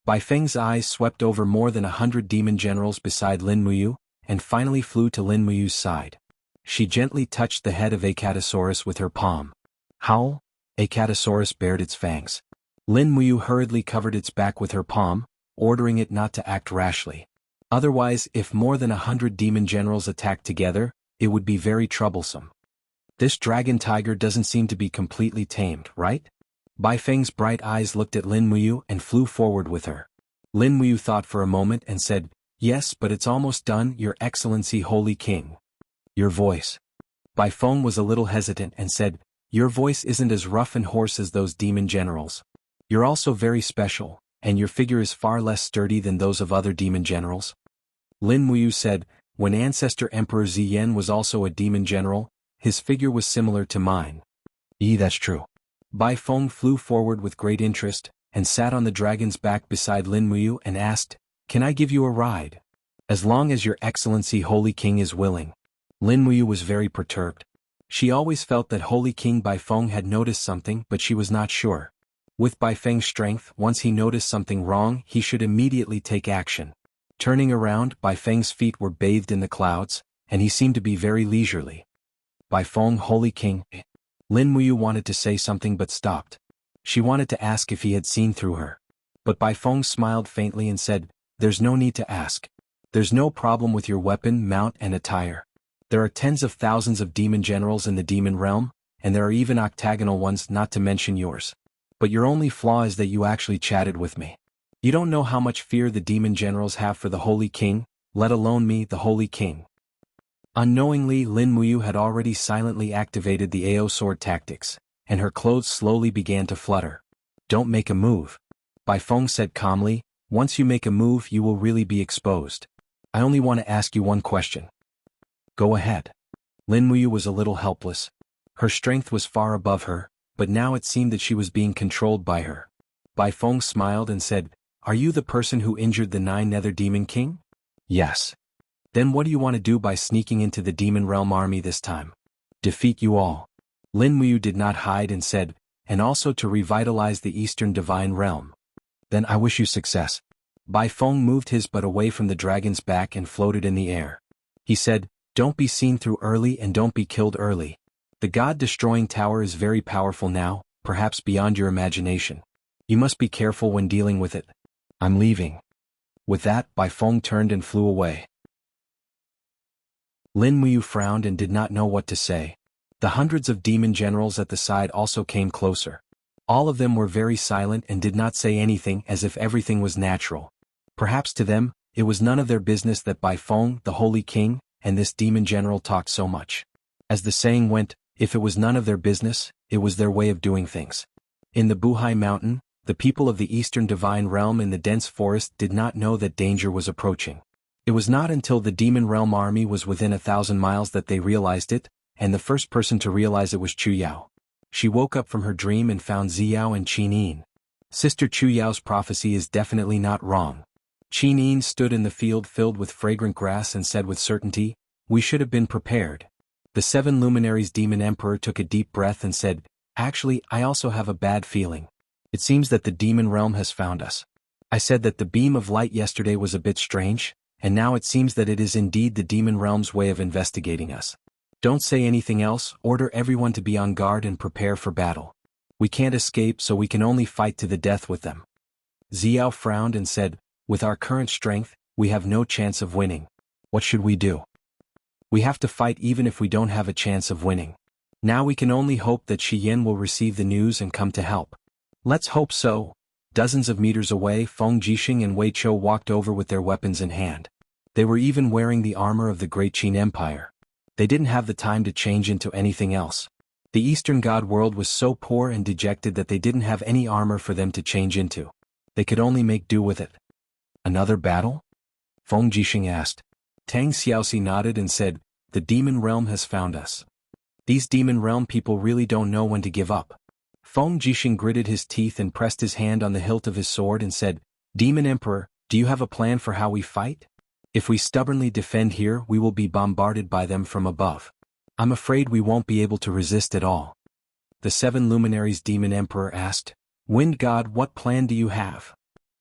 Bai Feng's eyes swept over more than 100 demon generals beside Lin Muyu, and finally flew to Lin Muyu's side. She gently touched the head of Acatosaurus with her palm. "Howl!" Acatosaurus bared its fangs. Lin Muyu hurriedly covered its back with her palm, ordering it not to act rashly. Otherwise, if more than 100 demon generals attacked together, it would be very troublesome. "This dragon tiger doesn't seem to be completely tamed, right?" Bai Feng's bright eyes looked at Lin Muyu and flew forward with her. Lin Muyu thought for a moment and said, "Yes, but it's almost done, Your Excellency Holy King." "Your voice." Bai Feng was a little hesitant and said, "Your voice isn't as rough and hoarse as those demon generals. You're also very special, and your figure is far less sturdy than those of other demon generals." Lin Muyu said, "When Ancestor Emperor Ziyan was also a demon general, his figure was similar to mine." That's true." Bai Feng flew forward with great interest, and sat on the dragon's back beside Lin Muyu and asked, "Can I give you a ride?" "As long as Your Excellency Holy King is willing." Lin Muyu was very perturbed. She always felt that Holy King Bai Feng had noticed something, but she was not sure. With Bai Feng's strength, once he noticed something wrong, he should immediately take action. Turning around, Bai Feng's feet were bathed in the clouds, and he seemed to be very leisurely. "Bai Feng, Holy King." Lin Muyu wanted to say something but stopped. She wanted to ask if he had seen through her. But Bai Feng smiled faintly and said, "There's no need to ask. There's no problem with your weapon, mount, and attire. There are tens of thousands of demon generals in the demon realm, and there are even octagonal ones, not to mention yours. But your only flaw is that you actually chatted with me. You don't know how much fear the demon generals have for the Holy King, let alone me, the Holy King." Unknowingly, Lin Muyu had already silently activated the AO sword tactics, and her clothes slowly began to flutter. "Don't make a move." Bai Feng said calmly, "Once you make a move you will really be exposed. I only want to ask you one question." "Go ahead." Lin Muyu was a little helpless. Her strength was far above her, but now it seemed that she was being controlled by her. Bai Feng smiled and said, "Are you the person who injured the 9 Nether Demon King?" "Yes." "Then what do you want to do by sneaking into the Demon Realm army this time?" "Defeat you all." Lin Muyu did not hide and said, "And also to revitalize the Eastern Divine Realm." "Then I wish you success." Bai Feng moved his butt away from the dragon's back and floated in the air. He said, "Don't be seen through early and don't be killed early. The God-destroying tower is very powerful now, perhaps beyond your imagination. You must be careful when dealing with it. I'm leaving." With that, Bai Feng turned and flew away. Lin Muyu frowned and did not know what to say. The hundreds of demon generals at the side also came closer. All of them were very silent and did not say anything, as if everything was natural. Perhaps to them, it was none of their business that Bai Feng, the Holy King, and this demon general talked so much. As the saying went, if it was none of their business, it was their way of doing things. In the Buhai Mountain, the people of the Eastern Divine Realm in the dense forest did not know that danger was approaching. It was not until the Demon Realm army was within 1,000 miles that they realized it, and the first person to realize it was Chu Yao. She woke up from her dream and found Ziyao and Qin Yin. Sister Chu Yao's prophecy is definitely not wrong. Qin Yin stood in the field filled with fragrant grass and said with certainty, "We should have been prepared." The 7 luminaries demon emperor took a deep breath and said, "Actually, I also have a bad feeling. It seems that the demon realm has found us. I said that the beam of light yesterday was a bit strange, and now it seems that it is indeed the demon realm's way of investigating us. Don't say anything else, order everyone to be on guard and prepare for battle. We can't escape, so we can only fight to the death with them." Ziyao frowned and said, "With our current strength, we have no chance of winning. What should we do? We have to fight even if we don't have a chance of winning. Now we can only hope that Shi Yan will receive the news and come to help. Let's hope so. Dozens of meters away, Feng Jixing and Wei Chou walked over with their weapons in hand. They were even wearing the armor of the Great Qin Empire. They didn't have the time to change into anything else. The Eastern God world was so poor and dejected that they didn't have any armor for them to change into. They could only make do with it. Another battle? Feng Jixing asked. Tang Xiaoxi nodded and said, "The demon realm has found us. These demon realm people really don't know when to give up." Feng Jixing gritted his teeth and pressed his hand on the hilt of his sword and said, "Demon Emperor, do you have a plan for how we fight? If we stubbornly defend here, we will be bombarded by them from above. I'm afraid we won't be able to resist at all." The 7 luminaries Demon Emperor asked, "Wind God, what plan do you have?"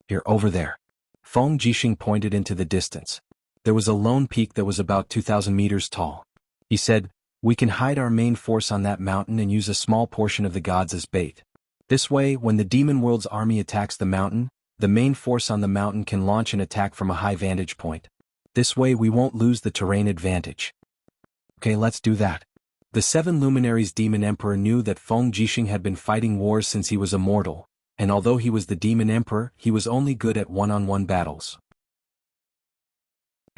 "Here, over there." Feng Jixing pointed into the distance. There was a lone peak that was about 2,000 meters tall. He said, "We can hide our main force on that mountain and use a small portion of the gods as bait. This way, when the demon world's army attacks the mountain, the main force on the mountain can launch an attack from a high vantage point. This way we won't lose the terrain advantage." "Okay, let's do that." The 7 luminaries Demon Emperor knew that Feng Jixing had been fighting wars since he was a mortal, and although he was the Demon Emperor, he was only good at one-on-one battles.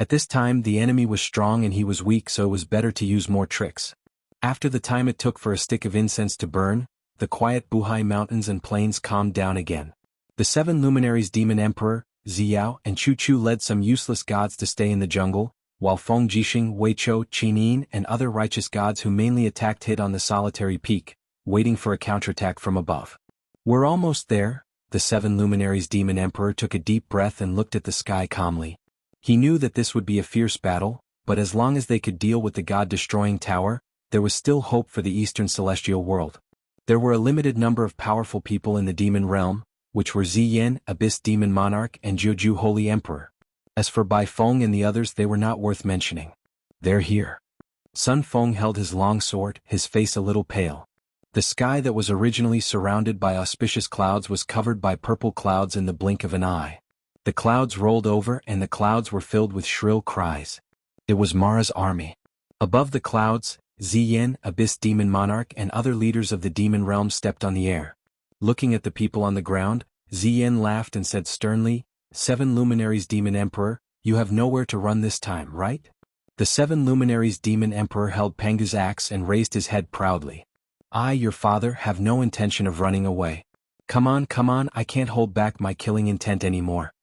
At this time the enemy was strong and he was weak, so it was better to use more tricks. After the time it took for a stick of incense to burn, the quiet Buhai mountains and plains calmed down again. The 7 luminaries Demon Emperor, Ziyao and Chu Chu led some useless gods to stay in the jungle, while Feng Jixing, Wei Chou, Qinin and other righteous gods who mainly attacked hid on the solitary peak, waiting for a counterattack from above. "We're almost there." The 7 luminaries Demon Emperor took a deep breath and looked at the sky calmly. He knew that this would be a fierce battle, but as long as they could deal with the god-destroying tower, there was still hope for the Eastern Celestial world. There were a limited number of powerful people in the demon realm, which were Ziyan, Abyss Demon Monarch and Juju Holy Emperor. As for Bai Feng and the others, they were not worth mentioning. "They're here." Sun Feng held his long sword, his face a little pale. The sky that was originally surrounded by auspicious clouds was covered by purple clouds in the blink of an eye. The clouds rolled over and the clouds were filled with shrill cries. It was Mara's army. Above the clouds, Ziyan, Abyss Demon Monarch and other leaders of the demon realm stepped on the air. Looking at the people on the ground, Ziyan laughed and said sternly, "7 luminaries Demon Emperor, you have nowhere to run this time, right?" The 7 luminaries Demon Emperor held Pengu's axe and raised his head proudly. "I, your father, have no intention of running away. Come on, I can't hold back my killing intent anymore."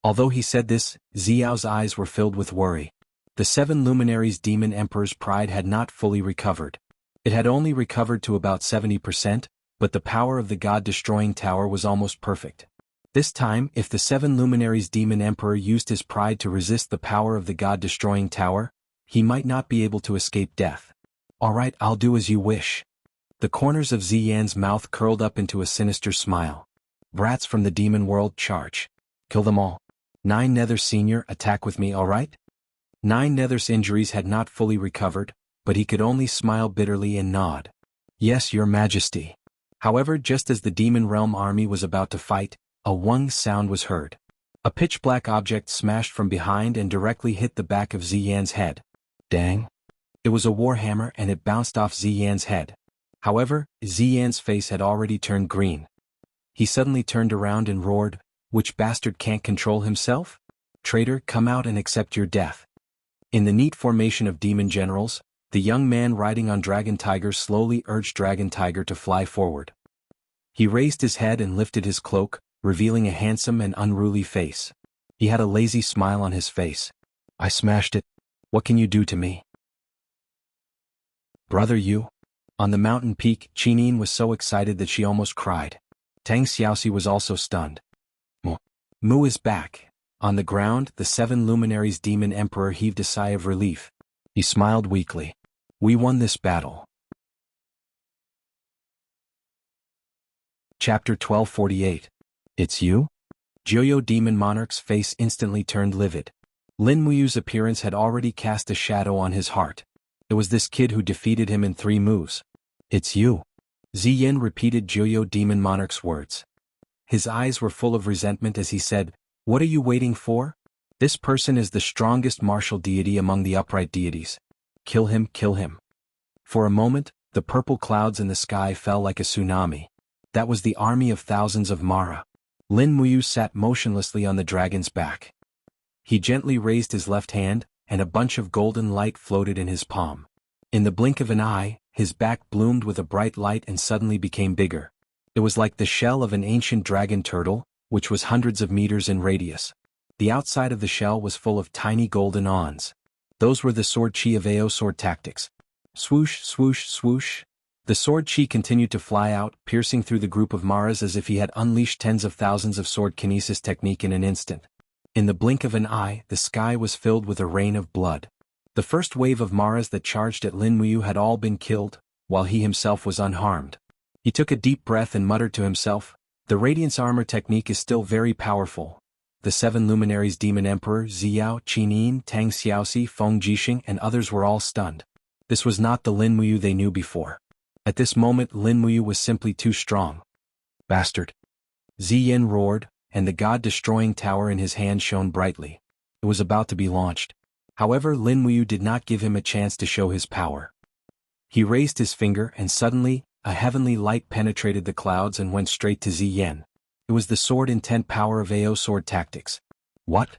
Although he said this, Ziyao's eyes were filled with worry. The 7 luminaries Demon Emperor's pride had not fully recovered. It had only recovered to about 70%, but the power of the god-destroying tower was almost perfect. This time, if the 7 luminaries Demon Emperor used his pride to resist the power of the god-destroying tower, he might not be able to escape death. "All right, I'll do as you wish." The corners of Ziyan's mouth curled up into a sinister smile. "Brats from the demon world, charge. Kill them all. 9 Nether Senior, attack with me, all right?" 9 Nether's injuries had not fully recovered, but he could only smile bitterly and nod. "Yes, your majesty." However, just as the demon realm army was about to fight, a whong sound was heard. A pitch-black object smashed from behind and directly hit the back of Ziyan's head. Dang! It was a warhammer and it bounced off Ziyan's head. However, Ziyan's face had already turned green. He suddenly turned around and roared, "Which bastard can't control himself? Traitor, come out and accept your death." In the neat formation of demon generals, the young man riding on Dragon Tiger slowly urged Dragon Tiger to fly forward. He raised his head and lifted his cloak, revealing a handsome and unruly face. He had a lazy smile on his face. "I smashed it. What can you do to me?" "Brother, you?" On the mountain peak, Qinin was so excited that she almost cried. Tang Xiaoxi was also stunned. Mu is back." On the ground, the 7 luminaries Demon Emperor heaved a sigh of relief. He smiled weakly. "We won this battle." Chapter 1248. "It's you?" Joyo Demon Monarch's face instantly turned livid. Lin Muyu's appearance had already cast a shadow on his heart. It was this kid who defeated him in 3 moves. "It's you." Ziyan repeated Joyo Demon Monarch's words. His eyes were full of resentment as he said, "What are you waiting for? This person is the strongest martial deity among the upright deities. Kill him, kill him. For a moment, the purple clouds in the sky fell like a tsunami. That was the army of thousands of Mara. Lin Muyu sat motionlessly on the dragon's back. He gently raised his left hand, and a bunch of golden light floated in his palm. In the blink of an eye, his back bloomed with a bright light and suddenly became bigger. It was like the shell of an ancient dragon turtle, which was hundreds of meters in radius. The outside of the shell was full of tiny golden awns. Those were the sword chi of Ao sword tactics. Swoosh, swoosh, swoosh. The sword chi continued to fly out, piercing through the group of Maras as if he had unleashed tens of thousands of sword kinesis technique in an instant. In the blink of an eye, the sky was filled with a rain of blood. The first wave of Maras that charged at Lin Muyu had all been killed, while he himself was unharmed. He took a deep breath and muttered to himself, "The Radiance Armor technique is still very powerful." The 7 luminaries Demon Emperor, Ziyao, Qinyin, Tang Xiaoxi, Feng Jixing and others were all stunned. This was not the Lin Muyu they knew before. At this moment Lin Muyu was simply too strong. "Bastard!" Ziyin roared, and the god-destroying tower in his hand shone brightly. It was about to be launched. However, Lin Muyu did not give him a chance to show his power. He raised his finger and suddenly, a heavenly light penetrated the clouds and went straight to Ziyin. It was the sword intent power of Ao sword tactics. "What?"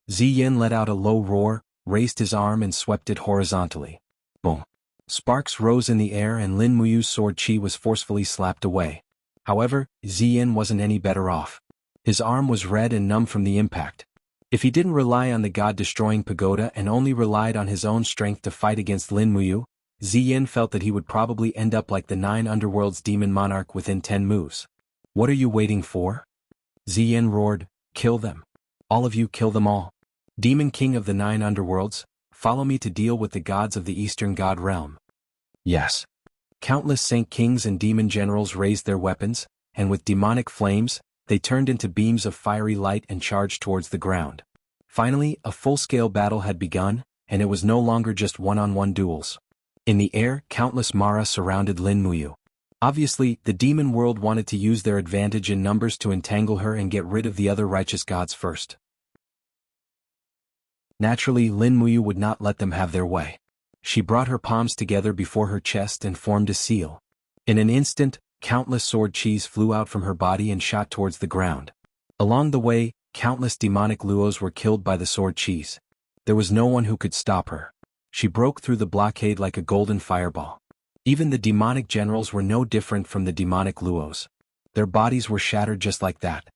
Ziyin let out a low roar, raised his arm and swept it horizontally. Boom. Sparks rose in the air and Lin Muyu's sword chi was forcefully slapped away. However, Ziyin wasn't any better off. His arm was red and numb from the impact. If he didn't rely on the god-destroying pagoda and only relied on his own strength to fight against Lin Muyu, Ziyin felt that he would probably end up like the 9 underworlds demon monarch within 10 moves. "What are you waiting for?" Ziyin roared, "Kill them. All of you, kill them all. Demon king of the 9 underworlds, follow me to deal with the gods of the eastern god realm." Yes. Countless saint kings and demon generals raised their weapons, and with demonic flames, they turned into beams of fiery light and charged towards the ground. Finally, a full-scale battle had begun, and it was no longer just one-on-one duels. In the air, countless Mara surrounded Lin Muyu. Obviously, the demon world wanted to use their advantage in numbers to entangle her and get rid of the other righteous gods first. Naturally, Lin Muyu would not let them have their way. She brought her palms together before her chest and formed a seal. In an instant, countless sword chis flew out from her body and shot towards the ground. Along the way, countless demonic luos were killed by the sword chis. There was no one who could stop her. She broke through the blockade like a golden fireball. Even the demonic generals were no different from the demonic luos. Their bodies were shattered just like that.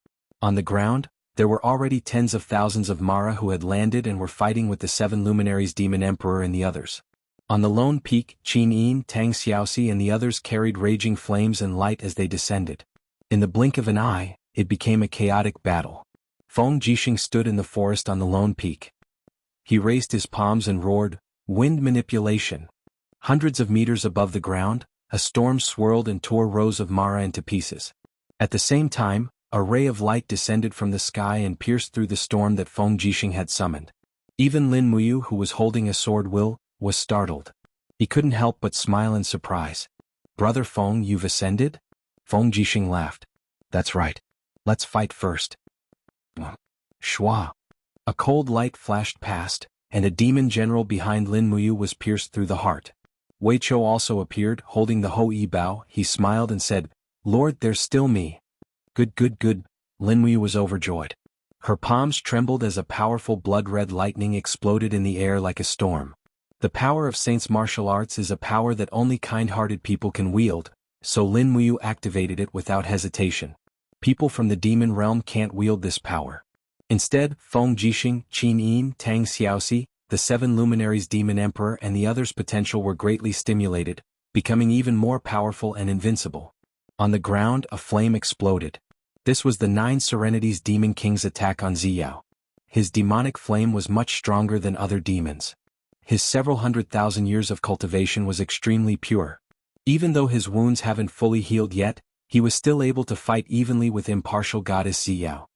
On the ground, there were already tens of thousands of Mara who had landed and were fighting with the 7 luminaries Demon Emperor and the others. On the lone peak, Qinyin, Tang Xiaoxi and the others carried raging flames and light as they descended. In the blink of an eye, it became a chaotic battle. Feng Jixing stood in the forest on the lone peak. He raised his palms and roared, "Wind manipulation." Hundreds of meters above the ground, a storm swirled and tore rows of Mara into pieces. At the same time, a ray of light descended from the sky and pierced through the storm that Feng Jixing had summoned. Even Lin Muyu, who was holding a sword was startled. He couldn't help but smile in surprise. "Brother Feng, you've ascended?" Feng Jixing laughed. "That's right. Let's fight first." Shwa. A cold light flashed past, and a demon general behind Lin Muyu was pierced through the heart. Wei Chou also appeared, holding the Ho-I bow. He smiled and said, "Lord, there's still me." Good, good, good." Lin Muyu was overjoyed. Her palms trembled as a powerful blood-red lightning exploded in the air like a storm. The power of Saint's martial arts is a power that only kind-hearted people can wield, so Lin Muyu activated it without hesitation. People from the demon realm can't wield this power. Instead, Feng Jixing, Qinyin, Tang Xiaoxi, the 7 luminaries Demon Emperor and the others' potential were greatly stimulated, becoming even more powerful and invincible. On the ground, a flame exploded. This was the 9 Serenities Demon King's attack on Ziyao. His demonic flame was much stronger than other demons. His several 100,000 years of cultivation was extremely pure. Even though his wounds haven't fully healed yet, he was still able to fight evenly with impartial goddess Ziyao.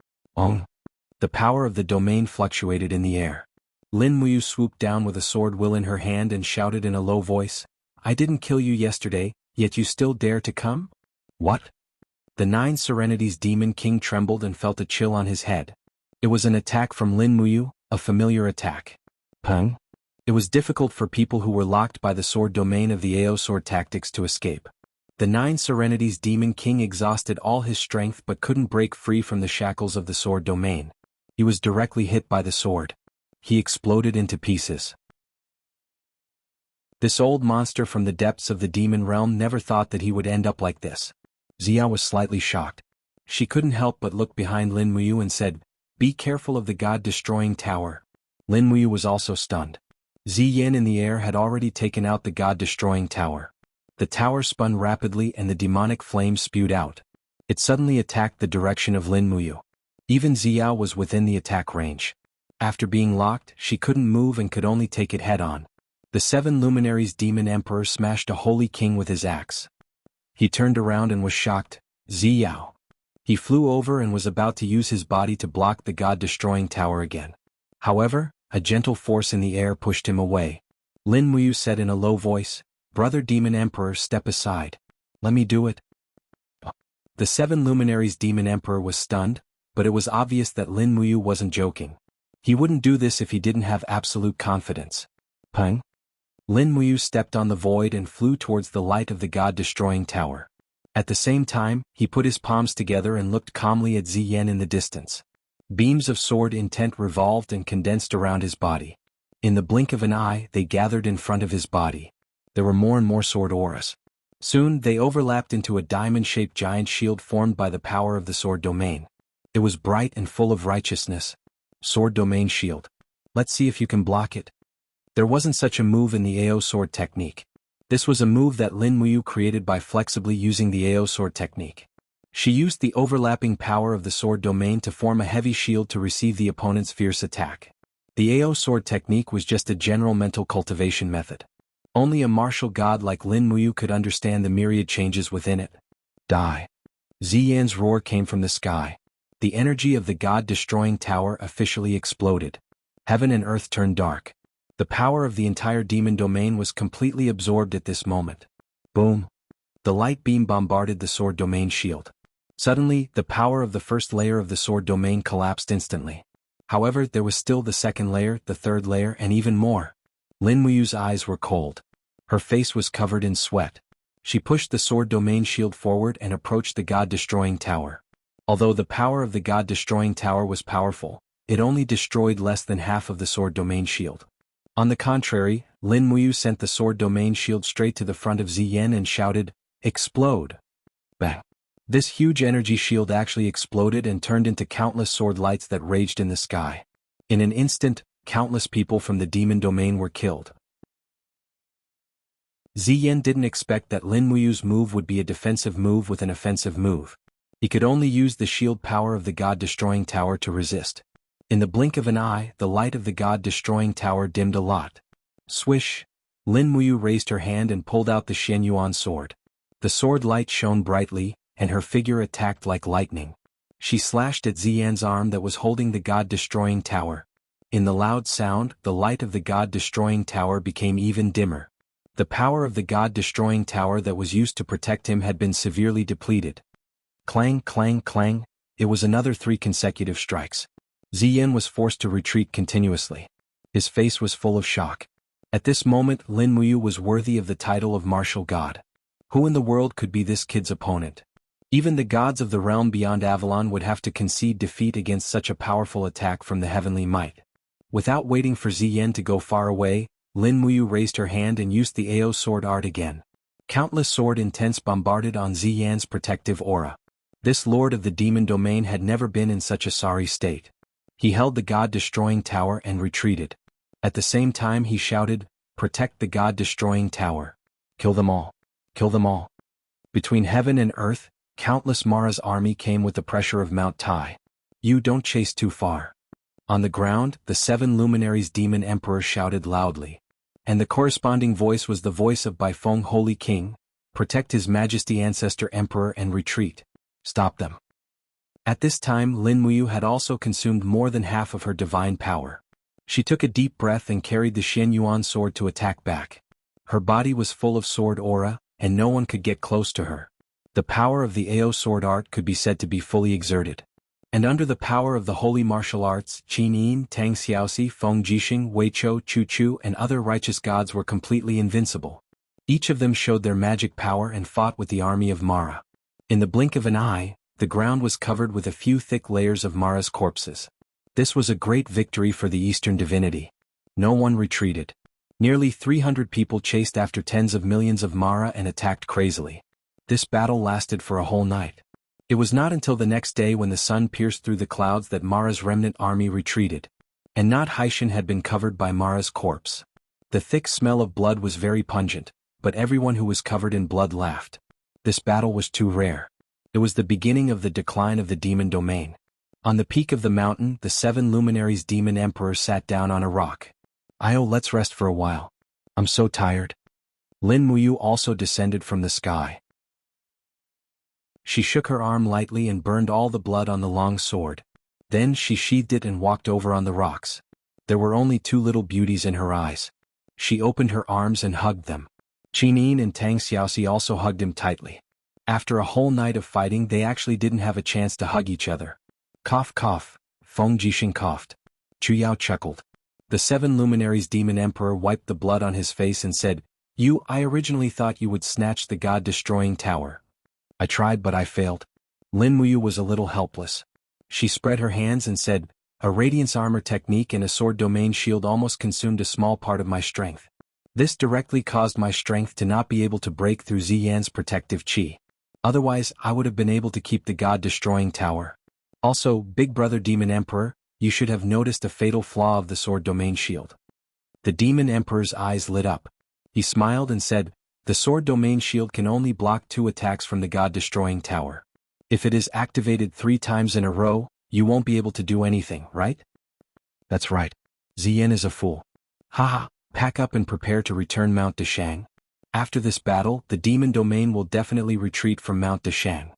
The power of the domain fluctuated in the air. Lin Muyu swooped down with a sword in her hand and shouted in a low voice, "I didn't kill you yesterday, yet you still dare to come?" "What?" The 9 Serenities Demon King trembled and felt a chill on his head. It was an attack from Lin Muyu, A familiar attack. Peng. It was difficult for people who were locked by the sword domain of the AO sword tactics to escape. The Nine Serenities Demon King exhausted all his strength but couldn't break free from the shackles of the sword domain. He was directly hit by the sword. He exploded into pieces. This old monster from the depths of the demon realm never thought that he would end up like this. Xia was slightly shocked. She couldn't help but look behind Lin Muyu and said, "Be careful of the god-destroying tower." Lin Muyu was also stunned. Ziyan in the air had already taken out the god-destroying tower. The tower spun rapidly and the demonic flame spewed out. It suddenly attacked the direction of Lin Muyu. Even Xia was within the attack range. After being locked, she couldn't move and could only take it head-on. The Seven Luminaries Demon Emperor smashed a holy king with his axe. He turned around and was shocked. Ziyao. He flew over and was about to use his body to block the god-destroying tower again. However, a gentle force in the air pushed him away. Lin Muyu said in a low voice, "Brother Demon Emperor, step aside. Let me do it." The Seven Luminaries Demon Emperor was stunned, but it was obvious that Lin Muyu wasn't joking. He wouldn't do this if he didn't have absolute confidence. Peng. Lin Muyu stepped on the void and flew towards the light of the god-destroying tower. At the same time, he put his palms together and looked calmly at Ziyan in the distance. Beams of sword intent revolved and condensed around his body. In the blink of an eye, they gathered in front of his body. There were more and more sword auras. Soon, they overlapped into a diamond-shaped giant shield formed by the power of the sword domain. It was bright and full of righteousness. Sword domain shield. Let's see if you can block it. There wasn't such a move in the AO sword technique. This was a move that Lin Muyu created by flexibly using the AO sword technique. She used the overlapping power of the sword domain to form a heavy shield to receive the opponent's fierce attack. The AO sword technique was just a general mental cultivation method. Only a martial god like Lin Muyu could understand the myriad changes within it. Die. Ziyan's roar came from the sky. The energy of the god-destroying tower officially exploded. Heaven and earth turned dark. The power of the entire demon domain was completely absorbed at this moment. Boom. The light beam bombarded the sword domain shield. Suddenly, the power of the first layer of the sword domain collapsed instantly. However, there was still the second layer, the third layer, and even more. Lin Muyu's eyes were cold. Her face was covered in sweat. She pushed the sword domain shield forward and approached the god-destroying tower. Although the power of the god-destroying tower was powerful, it only destroyed less than half of the sword domain shield. On the contrary, Lin Muyu sent the sword domain shield straight to the front of Ziyan and shouted, "Explode!" Bang! This huge energy shield actually exploded and turned into countless sword lights that raged in the sky. In an instant, countless people from the demon domain were killed. Ziyan didn't expect that Lin Muyu's move would be a defensive move with an offensive move. He could only use the shield power of the god-destroying tower to resist. In the blink of an eye, the light of the god-destroying tower dimmed a lot. Swish! Lin Muyu raised her hand and pulled out the Xianyuan sword. The sword light shone brightly, and her figure attacked like lightning. She slashed at Ziyan's arm that was holding the god-destroying tower. In the loud sound, the light of the god-destroying tower became even dimmer. The power of the god-destroying tower that was used to protect him had been severely depleted. Clang, clang, clang, it was another 3 consecutive strikes. Ziyan was forced to retreat continuously. His face was full of shock. At this moment, Lin Muyu was worthy of the title of martial god. Who in the world could be this kid's opponent? Even the gods of the realm beyond Avalon would have to concede defeat against such a powerful attack from the heavenly might. Without waiting for Ziyan to go far away, Lin Muyu raised her hand and used the AO sword art again. Countless sword intents bombarded on Ziyan's protective aura. This lord of the demon domain had never been in such a sorry state. He held the god-destroying tower and retreated. At the same time he shouted, "Protect the god-destroying tower. Kill them all. Kill them all." Between heaven and earth, countless Mara's army came with the pressure of Mount Tai. "You don't chase too far." On the ground, the 7 luminaries demon emperor shouted loudly. And the corresponding voice was the voice of Baifeng Holy King, "Protect His Majesty Ancestor Emperor and retreat. Stop them." At this time Lin Muyu had also consumed more than half of her divine power. She took a deep breath and carried the Xianyuan sword to attack back. Her body was full of sword aura, and no one could get close to her. The power of the AO sword art could be said to be fully exerted. And under the power of the holy martial arts, Qin Yin, Tang Xiaoxi, Feng Jixing, Wei Chou, Chu Chu and other righteous gods were completely invincible. Each of them showed their magic power and fought with the army of Mara. In the blink of an eye, the ground was covered with a few thick layers of Mara's corpses. This was a great victory for the Eastern divinity. No one retreated. Nearly 300 people chased after tens of millions of Mara and attacked crazily. This battle lasted for a whole night. It was not until the next day when the sun pierced through the clouds that Mara's remnant army retreated. And not Haishan had been covered by Mara's corpse. The thick smell of blood was very pungent, but everyone who was covered in blood laughed. This battle was too rare. It was the beginning of the decline of the demon domain. On the peak of the mountain, the 7 luminaries demon emperor sat down on a rock. Let's rest for a while. I'm so tired. Lin Muyu also descended from the sky. She shook her arm lightly and burned all the blood on the long sword. Then she sheathed it and walked over on the rocks. There were only 2 little beauties in her eyes. She opened her arms and hugged them. Qin Yin and Tang Xiaoxi also hugged him tightly. After a whole night of fighting, they actually didn't have a chance to hug each other. Cough cough, Feng Jixing coughed. Chu Yao chuckled. The 7 luminaries demon emperor wiped the blood on his face and said, I originally thought you would snatch the god-destroying tower. I tried but I failed. Lin Muyu was a little helpless. She spread her hands and said, a radiance armor technique and a sword domain shield almost consumed a small part of my strength. This directly caused my strength to not be able to break through Ziyan's protective chi. Otherwise, I would have been able to keep the god-destroying tower. Also, Big Brother Demon Emperor, you should have noticed a fatal flaw of the sword domain shield. The Demon Emperor's eyes lit up. He smiled and said, the sword domain shield can only block 2 attacks from the god-destroying tower. If it is activated 3 times in a row, you won't be able to do anything, right? That's right. Ziyan is a fool. Haha, pack up and prepare to return Mount Deshang. After this battle, the demon domain will definitely retreat from Mount Deshang.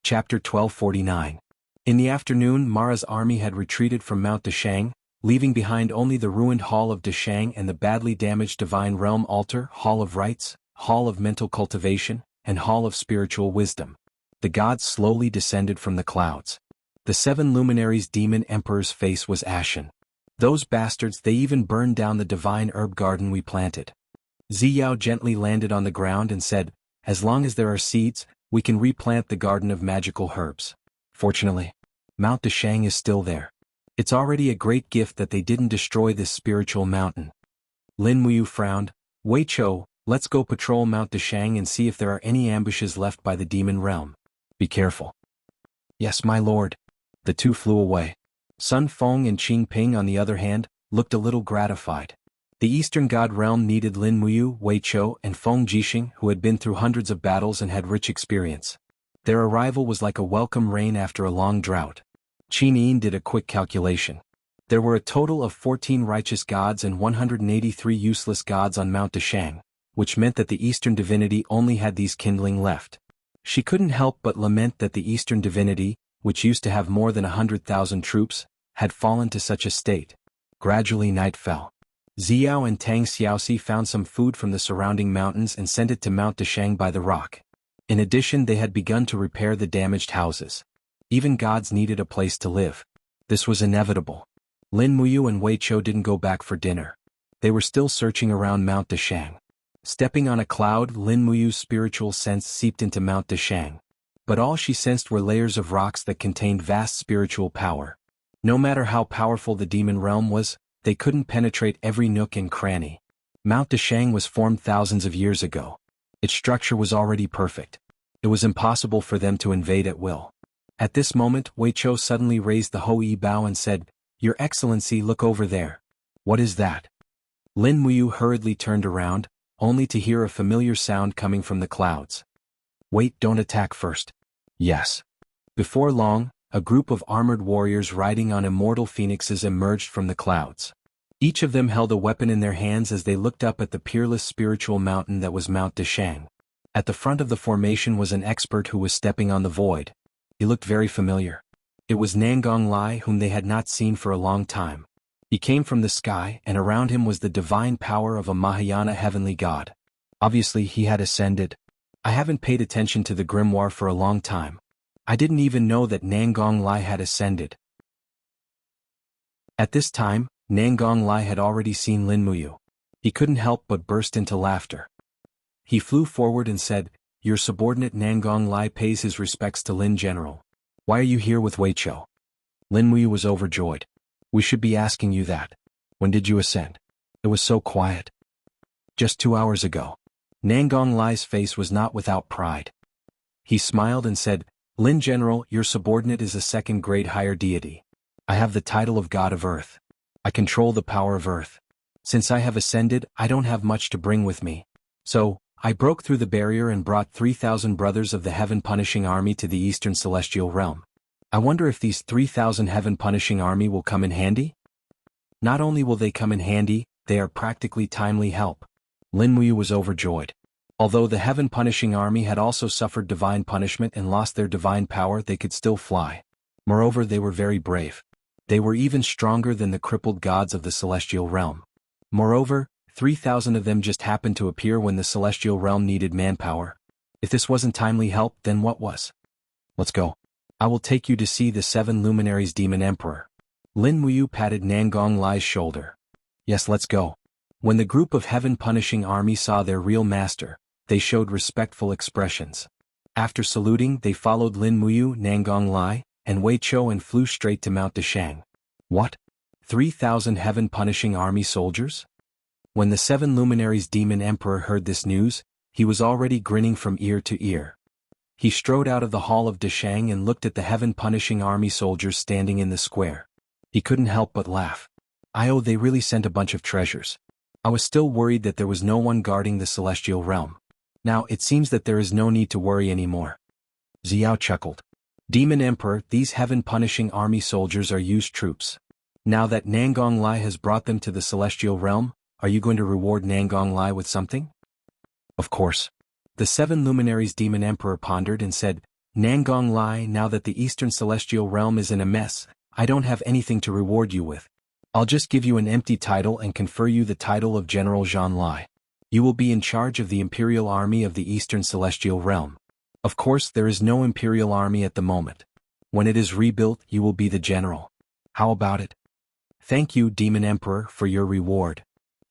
Chapter 1249. In the afternoon, Mara's army had retreated from Mount Deshang, leaving behind only the ruined Hall of Deshang and the badly damaged Divine Realm Altar, Hall of Rites, Hall of Mental Cultivation, and Hall of Spiritual Wisdom. The gods slowly descended from the clouds. The 7 luminaries demon emperor's face was ashen. Those bastards, they even burned down the divine herb garden we planted. Ziyao gently landed on the ground and said, as long as there are seeds, we can replant the garden of magical herbs. Fortunately, Mount Deshang is still there. It's already a great gift that they didn't destroy this spiritual mountain. Lin Muyu frowned. Wei Chou, let's go patrol Mount Deshang and see if there are any ambushes left by the demon realm. Be careful. Yes, my lord. The 2 flew away. Sun Feng and Qing Ping, on the other hand, looked a little gratified. The Eastern God realm needed Lin Muyu, Wei Chou, and Feng Jixing, who had been through hundreds of battles and had rich experience. Their arrival was like a welcome rain after a long drought. Qin Yin did a quick calculation. There were a total of 14 righteous gods and 183 useless gods on Mount Deshang, which meant that the Eastern divinity only had these kindling left. She couldn't help but lament that the Eastern divinity, which used to have more than 100,000 troops, had fallen to such a state. Gradually night fell. Ziyao and Tang Xiaoxi found some food from the surrounding mountains and sent it to Mount Deshang by the rock. In addition, they had begun to repair the damaged houses. Even gods needed a place to live. This was inevitable. Lin Muyu and Wei Chou didn't go back for dinner. They were still searching around Mount Deshang. Stepping on a cloud, Lin Muyu's spiritual sense seeped into Mount Deshang. But all she sensed were layers of rocks that contained vast spiritual power. No matter how powerful the demon realm was, they couldn't penetrate every nook and cranny. Mount Deshang was formed thousands of years ago. Its structure was already perfect. It was impossible for them to invade at will. At this moment, Wei Chou suddenly raised the Hou Yi Bao and said, Your Excellency, look over there. What is that? Lin Muyu hurriedly turned around, only to hear a familiar sound coming from the clouds. Wait, don't attack first. Yes. Before long, a group of armored warriors riding on immortal phoenixes emerged from the clouds. Each of them held a weapon in their hands as they looked up at the peerless spiritual mountain that was Mount Deshang. At the front of the formation was an expert who was stepping on the void. He looked very familiar. It was Nangong Lai, whom they had not seen for a long time. He came from the sky, and around him was the divine power of a Mahayana heavenly god. Obviously he had ascended. I haven't paid attention to the grimoire for a long time. I didn't even know that Nangong Lai had ascended. At this time, Nangong Lai had already seen Lin Muyu. He couldn't help but burst into laughter. He flew forward and said, "Your subordinate Nangong Lai pays his respects to Lin General. Why are you here with Wei Chou?" Lin Muyu was overjoyed. "We should be asking you that. When did you ascend? It was so quiet." "Just 2 hours ago." Nangong Lai's face was not without pride. He smiled and said, "Lin General, your subordinate is a second-grade higher deity. I have the title of God of Earth. I control the power of Earth. Since I have ascended, I don't have much to bring with me. So, I broke through the barrier and brought 3,000 brothers of the heaven-punishing army to the Eastern Celestial Realm. I wonder if these 3,000 heaven-punishing army will come in handy? Not only will they come in handy, they are practically timely help." Lin Muyu was overjoyed. Although the heaven-punishing army had also suffered divine punishment and lost their divine power, they could still fly. Moreover, they were very brave. They were even stronger than the crippled gods of the Celestial Realm. Moreover, 3,000 of them just happened to appear when the Celestial Realm needed manpower. If this wasn't timely help, then what was? "Let's go. I will take you to see the 7 luminaries Demon Emperor." Lin Muyu patted Nangong Lai's shoulder. "Yes, let's go." When the group of heaven-punishing army saw their real master, they showed respectful expressions. After saluting, they followed Lin Muyu, Nangong Lai, and Wei Chou and flew straight to Mount Dashang. What? 3,000 heaven-punishing army soldiers? When the 7 luminaries Demon Emperor heard this news, he was already grinning from ear to ear. He strode out of the hall of Dashang and looked at the heaven-punishing army soldiers standing in the square. He couldn't help but laugh. They really sent a bunch of treasures. I was still worried that there was no one guarding the Celestial Realm. Now it seems that there is no need to worry anymore. Xiao chuckled. "Demon Emperor, these heaven-punishing army soldiers are used troops. Now that Nangong Lai has brought them to the Celestial Realm, are you going to reward Nangong Lai with something?" "Of course." The 7 luminaries Demon Emperor pondered and said, "Nangong Lai, now that the Eastern Celestial Realm is in a mess, I don't have anything to reward you with. I'll just give you an empty title and confer you the title of General Zhan Lai. You will be in charge of the Imperial Army of the Eastern Celestial Realm. Of course, there is no Imperial Army at the moment. When it is rebuilt, you will be the general. How about it?" "Thank you, Demon Emperor, for your reward."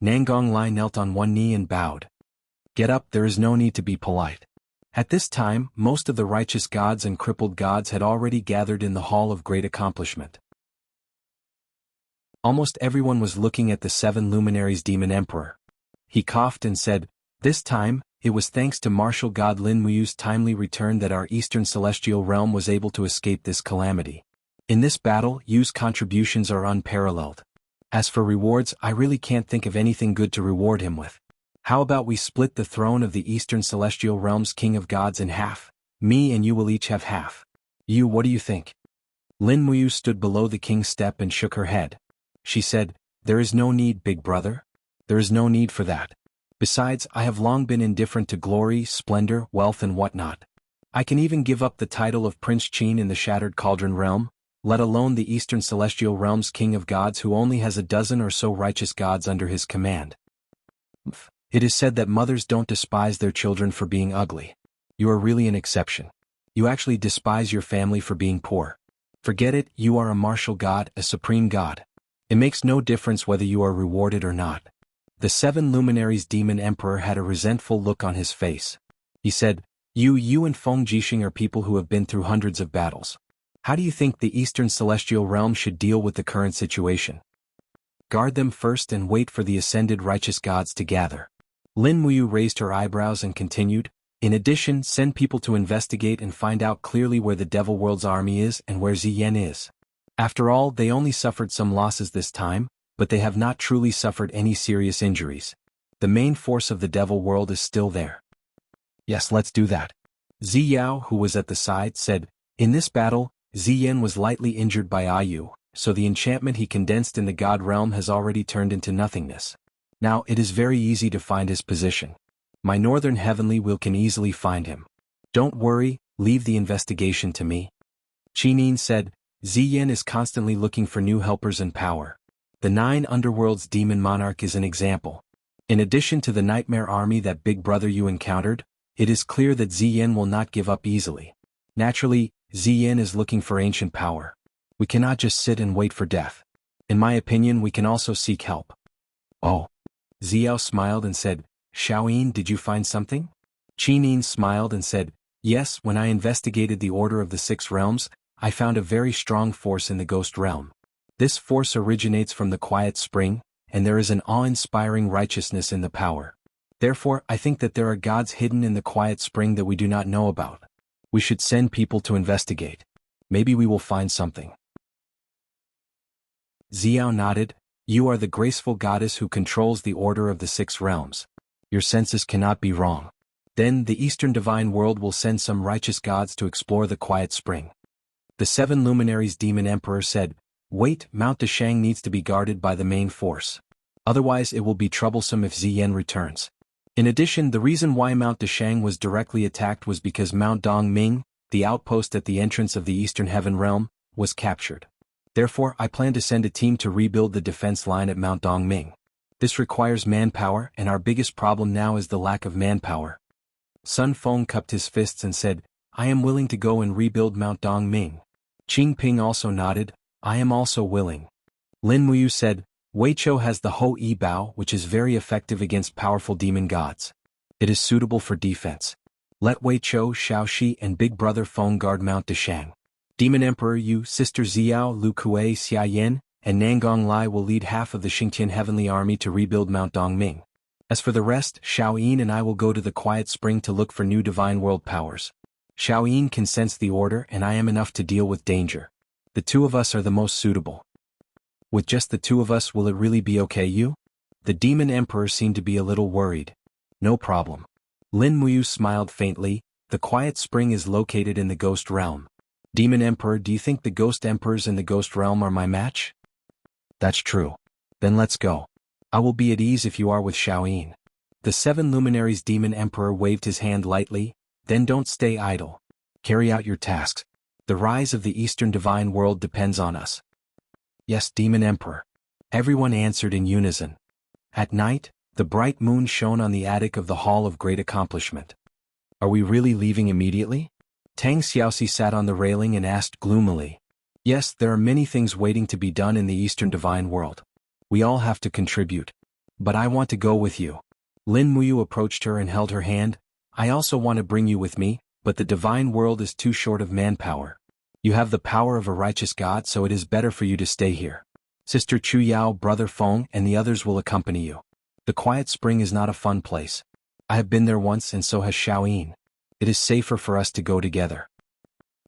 Nangong Lai knelt on one knee and bowed. "Get up, there is no need to be polite." At this time, most of the righteous gods and crippled gods had already gathered in the Hall of Great Accomplishment. Almost everyone was looking at the 7 luminaries Demon Emperor. He coughed and said, "This time, it was thanks to martial god Lin Muyu's timely return that our Eastern Celestial Realm was able to escape this calamity. In this battle, Yu's contributions are unparalleled. As for rewards, I really can't think of anything good to reward him with. How about we split the throne of the Eastern Celestial Realm's King of Gods in half? Me and you will each have half. You, what do you think?" Lin Muyu stood below the king's step and shook her head. She said, "There is no need, big brother. There is no need for that. Besides, I have long been indifferent to glory, splendor, wealth and whatnot. I can even give up the title of Prince Qin in the Shattered Cauldron Realm, let alone the Eastern Celestial Realm's King of Gods who only has a dozen or so righteous gods under his command. It is said that mothers don't despise their children for being ugly. You are really an exception. You actually despise your family for being poor. Forget it, you are a martial god, a supreme god. It makes no difference whether you are rewarded or not." The 7 luminaries Demon Emperor had a resentful look on his face. He said, You and Feng Jixing are people who have been through hundreds of battles. How do you think the Eastern Celestial Realm should deal with the current situation? Guard them first and wait for the ascended righteous gods to gather." Lin Muyu raised her eyebrows and continued, "In addition, send people to investigate and find out clearly where the Devil World's army is and where Ziyan is. After all, they only suffered some losses this time, but they have not truly suffered any serious injuries. The main force of the Devil World is still there." "Yes, let's do that." Ziyao, who was at the side, said, "In this battle, Ziyan was lightly injured by Ayu, so the enchantment he condensed in the God Realm has already turned into nothingness. Now it is very easy to find his position. My Northern Heavenly Will can easily find him. Don't worry, leave the investigation to me." Qinin said, "Ziyan is constantly looking for new helpers and power. The 9 Underworld's Demon Monarch is an example. In addition to the Nightmare Army that Big Brother you encountered, It is clear that Ziyin will not give up easily. Naturally, Ziyin is looking for ancient power. We cannot just sit and wait for death. In my opinion, we can also seek help. Oh. Xiao smiled and said, Xiaoyin, did you find something? Qinin smiled and said, yes, when I investigated the Order of the Six Realms, I found a very strong force in the Ghost Realm. This force originates from the Quiet Spring, and there is an awe-inspiring righteousness in the power. Therefore, I think that there are gods hidden in the Quiet Spring that we do not know about. We should send people to investigate. Maybe we will find something. Xiao nodded. You are the graceful goddess who controls the Order of the Six Realms. Your senses cannot be wrong. Then the Eastern Divine World will send some righteous gods to explore the Quiet Spring. The Seven Luminaries Demon Emperor said, wait, Mount Deshang needs to be guarded by the main force. Otherwise it will be troublesome if Ziyin returns. In addition, the reason why Mount Deshang was directly attacked was because Mount Dongming, the outpost at the entrance of the Eastern Heaven Realm, was captured. Therefore, I plan to send a team to rebuild the defense line at Mount Dongming. This requires manpower, and our biggest problem now is the lack of manpower. Sun Feng cupped his fists and said, I am willing to go and rebuild Mount Dongming. Qing Ping also nodded, I am also willing. Lin Muyu said, Wei Chou has the Ho Yi Bao, which is very effective against powerful demon gods. It is suitable for defense. Let Wei Chou, Xiao Shi and Big Brother Feng guard Mount Deshang. Demon Emperor Yu, Sister Xiao, Lu Kuei, Xia Yin, and Nangong Lai will lead half of the Xingtian Heavenly Army to rebuild Mount Dongming. As for the rest, Xiao Yin and I will go to the Quiet Spring to look for new Divine World powers. Xiao Yin can sense the order and I am enough to deal with danger. The two of us are the most suitable. With just the two of us, will it really be okay, Yu? The Demon Emperor seemed to be a little worried. No problem. Lin Muyu smiled faintly. The Quiet Spring is located in the Ghost Realm. Demon Emperor, do you think the Ghost Emperors in the Ghost Realm are my match? That's true. Then let's go. I will be at ease if you are with Xiaoyin. The Seven Luminaries Demon Emperor waved his hand lightly. Then don't stay idle. Carry out your tasks. The rise of the Eastern Divine World depends on us. Yes, Demon Emperor. Everyone answered in unison. At night, the bright moon shone on the attic of the Hall of Great Accomplishment. Are we really leaving immediately? Tang Xiaoxi sat on the railing and asked gloomily. Yes, there are many things waiting to be done in the Eastern Divine World. We all have to contribute. But I want to go with you. Lin Muyu approached her and held her hand. I also want to bring you with me, but the Divine World is too short of manpower. You have the power of a righteous god, so it is better for you to stay here. Sister Chu Yao, Brother Feng, and the others will accompany you. The Quiet Spring is not a fun place. I have been there once and so has Xiaoyin. It is safer for us to go together.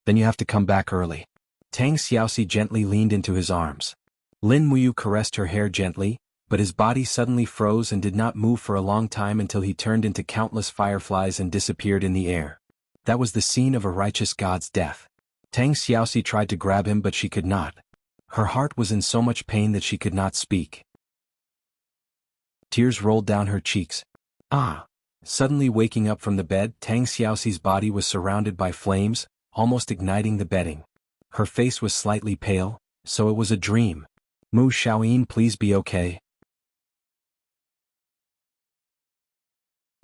Then you have to come back early. Tang Xiaoxi gently leaned into his arms. Lin Muyu caressed her hair gently, but his body suddenly froze and did not move for a long time until he turned into countless fireflies and disappeared in the air. That was the scene of a righteous god's death. Tang Xiaoxi tried to grab him but she could not. Her heart was in so much pain that she could not speak. Tears rolled down her cheeks. Ah! Suddenly waking up from the bed, Tang Xiaoxi's body was surrounded by flames, almost igniting the bedding. Her face was slightly pale, so it was a dream. Mu Xiaoyin, please be okay.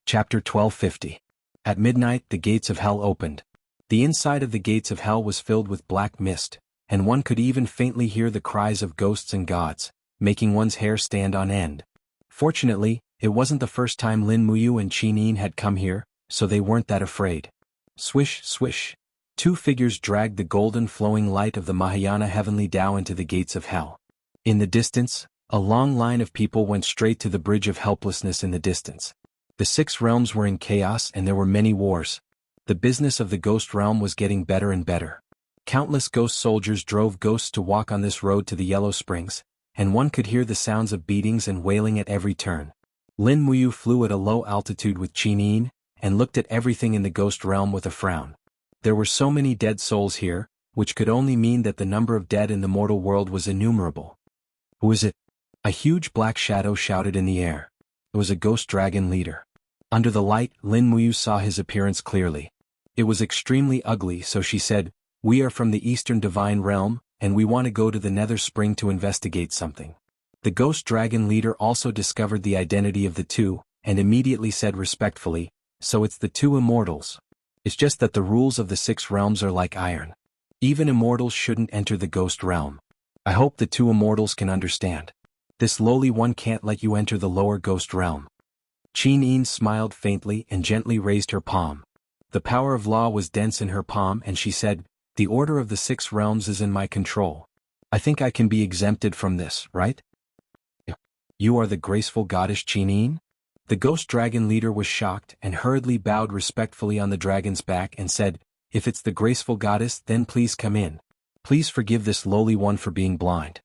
Chapter 1250. At midnight, the gates of hell opened. The inside of the gates of hell was filled with black mist, and one could even faintly hear the cries of ghosts and gods, making one's hair stand on end. Fortunately, it wasn't the first time Lin Muyu and Qinin had come here, so they weren't that afraid. Swish, swish. Two figures dragged the golden flowing light of the Mahayana heavenly Tao into the gates of hell. In the distance, a long line of people went straight to the bridge of helplessness in the distance. The six realms were in chaos and there were many wars. The business of the ghost realm was getting better and better. Countless ghost soldiers drove ghosts to walk on this road to the Yellow Springs, and one could hear the sounds of beatings and wailing at every turn. Lin Muyu flew at a low altitude with Qinin, and looked at everything in the ghost realm with a frown. There were so many dead souls here, which could only mean that the number of dead in the mortal world was innumerable. Who is it? A huge black shadow shouted in the air. It was a ghost dragon leader. Under the light, Lin Muyu saw his appearance clearly. It was extremely ugly, so she said, "We are from the Eastern Divine Realm, and we want to go to the Nether Spring to investigate something." The ghost dragon leader also discovered the identity of the two, and immediately said respectfully, So it's the two immortals. It's just that the rules of the 6 realms are like iron. Even immortals shouldn't enter the ghost realm. I hope the two immortals can understand. This lowly one can't let you enter the lower ghost realm. Qin smiled faintly and gently raised her palm. The power of law was dense in her palm and she said, "The order of the 6 realms is in my control. I think I can be exempted from this, right?" "You are the graceful goddess Qin?" The ghost dragon leader was shocked and hurriedly bowed respectfully on the dragon's back and said, "If it's the graceful goddess, then please come in. Please forgive this lowly one for being blind."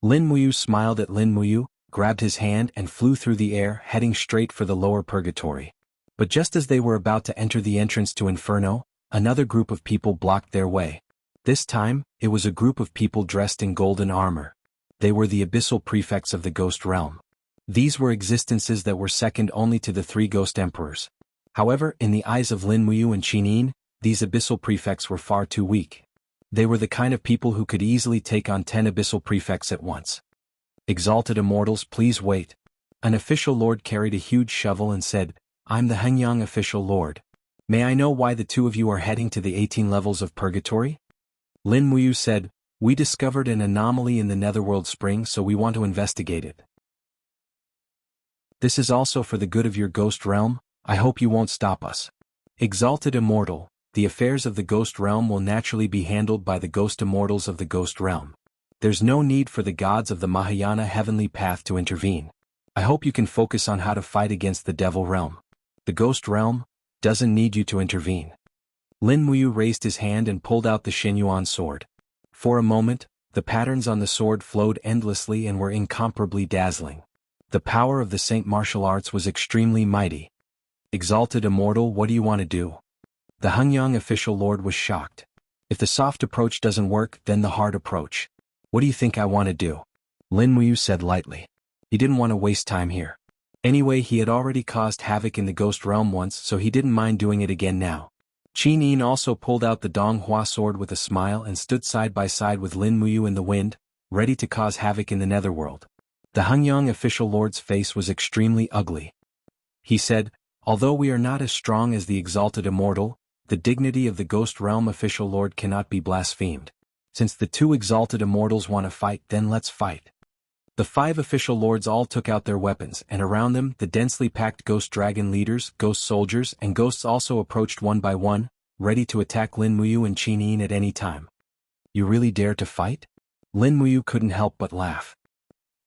Lin Muyu smiled at Lin Muyu, grabbed his hand and flew through the air, heading straight for the lower purgatory. But just as they were about to enter the entrance to Inferno, another group of people blocked their way. This time, it was a group of people dressed in golden armor. They were the abyssal prefects of the ghost realm. These were existences that were second only to the 3 ghost emperors. However, in the eyes of Lin Muyu and Qin, these abyssal prefects were far too weak. They were the kind of people who could easily take on 10 abyssal prefects at once. "Exalted immortals, please wait." An official lord carried a huge shovel and said, "I'm the Hengyang official lord. May I know why the two of you are heading to the 18 levels of purgatory?" Lin Muyu said, "We discovered an anomaly in the Netherworld Spring, so we want to investigate it. This is also for the good of your ghost realm. I hope you won't stop us." "Exalted immortal, the affairs of the ghost realm will naturally be handled by the ghost immortals of the ghost realm. There's no need for the gods of the Mahayana heavenly path to intervene. I hope you can focus on how to fight against the devil realm. The ghost realm doesn't need you to intervene." Lin Muyu raised his hand and pulled out the Xinyuan sword. For a moment, the patterns on the sword flowed endlessly and were incomparably dazzling. The power of the Saint martial arts was extremely mighty. "Exalted immortal, what do you want to do?" The Hengyang official lord was shocked. "If the soft approach doesn't work, then the hard approach." "What do you think I want to do?" Lin Muyu said lightly. He didn't want to waste time here. Anyway, he had already caused havoc in the ghost realm once, so he didn't mind doing it again now. Qin also pulled out the Donghua sword with a smile and stood side by side with Lin Muyu in the wind, ready to cause havoc in the netherworld. The Hengyang official lord's face was extremely ugly. He said, "Although we are not as strong as the exalted immortal, the dignity of the ghost realm official lord cannot be blasphemed. Since the 2 exalted immortals want to fight, then let's fight." The 5 official lords all took out their weapons, and around them the densely packed ghost dragon leaders, ghost soldiers and ghosts also approached one by one, ready to attack Lin Muyu and Qin at any time. "You really dare to fight?" Lin Muyu couldn't help but laugh.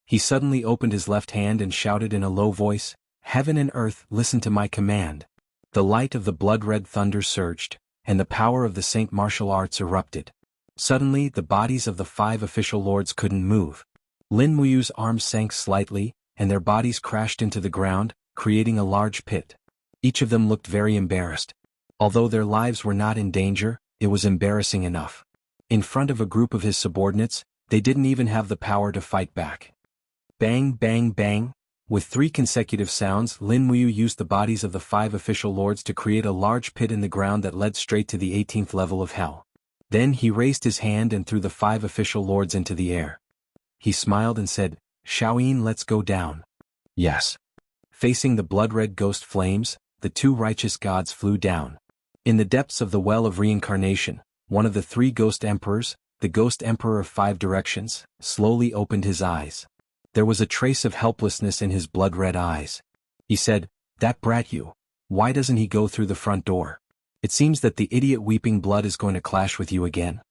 He suddenly opened his left hand and shouted in a low voice, "Heaven and earth, listen to my command." The light of the blood-red thunder surged, and the power of the Saint martial arts erupted. Suddenly, the bodies of the 5 official lords couldn't move. Lin Muyu's arms sank slightly, and their bodies crashed into the ground, creating a large pit. Each of them looked very embarrassed. Although their lives were not in danger, it was embarrassing enough. In front of a group of his subordinates, they didn't even have the power to fight back. Bang, bang, bang. With 3 consecutive sounds, Lin Muyu used the bodies of the 5 official lords to create a large pit in the ground that led straight to the 18th level of hell. Then he raised his hand and threw the 5 official lords into the air. He smiled and said, "Shaoyin, let's go down." Yes. Facing the blood-red ghost flames, the 2 righteous gods flew down. In the depths of the well of reincarnation, one of the 3 ghost emperors, the ghost emperor of 5 directions, slowly opened his eyes. There was a trace of helplessness in his blood-red eyes. He said, "That brat you. Why doesn't he go through the front door? It seems that the idiot weeping blood is going to clash with you again."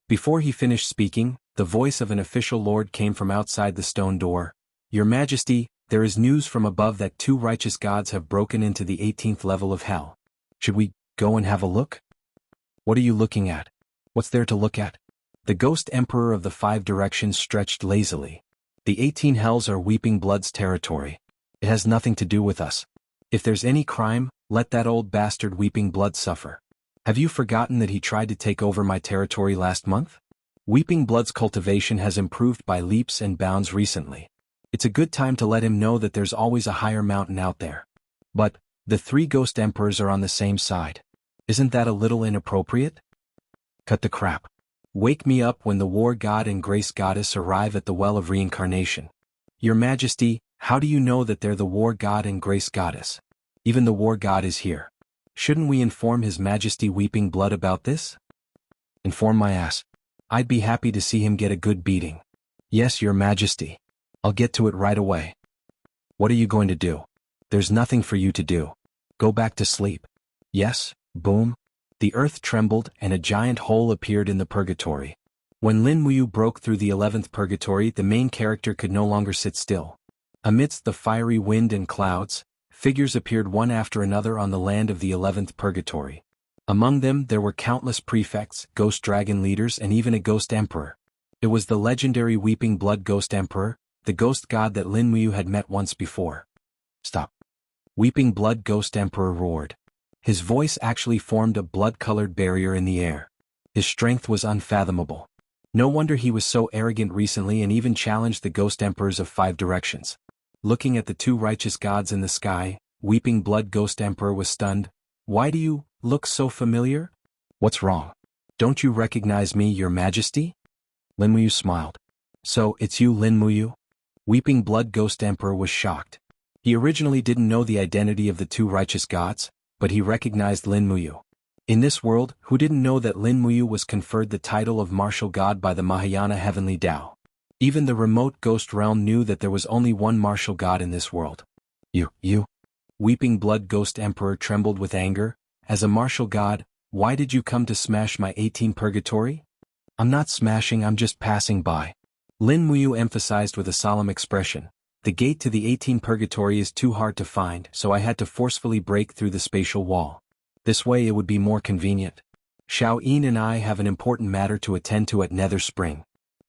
Before he finished speaking, the voice of an official lord came from outside the stone door. "Your Majesty, there is news from above that 2 righteous gods have broken into the 18th level of hell. Should we go and have a look?" "What are you looking at? What's there to look at?" The ghost emperor of the 5 directions stretched lazily. "The 18 hells are weeping blood's territory. It has nothing to do with us. If there's any crime, let that old bastard weeping blood suffer. Have you forgotten that he tried to take over my territory last month? Weeping blood's cultivation has improved by leaps and bounds recently. It's a good time to let him know that there's always a higher mountain out there. But, the 3 ghost emperors are on the same side. Isn't that a little inappropriate? Cut the crap. Wake me up when the war god and grace goddess arrive at the well of reincarnation. Your Majesty, How do you know that they're the war god and grace goddess? Even the war god is here. Shouldn't we inform His Majesty Weeping Blood about this? Inform my ass. I'd be happy to see him get a good beating. Yes, Your Majesty. I'll get to it right away. What are you going to do? There's nothing for you to do. Go back to sleep. Yes, boom. The earth trembled and a giant hole appeared in the purgatory. When Lin Muyu broke through the 11th purgatory, the main character could no longer sit still. Amidst the fiery wind and clouds, figures appeared one after another on the land of the 11th purgatory. Among them there were countless prefects, ghost dragon leaders, and even a ghost emperor. It was the legendary Weeping Blood Ghost Emperor, the ghost god that Lin Muyu had met once before. Stop. Weeping Blood Ghost Emperor roared. His voice actually formed a blood-colored barrier in the air. His strength was unfathomable. No wonder he was so arrogant recently and even challenged the ghost emperors of 5 directions. Looking at the 2 righteous gods in the sky, Weeping Blood Ghost Emperor was stunned. Why do you look so familiar? What's wrong? Don't you recognize me, Your Majesty? Lin Muyu smiled. So, it's you, Lin Muyu? Weeping Blood Ghost Emperor was shocked. He originally didn't know the identity of the 2 righteous gods, but he recognized Lin Muyu. In this world, who didn't know that Lin Muyu was conferred the title of martial god by the Mahayana Heavenly Tao? Even the remote ghost realm knew that there was only one martial god in this world. You. Weeping Blood Ghost Emperor trembled with anger. As a martial god, why did you come to smash my 18 purgatory? I'm not smashing, I'm just passing by. Lin Muyu emphasized with a solemn expression. The gate to the 18 purgatory is too hard to find, so I had to forcefully break through the spatial wall. This way it would be more convenient. Xiao Yin and I have an important matter to attend to at Nether Spring.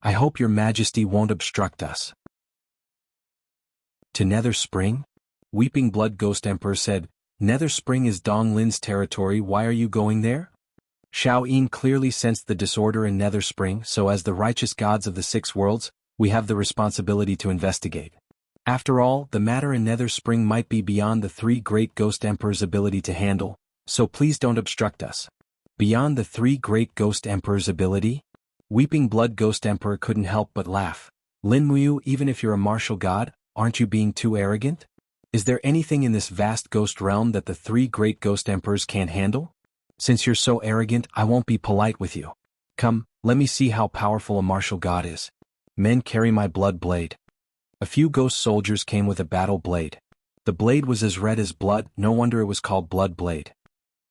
I hope Your Majesty won't obstruct us. To Nether Spring? Weeping Blood Ghost Emperor said, Nether Spring is Dong Lin's territory, why are you going there? Xiao Yin clearly sensed the disorder in Nether Spring, so as the righteous gods of the 6 worlds, we have the responsibility to investigate. After all, the matter in Nether Spring might be beyond the 3 great ghost emperors' ability to handle, so please don't obstruct us. Beyond the 3 great ghost emperors' ability? Weeping Blood Ghost Emperor couldn't help but laugh. Lin Muyu, even if you're a martial god, aren't you being too arrogant? Is there anything in this vast ghost realm that the 3 great ghost emperors can't handle? Since you're so arrogant, I won't be polite with you. Come, let me see how powerful a martial god is. Men, carry my blood blade. A few ghost soldiers came with a battle blade. The blade was as red as blood, no wonder it was called Blood Blade.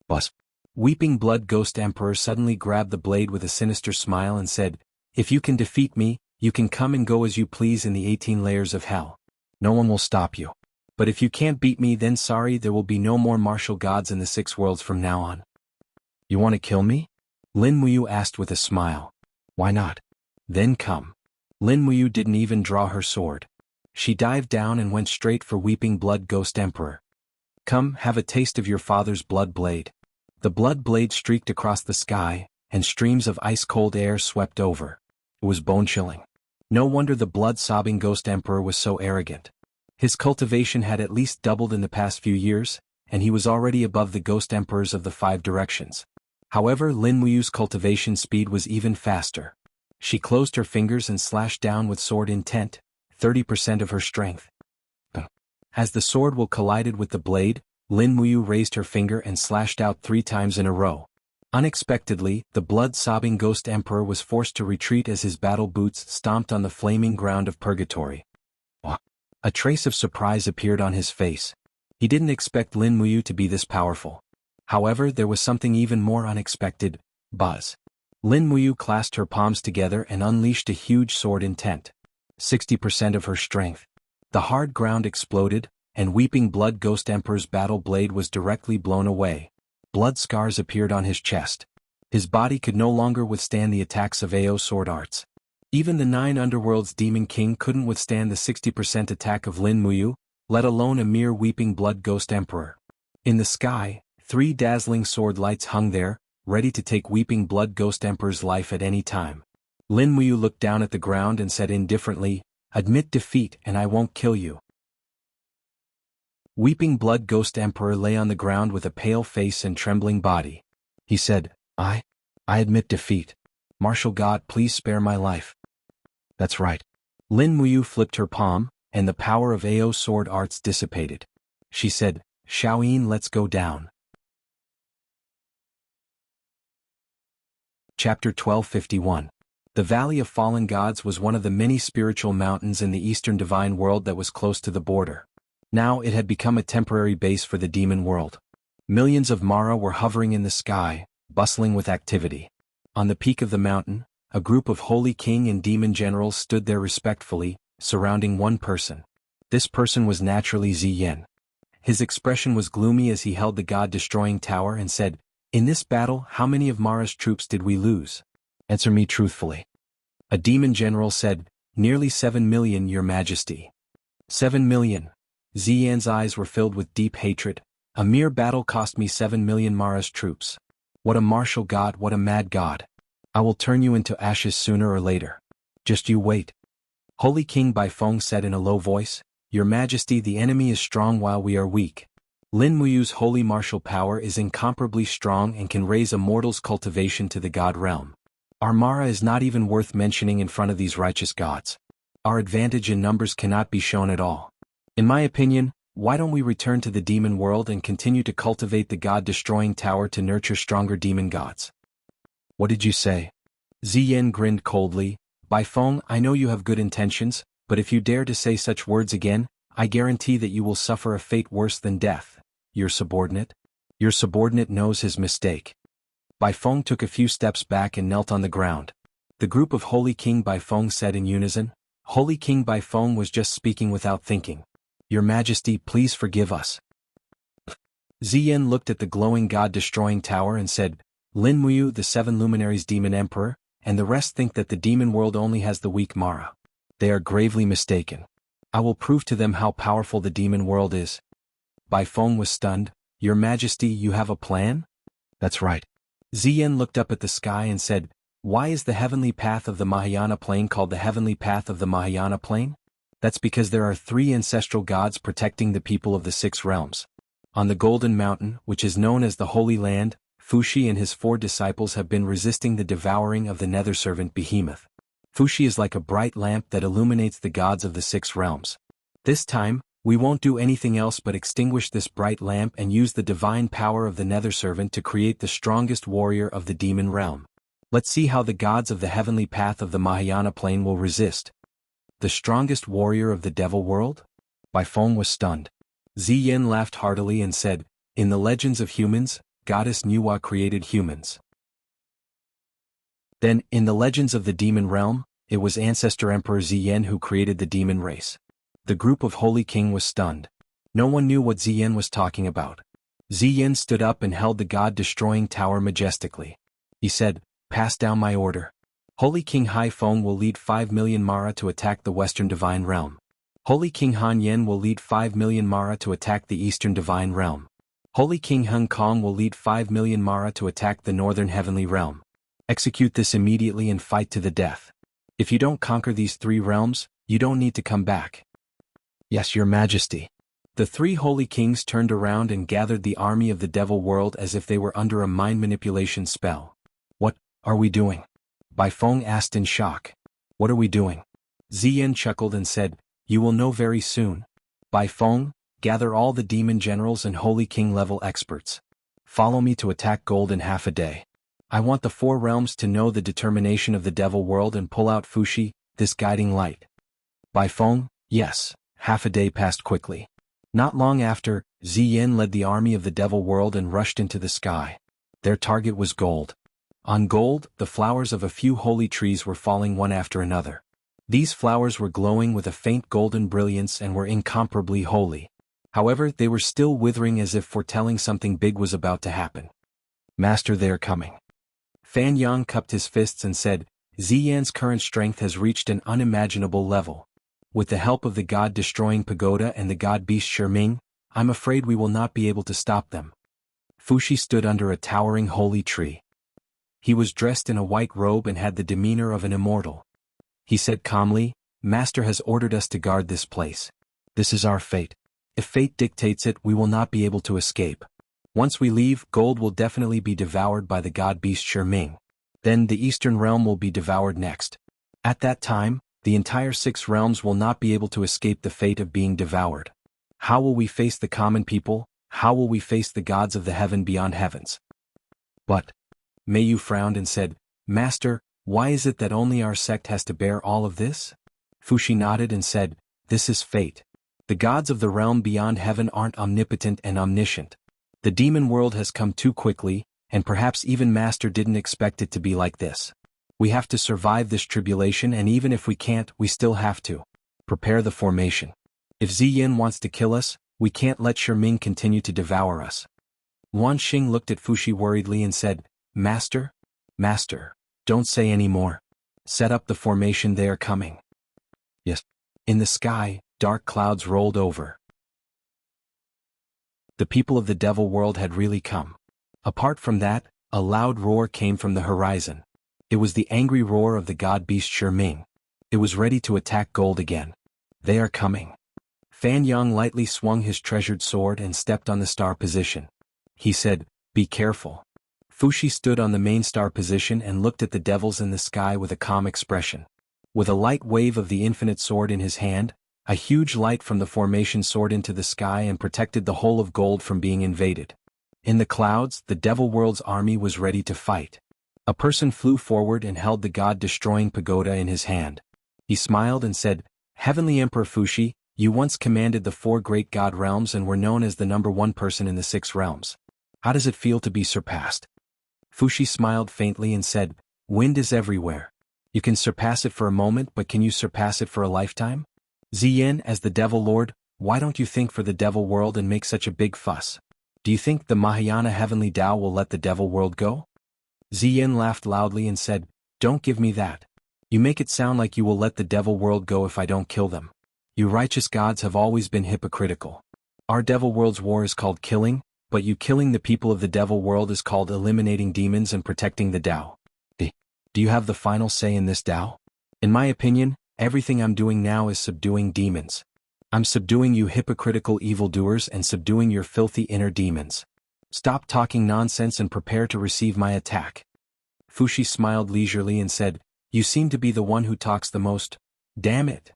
Buzz. Weeping Blood Ghost Emperor suddenly grabbed the blade with a sinister smile and said, If you can defeat me, you can come and go as you please in the 18 layers of hell. No one will stop you. But if you can't beat me, then sorry, there will be no more martial gods in the 6 worlds from now on. You want to kill me? Lin Muyu asked with a smile. Why not? Then come. Lin Muyu didn't even draw her sword. She dived down and went straight for Weeping Blood Ghost Emperor. Come, have a taste of your father's blood blade. The blood blade streaked across the sky, and streams of ice-cold air swept over. It was bone-chilling. No wonder the blood-sobbing Ghost Emperor was so arrogant. His cultivation had at least doubled in the past few years, and he was already above the Ghost Emperors of the 5 directions. However, Lin Muyu's cultivation speed was even faster. She closed her fingers and slashed down with sword intent, 30% of her strength. As the sword collided with the blade, Lin Muyu raised her finger and slashed out 3 times in a row. Unexpectedly, the blood-sobbing Ghost Emperor was forced to retreat as his battle boots stomped on the flaming ground of purgatory. A trace of surprise appeared on his face. He didn't expect Lin Muyu to be this powerful. However, there was something even more unexpected. Buzz. Lin Muyu clasped her palms together and unleashed a huge sword intent. 60% of her strength. The hard ground exploded, and Weeping Blood Ghost Emperor's battle blade was directly blown away. Blood scars appeared on his chest. His body could no longer withstand the attacks of AO sword arts. Even the 9 underworlds Demon King couldn't withstand the 60% attack of Lin Muyu, let alone a mere Weeping Blood Ghost Emperor. In the sky, 3 dazzling sword lights hung there, ready to take Weeping Blood Ghost Emperor's life at any time. Lin Muyu looked down at the ground and said indifferently, "Admit defeat and I won't kill you." Weeping Blood Ghost Emperor lay on the ground with a pale face and trembling body. He said, I admit defeat. Martial God, please spare my life." "That's right." Lin Muyu flipped her palm, and the power of Ao sword arts dissipated. She said, Shaoyin, let's go down. Chapter 1251. The Valley of Fallen Gods was one of the many spiritual mountains in the eastern divine world that was close to the border. Now it had become a temporary base for the demon world. Millions of Mara were hovering in the sky, bustling with activity. On the peak of the mountain, a group of holy king and demon generals stood there respectfully, surrounding one person. This person was naturally Ziyin. His expression was gloomy as he held the god-destroying tower and said, "In this battle, how many of Mara's troops did we lose? Answer me truthfully." A demon general said, "Nearly 7 million, your majesty." 7 million. Ziyin's eyes were filled with deep hatred. A mere battle cost me 7 million Mara's troops. What a martial god, what a mad god. I will turn you into ashes sooner or later. Just you wait. Holy King Baifeng said in a low voice, "Your majesty, the enemy is strong while we are weak. Lin Muyu's holy martial power is incomparably strong and can raise a mortal's cultivation to the god realm. Our Mara is not even worth mentioning in front of these righteous gods. Our advantage in numbers cannot be shown at all. In my opinion, why don't we return to the demon world and continue to cultivate the god-destroying tower to nurture stronger demon gods?" "What did you say?" Ziyin grinned coldly. "Baifeng, I know you have good intentions, but if you dare to say such words again, I guarantee that you will suffer a fate worse than death. Your subordinate? Your subordinate knows his mistake." Baifeng took a few steps back and knelt on the ground. The group of Holy King Baifeng said in unison. Holy King Baifeng was just speaking without thinking. "Your Majesty, please forgive us." Ziyin looked at the glowing god-destroying tower and said, "Lin Muyu, the 7 luminaries demon emperor, and the rest think that the demon world only has the weak Mara. They are gravely mistaken. I will prove to them how powerful the demon world is." Baifeng was stunned. "Your Majesty, you have a plan?" "That's right." Ziyin looked up at the sky and said, "Why is the heavenly path of the Mahayana plane called the heavenly path of the Mahayana plane? That's because there are 3 ancestral gods protecting the people of the 6 realms. On the Golden Mountain, which is known as the Holy Land, Fuxi and his 4 disciples have been resisting the devouring of the nether servant Behemoth. Fuxi is like a bright lamp that illuminates the gods of the 6 realms. This time, we won't do anything else but extinguish this bright lamp and use the divine power of the nether servant to create the strongest warrior of the demon realm. Let's see how the gods of the heavenly path of the Mahayana plane will resist." "The strongest warrior of the devil world?" Baifeng was stunned. Ziyin laughed heartily and said, "In the legends of humans, Goddess Nuwa created humans. Then, in the legends of the demon realm, it was Ancestor Emperor Ziyin who created the demon race." The group of Holy King was stunned. No one knew what Ziyin was talking about. Ziyin stood up and held the god-destroying tower majestically. He said, "Pass down my order. Holy King Haifeng will lead 5 million Mara to attack the Western Divine Realm. Holy King Han Yen will lead 5 million Mara to attack the Eastern Divine Realm. Holy King Hung Kong will lead 5 million Mara to attack the Northern Heavenly Realm. Execute this immediately and fight to the death. If you don't conquer these 3 realms, you don't need to come back." "Yes, your majesty." The 3 holy kings turned around and gathered the army of the devil world as if they were under a mind manipulation spell. "What are we doing?" Baifeng asked in shock. "What are we doing?" Ziyin chuckled and said, "You will know very soon. Baifeng, gather all the demon generals and holy king level experts. Follow me to attack gold in half a day. I want the 4 realms to know the determination of the devil world and pull out Fuxi, this guiding light." Baifeng, yes. Half a day passed quickly. Not long after, Ziyin led the army of the devil world and rushed into the sky. Their target was gold. On gold, the flowers of a few holy trees were falling one after another. These flowers were glowing with a faint golden brilliance and were incomparably holy. However, they were still withering as if foretelling something big was about to happen. "Master, they are coming." Fan Yang cupped his fists and said, "Ziyin's current strength has reached an unimaginable level. With the help of the god-destroying pagoda and the god-beast Shiming, I'm afraid we will not be able to stop them." Fuxi stood under a towering holy tree. He was dressed in a white robe and had the demeanor of an immortal. He said calmly, "Master has ordered us to guard this place. This is our fate. If fate dictates it, we will not be able to escape. Once we leave, gold will definitely be devoured by the god-beast Shiming. Then the Eastern Realm will be devoured next. At that time, The entire 6 realms will not be able to escape the fate of being devoured. How will we face the common people? How will we face the gods of the heaven beyond heavens? But Mayu frowned and said, Master, why is it that only our sect has to bear all of this? Fushi nodded and said, This is fate. The gods of the realm beyond heaven aren't omnipotent and omniscient. The demon world has come too quickly, and perhaps even Master didn't expect it to be like this. We have to survive this tribulation, and even if we can't, we still have to prepare the formation. If Ziyin wants to kill us, we can't let Shiming continue to devour us. Wan Xing looked at Fushi worriedly and said, Master? Master, don't say any more. Set up the formation, they are coming. Yes. In the sky, dark clouds rolled over. The people of the devil world had really come. Apart from that, a loud roar came from the horizon. It was the angry roar of the god beast Shiming. It was ready to attack gold again. They are coming. Fan Yang lightly swung his treasured sword and stepped on the star position. He said, Be careful. Fushi stood on the main star position and looked at the devils in the sky with a calm expression. With a light wave of the infinite sword in his hand, a huge light from the formation soared into the sky and protected the whole of gold from being invaded. In the clouds, the devil world's army was ready to fight. A person flew forward and held the god-destroying pagoda in his hand. He smiled and said, Heavenly Emperor Fushi, you once commanded the 4 great god realms and were known as the #1 person in the 6 realms. How does it feel to be surpassed? Fushi smiled faintly and said, Wind is everywhere. You can surpass it for a moment, but can you surpass it for a lifetime? Ziyin, as the devil lord, why don't you think for the devil world and make such a big fuss? Do you think the Mahayana heavenly Tao will let the devil world go? Ziyin laughed loudly and said, Don't give me that. You make it sound like you will let the devil world go if I don't kill them. You righteous gods have always been hypocritical. Our devil world's war is called killing, but you killing the people of the devil world is called eliminating demons and protecting the Tao. Do you have the final say in this Tao? In my opinion, everything I'm doing now is subduing demons. I'm subduing you hypocritical evildoers and subduing your filthy inner demons. Stop talking nonsense and prepare to receive my attack. Fushi smiled leisurely and said, You seem to be the one who talks the most. Damn it.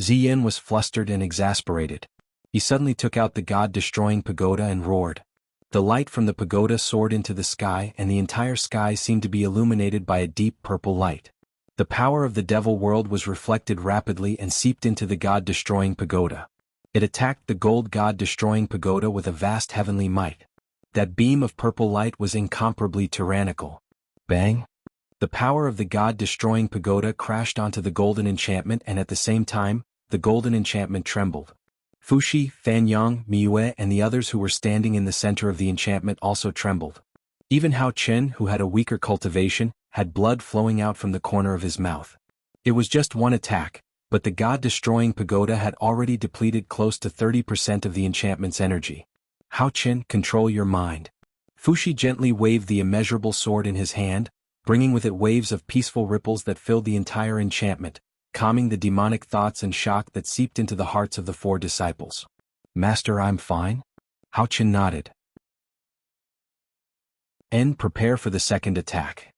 Ziyin was flustered and exasperated. He suddenly took out the god-destroying pagoda and roared. The light from the pagoda soared into the sky, and the entire sky seemed to be illuminated by a deep purple light. The power of the devil world was reflected rapidly and seeped into the god-destroying pagoda. It attacked the gold god-destroying pagoda with a vast heavenly might. That beam of purple light was incomparably tyrannical. Bang! The power of the god-destroying pagoda crashed onto the golden enchantment, and at the same time, the golden enchantment trembled. Fushi, Fanyang, Miue and the others who were standing in the center of the enchantment also trembled. Even Hao Chen, who had a weaker cultivation, had blood flowing out from the corner of his mouth. It was just one attack, but the god-destroying pagoda had already depleted close to 30% of the enchantment's energy. Hao Chen, control your mind. Fushi gently waved the immeasurable sword in his hand, bringing with it waves of peaceful ripples that filled the entire enchantment, calming the demonic thoughts and shock that seeped into the hearts of the 4 disciples. Master, I'm fine? Hao Chen nodded. Prepare for the second attack.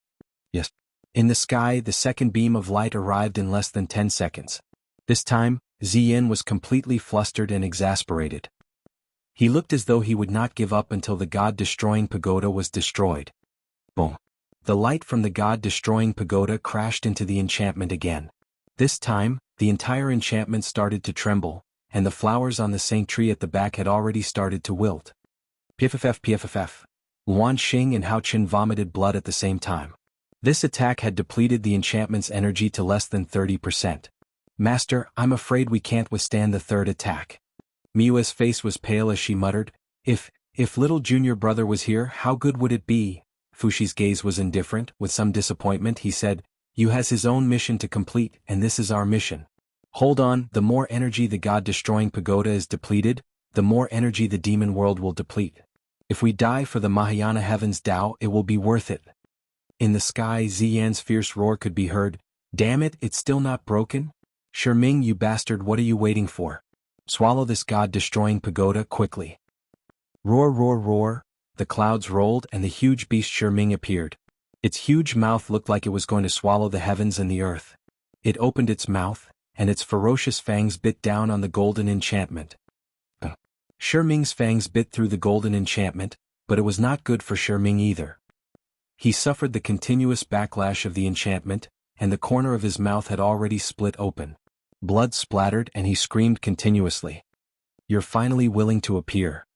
Yes. In the sky, the second beam of light arrived in less than 10 seconds. This time, Ziyin was completely flustered and exasperated. He looked as though he would not give up until the god-destroying pagoda was destroyed. Boom. The light from the god-destroying pagoda crashed into the enchantment again. This time, the entire enchantment started to tremble, and the flowers on the saint tree at the back had already started to wilt. Pff. Wan Xing and Hao Chen vomited blood at the same time. This attack had depleted the enchantment's energy to less than 30%. Master, I'm afraid we can't withstand the third attack. Miue's face was pale as she muttered, If little junior brother was here, how good would it be? Fushi's gaze was indifferent. With some disappointment he said, You has his own mission to complete, and this is our mission. Hold on, the more energy the god-destroying pagoda is depleted, the more energy the demon world will deplete. If we die for the Mahayana heavens Tao, it will be worth it. In the sky, Ziyan's fierce roar could be heard, Damn it, it's still not broken? Shiming, you bastard, what are you waiting for? Swallow this god-destroying pagoda quickly. Roar, roar, roar. The clouds rolled and the huge beast Shiming appeared. Its huge mouth looked like it was going to swallow the heavens and the earth. It opened its mouth, and its ferocious fangs bit down on the golden enchantment. Ming's fangs bit through the golden enchantment, but it was not good for Ming either. He suffered the continuous backlash of the enchantment, and the corner of his mouth had already split open. Blood splattered and he screamed continuously. "You're finally willing to appear."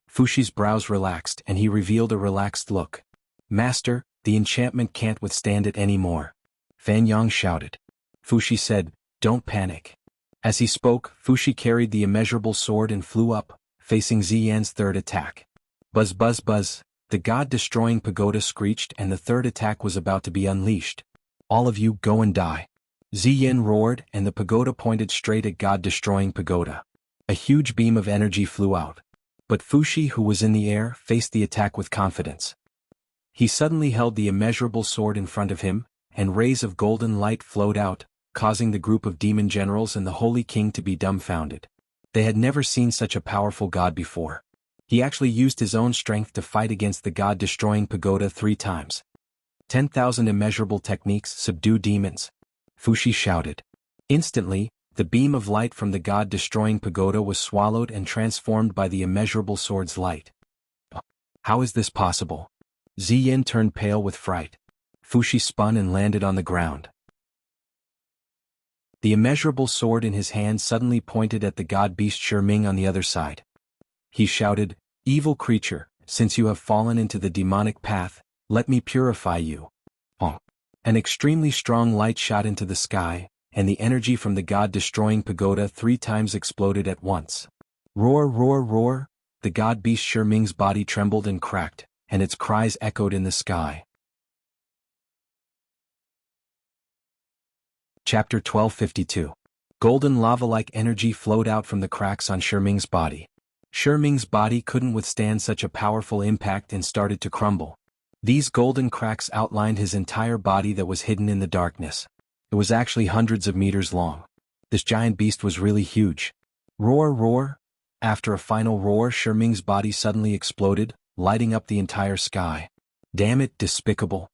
Fushi's brows relaxed and he revealed a relaxed look. "Master, the enchantment can't withstand it anymore," Fan Yang shouted. Fushi said, "Don't panic." As he spoke, Fushi carried the immeasurable sword and flew up, facing Ziyan's third attack. Buzz buzz buzz, the god-destroying pagoda screeched and the third attack was about to be unleashed. "All of you go and die." Ziyan roared and the pagoda pointed straight at god-destroying pagoda. A huge beam of energy flew out. But Fushi, who was in the air, faced the attack with confidence. He suddenly held the immeasurable sword in front of him, and rays of golden light flowed out, causing the group of demon generals and the Holy King to be dumbfounded. They had never seen such a powerful god before. He actually used his own strength to fight against the god-destroying pagoda 3 times. 10,000 immeasurable techniques subdue demons, Fushi shouted. Instantly, the beam of light from the god-destroying pagoda was swallowed and transformed by the immeasurable sword's light. How is this possible? Ziyin turned pale with fright. Fushi spun and landed on the ground. The immeasurable sword in his hand suddenly pointed at the god-beast Ming on the other side. He shouted, "Evil creature, since you have fallen into the demonic path, let me purify you." An extremely strong light shot into the sky, and the energy from the god-destroying pagoda 3 times exploded at once. Roar, roar, roar, the god-beast Ming's body trembled and cracked, and its cries echoed in the sky. Chapter 1252. Golden lava-like energy flowed out from the cracks on Ming's body. Ming's body couldn't withstand such a powerful impact and started to crumble. These golden cracks outlined his entire body that was hidden in the darkness. It was actually hundreds of meters long. This giant beast was really huge. Roar, roar. After a final roar, Ming's body suddenly exploded, lighting up the entire sky. "Damn it, despicable."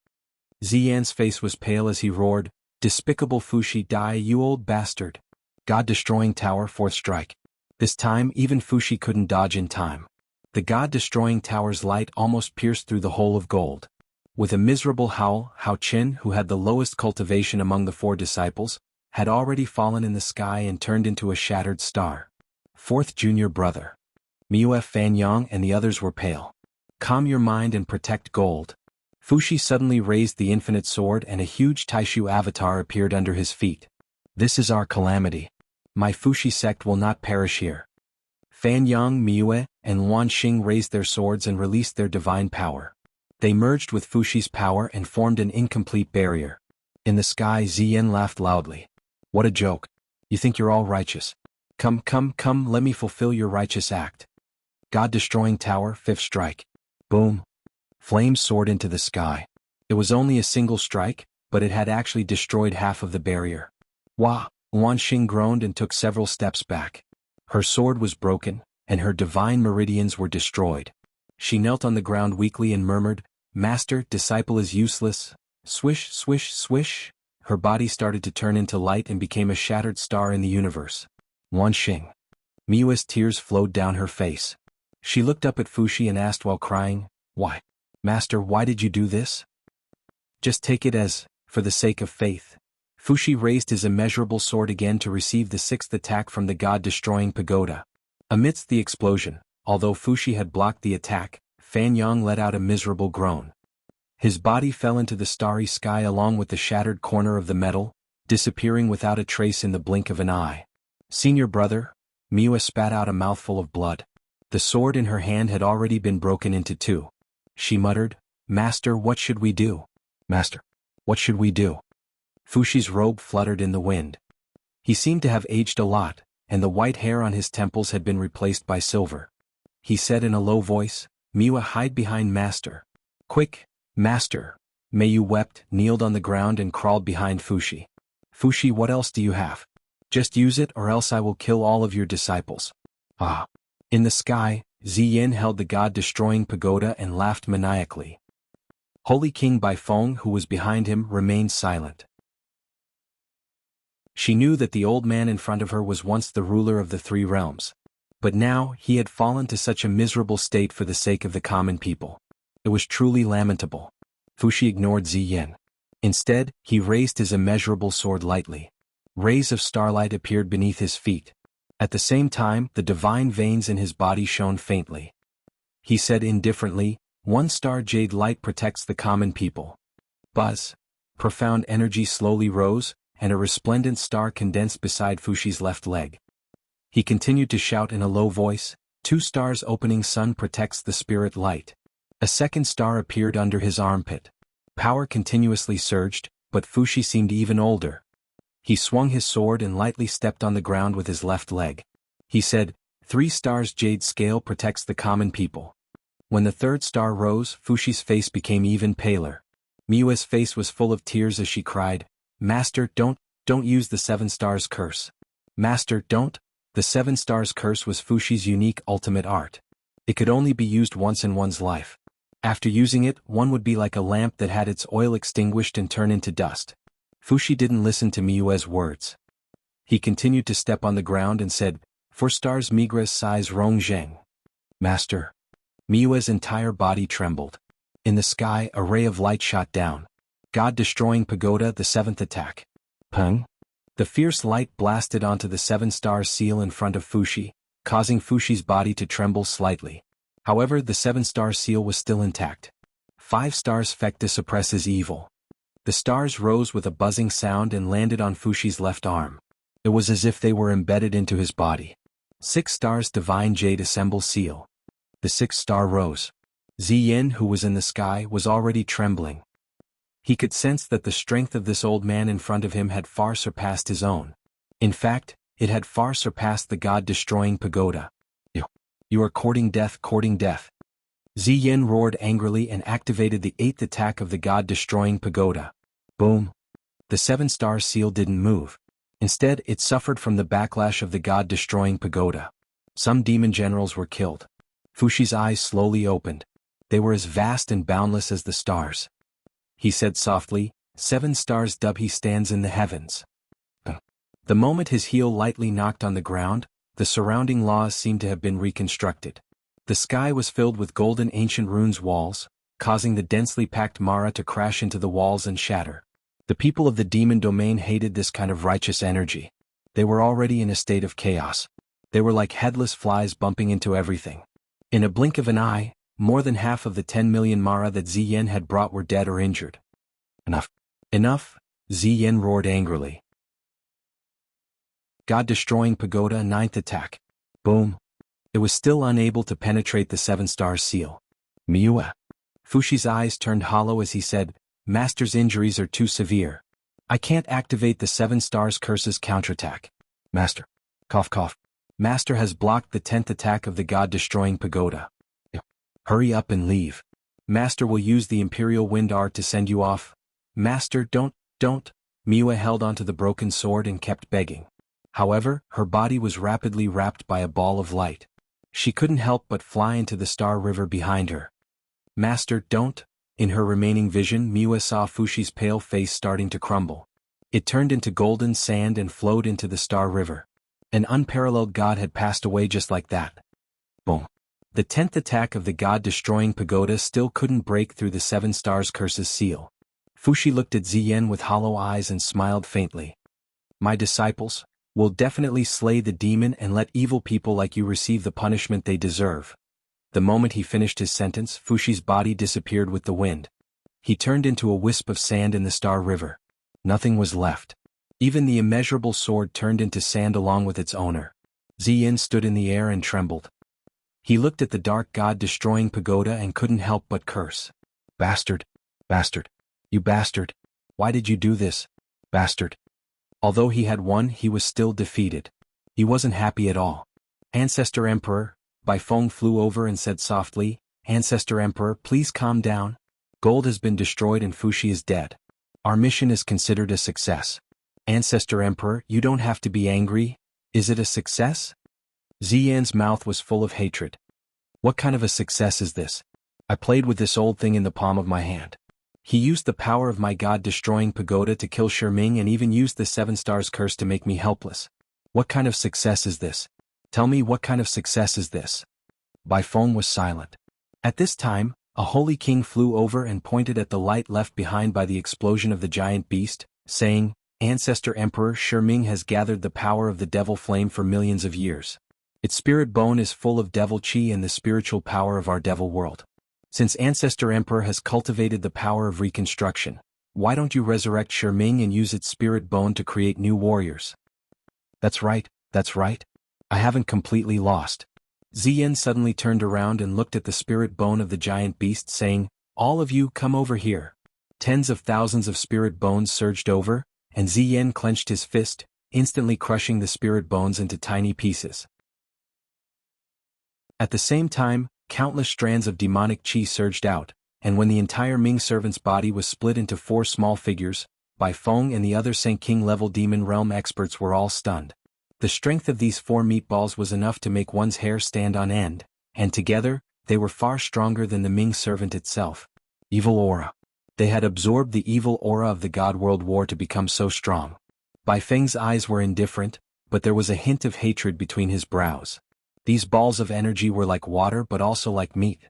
Ziyan's face was pale as he roared, "Despicable Fushi, die, you old bastard." God-destroying tower, 4th strike. This time, even Fushi couldn't dodge in time. The god-destroying tower's light almost pierced through the hole of gold. With a miserable howl, Hao Qin, who had the lowest cultivation among the 4 disciples, had already fallen in the sky and turned into a shattered star. 4th junior brother. Miu Fan Yang and the others were pale. "Calm your mind and protect gold." Fushi suddenly raised the infinite sword and a huge Taishu avatar appeared under his feet. "This is our calamity. My Fushi sect will not perish here." Fan Yang, Miu, and Wan Xing raised their swords and released their divine power. They merged with Fushi's power and formed an incomplete barrier. In the sky, Ziyin laughed loudly. "What a joke. You think you're all righteous. Come, come, come, let me fulfill your righteous act." God-destroying tower, 5th strike. Boom. Flames soared into the sky. It was only a single strike, but it had actually destroyed half of the barrier. Wah! Wan Xing groaned and took several steps back. Her sword was broken, and her divine meridians were destroyed. She knelt on the ground weakly and murmured, "Master, disciple is useless." Swish, swish, swish. Her body started to turn into light and became a shattered star in the universe. Wan Xing. Miu's tears flowed down her face. She looked up at Fushi and asked while crying, "Why? Master, why did you do this?" "Just take it as, for the sake of faith." Fushi raised his immeasurable sword again to receive the 6th attack from the god-destroying pagoda. Amidst the explosion, although Fushi had blocked the attack, Fan Yang let out a miserable groan. His body fell into the starry sky along with the shattered corner of the metal, disappearing without a trace in the blink of an eye. "Senior brother," Miu spat out a mouthful of blood. The sword in her hand had already been broken into 2. She muttered, "Master, what should we do? Master, what should we do?" Fushi's robe fluttered in the wind. He seemed to have aged a lot, and the white hair on his temples had been replaced by silver. He said in a low voice, "Miu, hide behind Master." "Quick, Master." Miu wept, kneeled on the ground and crawled behind Fushi. "Fushi, what else do you have? Just use it or else I will kill all of your disciples." Ah. In the sky, Ziyin held the god-destroying pagoda and laughed maniacally. Holy King Baifeng, who was behind him, remained silent. She knew that the old man in front of her was once the ruler of the three realms. But now, he had fallen to such a miserable state for the sake of the common people. It was truly lamentable. Fuxi ignored Ziyin. Instead, he raised his immeasurable sword lightly. Rays of starlight appeared beneath his feet. At the same time, the divine veins in his body shone faintly. He said indifferently, "One star jade light protects the common people." Buzz. Profound energy slowly rose, and a resplendent star condensed beside Fuxi's left leg. He continued to shout in a low voice, "Two stars opening sun protects the spirit light." A second star appeared under his armpit. Power continuously surged, but Fuxi seemed even older. He swung his sword and lightly stepped on the ground with his left leg. He said, "Three stars jade scale protects the common people." When the third star rose, Fuxi's face became even paler. Miue's face was full of tears as she cried, "Master, don't use the seven stars curse. Master, don't." The seven stars curse was Fuxi's unique ultimate art. It could only be used once in one's life. After using it, one would be like a lamp that had its oil extinguished and turn into dust. Fuxi didn't listen to Miue's words. He continued to step on the ground and said, "Four stars Migres size Rong Zheng." Master. Miue's entire body trembled. In the sky, a ray of light shot down. God-destroying pagoda, the seventh attack. Peng. The fierce light blasted onto the seven-star seal in front of Fuxi, causing Fuxi's body to tremble slightly. However, the seven-star seal was still intact. 5 stars Fecta suppresses evil. The stars rose with a buzzing sound and landed on Fuxi's left arm. It was as if they were embedded into his body. 6 stars Divine Jade assemble seal. The 6th star rose. Ziyin, who was in the sky, was already trembling. He could sense that the strength of this old man in front of him had far surpassed his own. In fact, it had far surpassed the god-destroying pagoda. You are courting death, courting death. Ziyin roared angrily and activated the 8th attack of the god-destroying pagoda. Boom. The 7-star seal didn't move. Instead, it suffered from the backlash of the god-destroying pagoda. Some demon generals were killed. Fuxi's eyes slowly opened. They were as vast and boundless as the stars. He said softly, 7 stars dub he stands in the heavens. The moment his heel lightly knocked on the ground, the surrounding laws seemed to have been reconstructed. The sky was filled with golden ancient runes walls, causing the densely packed Mara to crash into the walls and shatter. The people of the demon domain hated this kind of righteous energy. They were already in a state of chaos. They were like headless flies bumping into everything. In a blink of an eye, more than half of the 10 million Mara that Ziyin had brought were dead or injured. Enough. Enough, Ziyin roared angrily. God-destroying pagoda 9th attack. Boom. It was still unable to penetrate the 7-star seal. Miue. Fuxi's eyes turned hollow as he said, Master's injuries are too severe. I can't activate the 7 stars curse's counterattack. Master. Cough cough. Master has blocked the 10th attack of the god-destroying pagoda. Hurry up and leave. Master will use the Imperial Wind Art to send you off. Master, don't. Miue held onto the broken sword and kept begging. However, her body was rapidly wrapped by a ball of light. She couldn't help but fly into the star river behind her. Master, don't. In her remaining vision, Miue saw Fuxi's pale face starting to crumble. It turned into golden sand and flowed into the star river. An unparalleled god had passed away just like that. Boom. The 10th attack of the god-destroying pagoda still couldn't break through the 7 stars curse's seal. Fuxi looked at Ziyin with hollow eyes and smiled faintly. My disciples will definitely slay the demon and let evil people like you receive the punishment they deserve. The moment he finished his sentence, Fuxi's body disappeared with the wind. He turned into a wisp of sand in the star river. Nothing was left. Even the immeasurable sword turned into sand along with its owner. Ziyin stood in the air and trembled. He looked at the dark god-destroying pagoda and couldn't help but curse. Bastard. Bastard. You bastard. Why did you do this? Bastard. Although he had won, he was still defeated. He wasn't happy at all. Ancestor Emperor, Bai Feng flew over and said softly, Ancestor Emperor, please calm down. Gold has been destroyed and Fuxi is dead. Our mission is considered a success. Ancestor Emperor, you don't have to be angry. Is it a success? Ziyin's mouth was full of hatred. What kind of a success is this? I played with this old thing in the palm of my hand. He used the power of my god-destroying pagoda to kill Shiming and even used the 7 stars curse to make me helpless. What kind of success is this? Tell me, what kind of success is this? Bai Feng was silent. At this time, a holy king flew over and pointed at the light left behind by the explosion of the giant beast, saying, Ancestor Emperor Shiming has gathered the power of the devil flame for millions of years. Its spirit bone is full of devil chi and the spiritual power of our devil world. Since Ancestor Emperor has cultivated the power of reconstruction, why don't you resurrect Shiming and use its spirit bone to create new warriors? That's right, that's right. I haven't completely lost. Ziyin suddenly turned around and looked at the spirit bone of the giant beast, saying, All of you come over here. Tens of thousands of spirit bones surged over, and Ziyin clenched his fist, instantly crushing the spirit bones into tiny pieces. At the same time, countless strands of demonic chi surged out, and when the entire Ming servant's body was split into 4 small figures, Bai Feng and the other Saint King-level demon realm experts were all stunned. The strength of these 4 meatballs was enough to make one's hair stand on end, and together, they were far stronger than the Ming servant itself. Evil aura. They had absorbed the evil aura of the God World War to become so strong. Bai Feng's eyes were indifferent, but there was a hint of hatred between his brows. These balls of energy were like water but also like meat.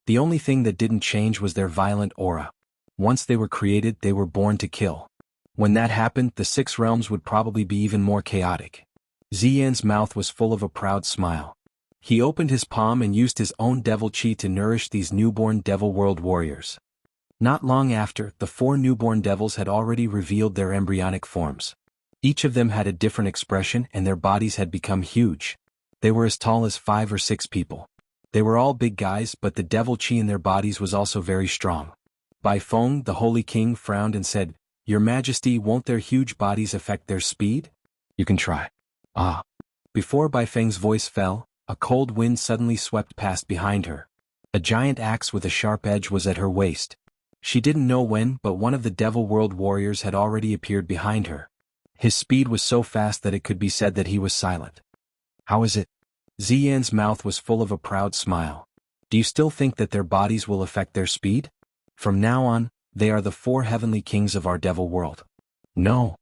The only thing that didn't change was their violent aura. Once they were created, they were born to kill. When that happened, the 6 realms would probably be even more chaotic. Ziyin's mouth was full of a proud smile. He opened his palm and used his own devil chi to nourish these newborn devil world warriors. Not long after, the 4 newborn devils had already revealed their embryonic forms. Each of them had a different expression and their bodies had become huge. They were as tall as 5 or 6 people. They were all big guys, but the devil chi in their bodies was also very strong. Bai Feng, the Holy King, frowned and said, Your Majesty, won't their huge bodies affect their speed? You can try. Ah. Before Bai Feng's voice fell, a cold wind suddenly swept past behind her. A giant axe with a sharp edge was at her waist. She didn't know when, but one of the Devil World warriors had already appeared behind her. His speed was so fast that it could be said that he was silent. How is it? Ziyin's mouth was full of a proud smile. Do you still think that their bodies will affect their speed? From now on, they are the 4 heavenly kings of our devil world. No.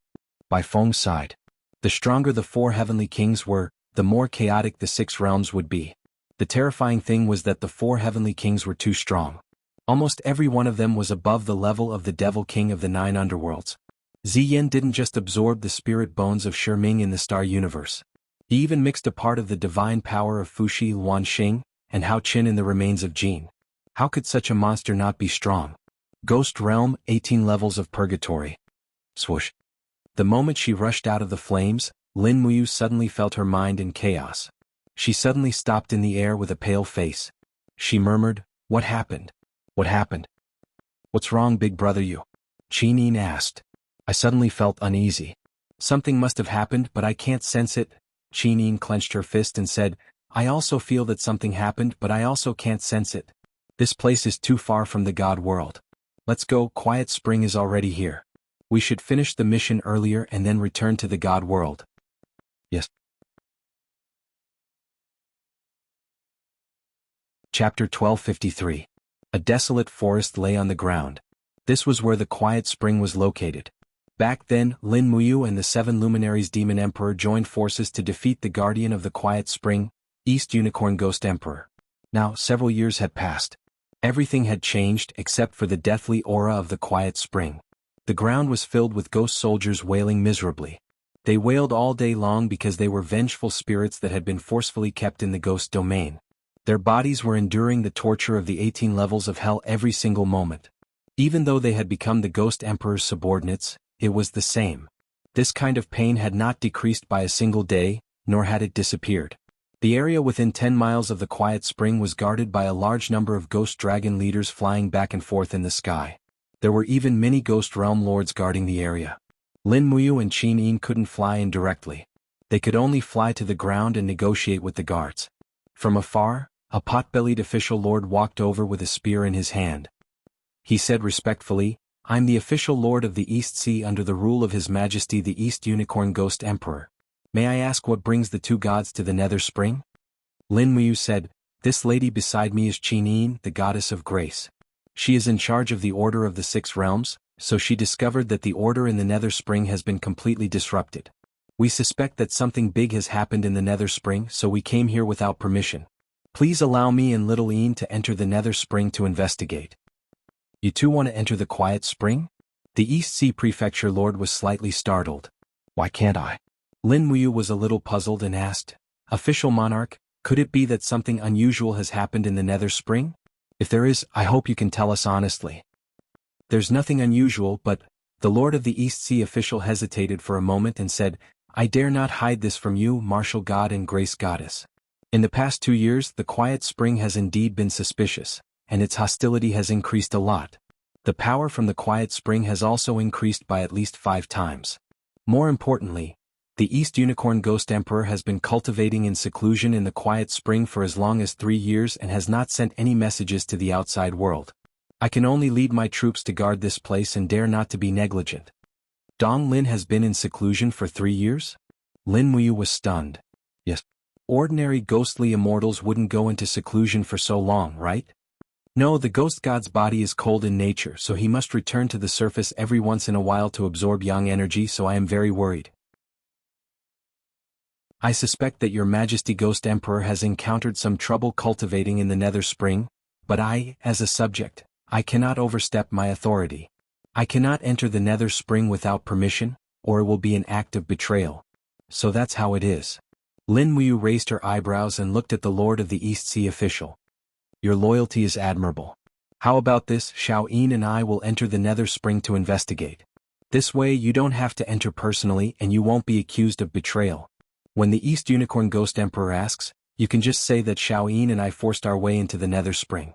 Bai Feng sighed. The stronger the 4 heavenly kings were, the more chaotic the 6 realms would be. The terrifying thing was that the 4 heavenly kings were too strong. Almost every one of them was above the level of the devil king of the 9 underworlds. Ziyin didn't just absorb the spirit bones of Shiming in the star universe. He even mixed a part of the divine power of Fuxi Luanxing and Hao Qin in the remains of Jin. How could such a monster not be strong? Ghost Realm, 18 levels of purgatory. Swoosh. The moment she rushed out of the flames, Lin Muyu suddenly felt her mind in chaos. She suddenly stopped in the air with a pale face. She murmured, What happened? What happened? What's wrong, big brother you? Qinin asked. I suddenly felt uneasy. Something must have happened, but I can't sense it. Qinin clenched her fist and said, I also feel that something happened, but I also can't sense it. This place is too far from the God world. Let's go, Quiet Spring is already here. We should finish the mission earlier and then return to the God world. Yes. Chapter 1253. A desolate forest lay on the ground. This was where the Quiet Spring was located. Back then, Lin Muyu and the 7 luminaries Demon Emperor joined forces to defeat the Guardian of the Quiet Spring, East Unicorn Ghost Emperor. Now, several years had passed. Everything had changed except for the deathly aura of the Quiet Spring. The ground was filled with ghost soldiers wailing miserably. They wailed all day long because they were vengeful spirits that had been forcefully kept in the ghost domain. Their bodies were enduring the torture of the 18 levels of hell every single moment. Even though they had become the Ghost Emperor's subordinates, it was the same. This kind of pain had not decreased by a single day, nor had it disappeared. The area within 10 miles of the Quiet Spring was guarded by a large number of ghost dragon leaders flying back and forth in the sky. There were even many ghost realm lords guarding the area. Lin Muyu and Qin Yin couldn't fly in directly. They could only fly to the ground and negotiate with the guards. From afar, a pot-bellied official lord walked over with a spear in his hand. He said respectfully, I'm the official lord of the East Sea under the rule of His Majesty the East Unicorn Ghost Emperor. May I ask what brings the 2 gods to the Nether Spring? Lin Muyu said, This lady beside me is Qin Yin, the goddess of grace. She is in charge of the Order of the Six Realms, so she discovered that the order in the Nether Spring has been completely disrupted. We suspect that something big has happened in the Nether Spring, so we came here without permission. Please allow me and Little Ian to enter the Nether Spring to investigate. You two want to enter the Quiet Spring? The East Sea Prefecture Lord was slightly startled. Why can't I? Lin Muyu was a little puzzled and asked, Official Monarch, could it be that something unusual has happened in the Nether Spring? If there is, I hope you can tell us honestly. There's nothing unusual, but the Lord of the East Sea official hesitated for a moment and said, I dare not hide this from you, Martial God and Grace Goddess. In the past 2 years, the Quiet Spring has indeed been suspicious, and its hostility has increased a lot. The power from the Quiet Spring has also increased by at least 5 times. More importantly, the East Unicorn Ghost Emperor has been cultivating in seclusion in the Quiet Spring for as long as 3 years and has not sent any messages to the outside world. I can only lead my troops to guard this place and dare not to be negligent. Dong Lin has been in seclusion for 3 years? Lin Muyu was stunned. Yes. Ordinary ghostly immortals wouldn't go into seclusion for so long, right? No, the ghost god's body is cold in nature, so he must return to the surface every once in a while to absorb yang energy, so I am very worried. I suspect that your Majesty Ghost Emperor has encountered some trouble cultivating in the Nether Spring, but I, as a subject, I cannot overstep my authority. I cannot enter the Nether Spring without permission, or it will be an act of betrayal. So that's how it is. Lin Muyu raised her eyebrows and looked at the Lord of the East Sea official. Your loyalty is admirable. How about this? Xiao Yin and I will enter the Nether Spring to investigate. This way you don't have to enter personally and you won't be accused of betrayal. When the East Unicorn Ghost Emperor asks, you can just say that Xiao Yin and I forced our way into the Nether Spring.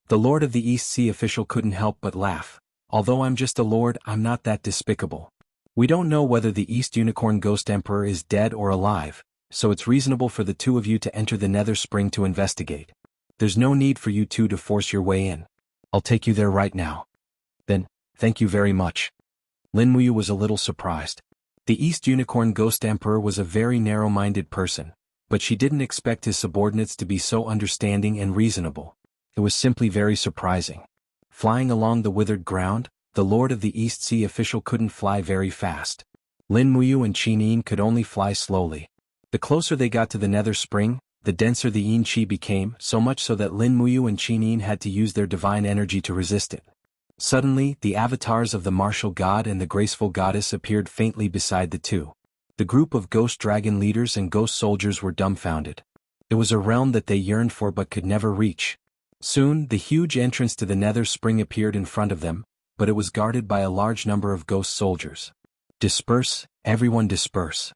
The Lord of the East Sea official couldn't help but laugh. Although I'm just a lord, I'm not that despicable. We don't know whether the East Unicorn Ghost Emperor is dead or alive, so it's reasonable for the two of you to enter the Nether Spring to investigate. There's no need for you two to force your way in. I'll take you there right now. Then, thank you very much. Lin Muyu was a little surprised. The East Unicorn Ghost Emperor was a very narrow-minded person, but she didn't expect his subordinates to be so understanding and reasonable. It was simply very surprising. Flying along the withered ground, the Lord of the East Sea official couldn't fly very fast. Lin Muyu and Qin Yin could only fly slowly. The closer they got to the Nether Spring, the denser the Yin Qi became, so much so that Lin Muyu and Qin Yin had to use their divine energy to resist it. Suddenly, the avatars of the martial god and the graceful goddess appeared faintly beside the two. The group of ghost dragon leaders and ghost soldiers were dumbfounded. It was a realm that they yearned for but could never reach. Soon, the huge entrance to the Nether Spring appeared in front of them, but it was guarded by a large number of ghost soldiers. Disperse, everyone disperse.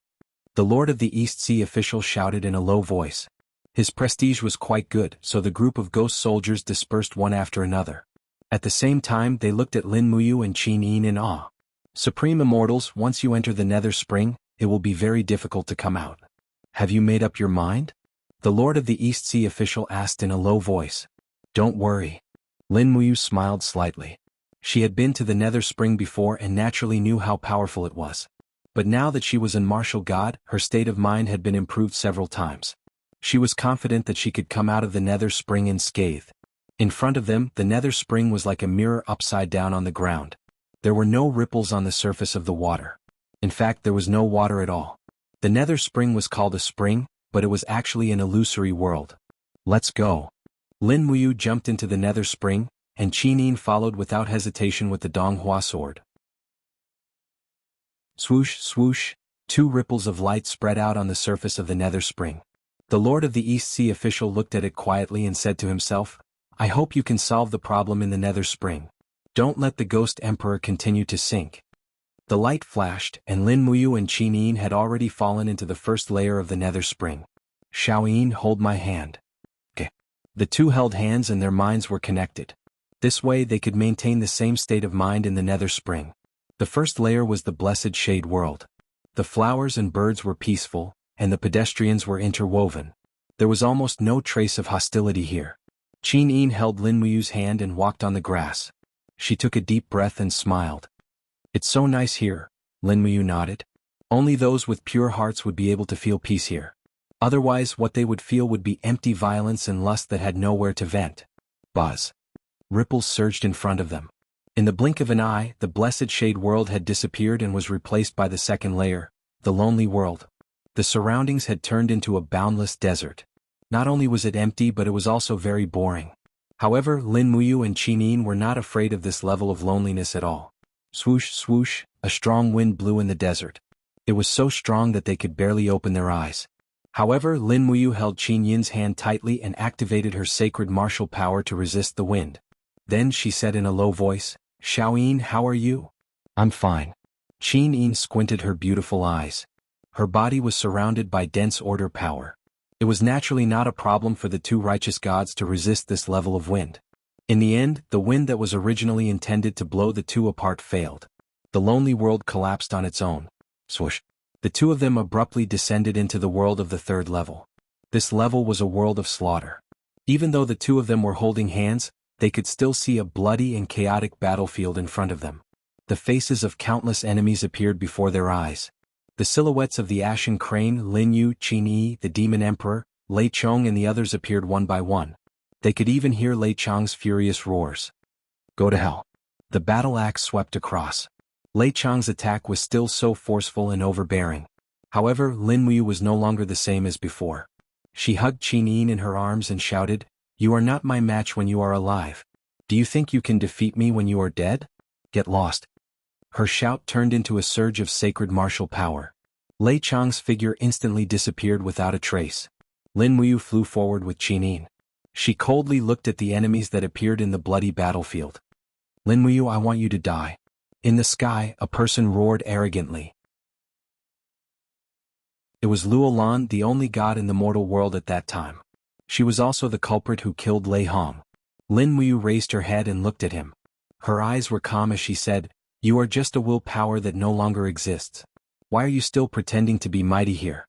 The Lord of the East Sea official shouted in a low voice. His prestige was quite good, so the group of ghost soldiers dispersed one after another. At the same time they looked at Lin Muyu and Qin Yin in awe. Supreme Immortals, once you enter the Nether Spring, it will be very difficult to come out. Have you made up your mind? The Lord of the East Sea official asked in a low voice. Don't worry. Lin Muyu smiled slightly. She had been to the Nether Spring before and naturally knew how powerful it was. But now that she was a martial god, her state of mind had been improved several times. She was confident that she could come out of the Nether Spring unscathed. In front of them, the Nether Spring was like a mirror upside down on the ground. There were no ripples on the surface of the water. In fact, there was no water at all. The Nether Spring was called a spring, but it was actually an illusory world. Let's go. Lin Muyu jumped into the Nether Spring, and Qin Yin followed without hesitation with the Donghua sword. Swoosh, swoosh, 2 ripples of light spread out on the surface of the Nether Spring. The Lord of the East Sea official looked at it quietly and said to himself, I hope you can solve the problem in the Nether Spring. Don't let the Ghost Emperor continue to sink. The light flashed, and Lin Muyu and Qin Yin had already fallen into the first layer of the Nether Spring. Xiao Yin, hold my hand. Okay. The two held hands and their minds were connected. This way they could maintain the same state of mind in the Nether Spring. The first layer was the blessed shade world. The flowers and birds were peaceful, and the pedestrians were interwoven. There was almost no trace of hostility here. Qin Yin held Lin Muyu's hand and walked on the grass. She took a deep breath and smiled. It's so nice here, Lin Muyu nodded. Only those with pure hearts would be able to feel peace here. Otherwise, what they would feel would be empty violence and lust that had nowhere to vent. Buzz. Ripples surged in front of them. In the blink of an eye, the blessed shade world had disappeared and was replaced by the second layer, the lonely world. The surroundings had turned into a boundless desert. Not only was it empty, but it was also very boring. However, Lin Muyu and Qin were not afraid of this level of loneliness at all. Swoosh, swoosh, a strong wind blew in the desert. It was so strong that they could barely open their eyes. However, Lin Muyu held Qin Yin's hand tightly and activated her sacred martial power to resist the wind. Then she said in a low voice, "Xiaoyin, how are you?" "I'm fine." Qin Yin squinted her beautiful eyes. Her body was surrounded by dense order power. It was naturally not a problem for the two righteous gods to resist this level of wind. In the end, the wind that was originally intended to blow the two apart failed. The lonely world collapsed on its own. Swoosh. The two of them abruptly descended into the world of the third level. This level was a world of slaughter. Even though the two of them were holding hands, they could still see a bloody and chaotic battlefield in front of them. The faces of countless enemies appeared before their eyes. The silhouettes of the Ashen Crane, Lin Yu, Qin Yi, the Demon Emperor, Lei Chong and the others appeared one by one. They could even hear Lei Chong's furious roars. "Go to hell." The battle axe swept across. Lei Chong's attack was still so forceful and overbearing. However, Lin Muyu was no longer the same as before. She hugged Qin Yin in her arms and shouted, "You are not my match when you are alive. Do you think you can defeat me when you are dead? Get lost." Her shout turned into a surge of sacred martial power. Lei Chong's figure instantly disappeared without a trace. Lin Muyu flew forward with Qin Yin. She coldly looked at the enemies that appeared in the bloody battlefield. "Lin Muyu, I want you to die." In the sky, a person roared arrogantly. It was Luo Lan, the only god in the mortal world at that time. She was also the culprit who killed Lei Hong. Lin Muyu raised her head and looked at him. Her eyes were calm as she said, "You are just a willpower that no longer exists. Why are you still pretending to be mighty here?"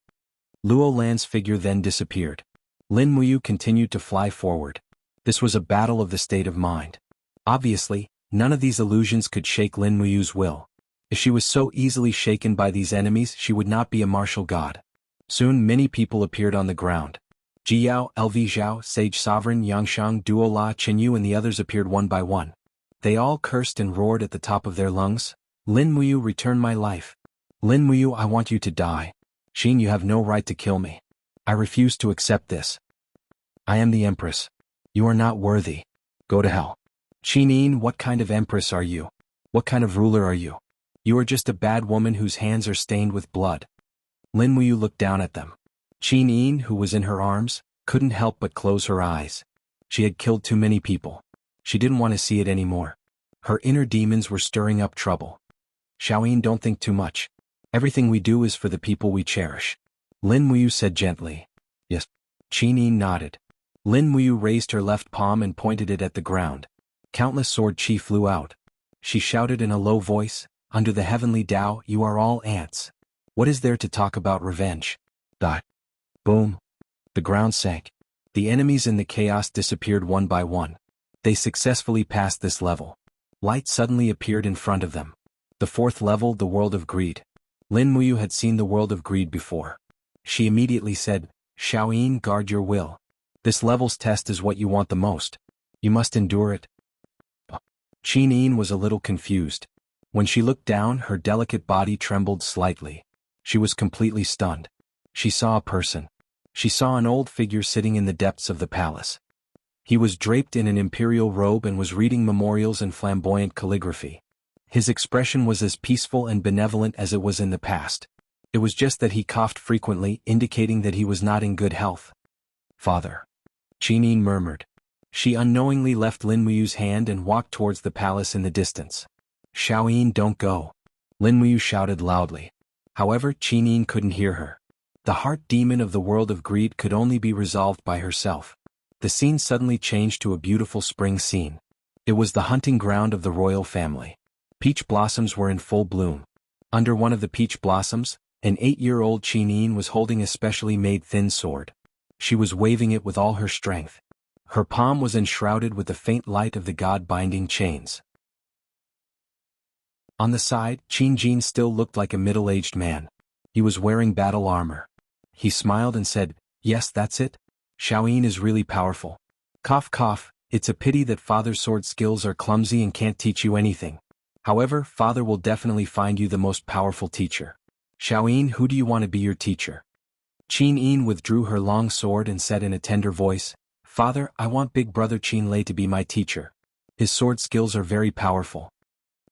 Luo Lan's figure then disappeared. Lin Muyu continued to fly forward. This was a battle of the state of mind. Obviously, none of these illusions could shake Lin Muyu's will. If she was so easily shaken by these enemies, she would not be a martial god. Soon many people appeared on the ground. Jiyao, LV Zhao, Sage Sovereign, Yangshang, Duo La, Qinyu and the others appeared one by one. They all cursed and roared at the top of their lungs. "Lin Muyu, return my life. Lin Muyu, I want you to die. Xin, you have no right to kill me. I refuse to accept this. I am the Empress. You are not worthy. Go to hell." "Qin Yin, what kind of Empress are you? What kind of ruler are you? You are just a bad woman whose hands are stained with blood." Lin Muyu looked down at them. Qin Yin, who was in her arms, couldn't help but close her eyes. She had killed too many people. She didn't want to see it anymore. Her inner demons were stirring up trouble. "Xiaoyin, don't think too much. Everything we do is for the people we cherish." Lin Muyu said gently. "Yes." Qin Yin nodded. Lin Muyu raised her left palm and pointed it at the ground. Countless sword chi flew out. She shouted in a low voice, "Under the heavenly Tao, you are all ants. What is there to talk about revenge?" Die. Boom. The ground sank. The enemies in the chaos disappeared one by one. They successfully passed this level. Light suddenly appeared in front of them. The fourth level, the world of greed. Lin Muyu had seen the world of greed before. She immediately said, "Xiaoyin, guard your will. This level's test is what you want the most. You must endure it." Qin Yin was a little confused. When she looked down, her delicate body trembled slightly. She was completely stunned. She saw a person. She saw an old figure sitting in the depths of the palace. He was draped in an imperial robe and was reading memorials in flamboyant calligraphy. His expression was as peaceful and benevolent as it was in the past. It was just that he coughed frequently, indicating that he was not in good health. "Father." Qin Yin murmured. She unknowingly left Lin Muyu's hand and walked towards the palace in the distance. "Xiaoyin, don't go." Lin Muyu shouted loudly. However, Qin Yin couldn't hear her. The heart demon of the world of greed could only be resolved by herself. The scene suddenly changed to a beautiful spring scene. It was the hunting ground of the royal family. Peach blossoms were in full bloom. Under one of the peach blossoms, an 8-year-old Qin Yin was holding a specially made thin sword. She was waving it with all her strength. Her palm was enshrouded with the faint light of the god-binding chains. On the side, Qin Jin still looked like a middle-aged man. He was wearing battle armor. He smiled and said, "Yes, that's it. Xiaoyin is really powerful." Cough cough, It's a pity that Father's sword skills are clumsy and can't teach you anything. However, Father will definitely find you the most powerful teacher. Xiaoyin, who do you want to be your teacher? Qin Yin withdrew her long sword and said in a tender voice, Father, I want big brother Qin Lei to be my teacher. His sword skills are very powerful.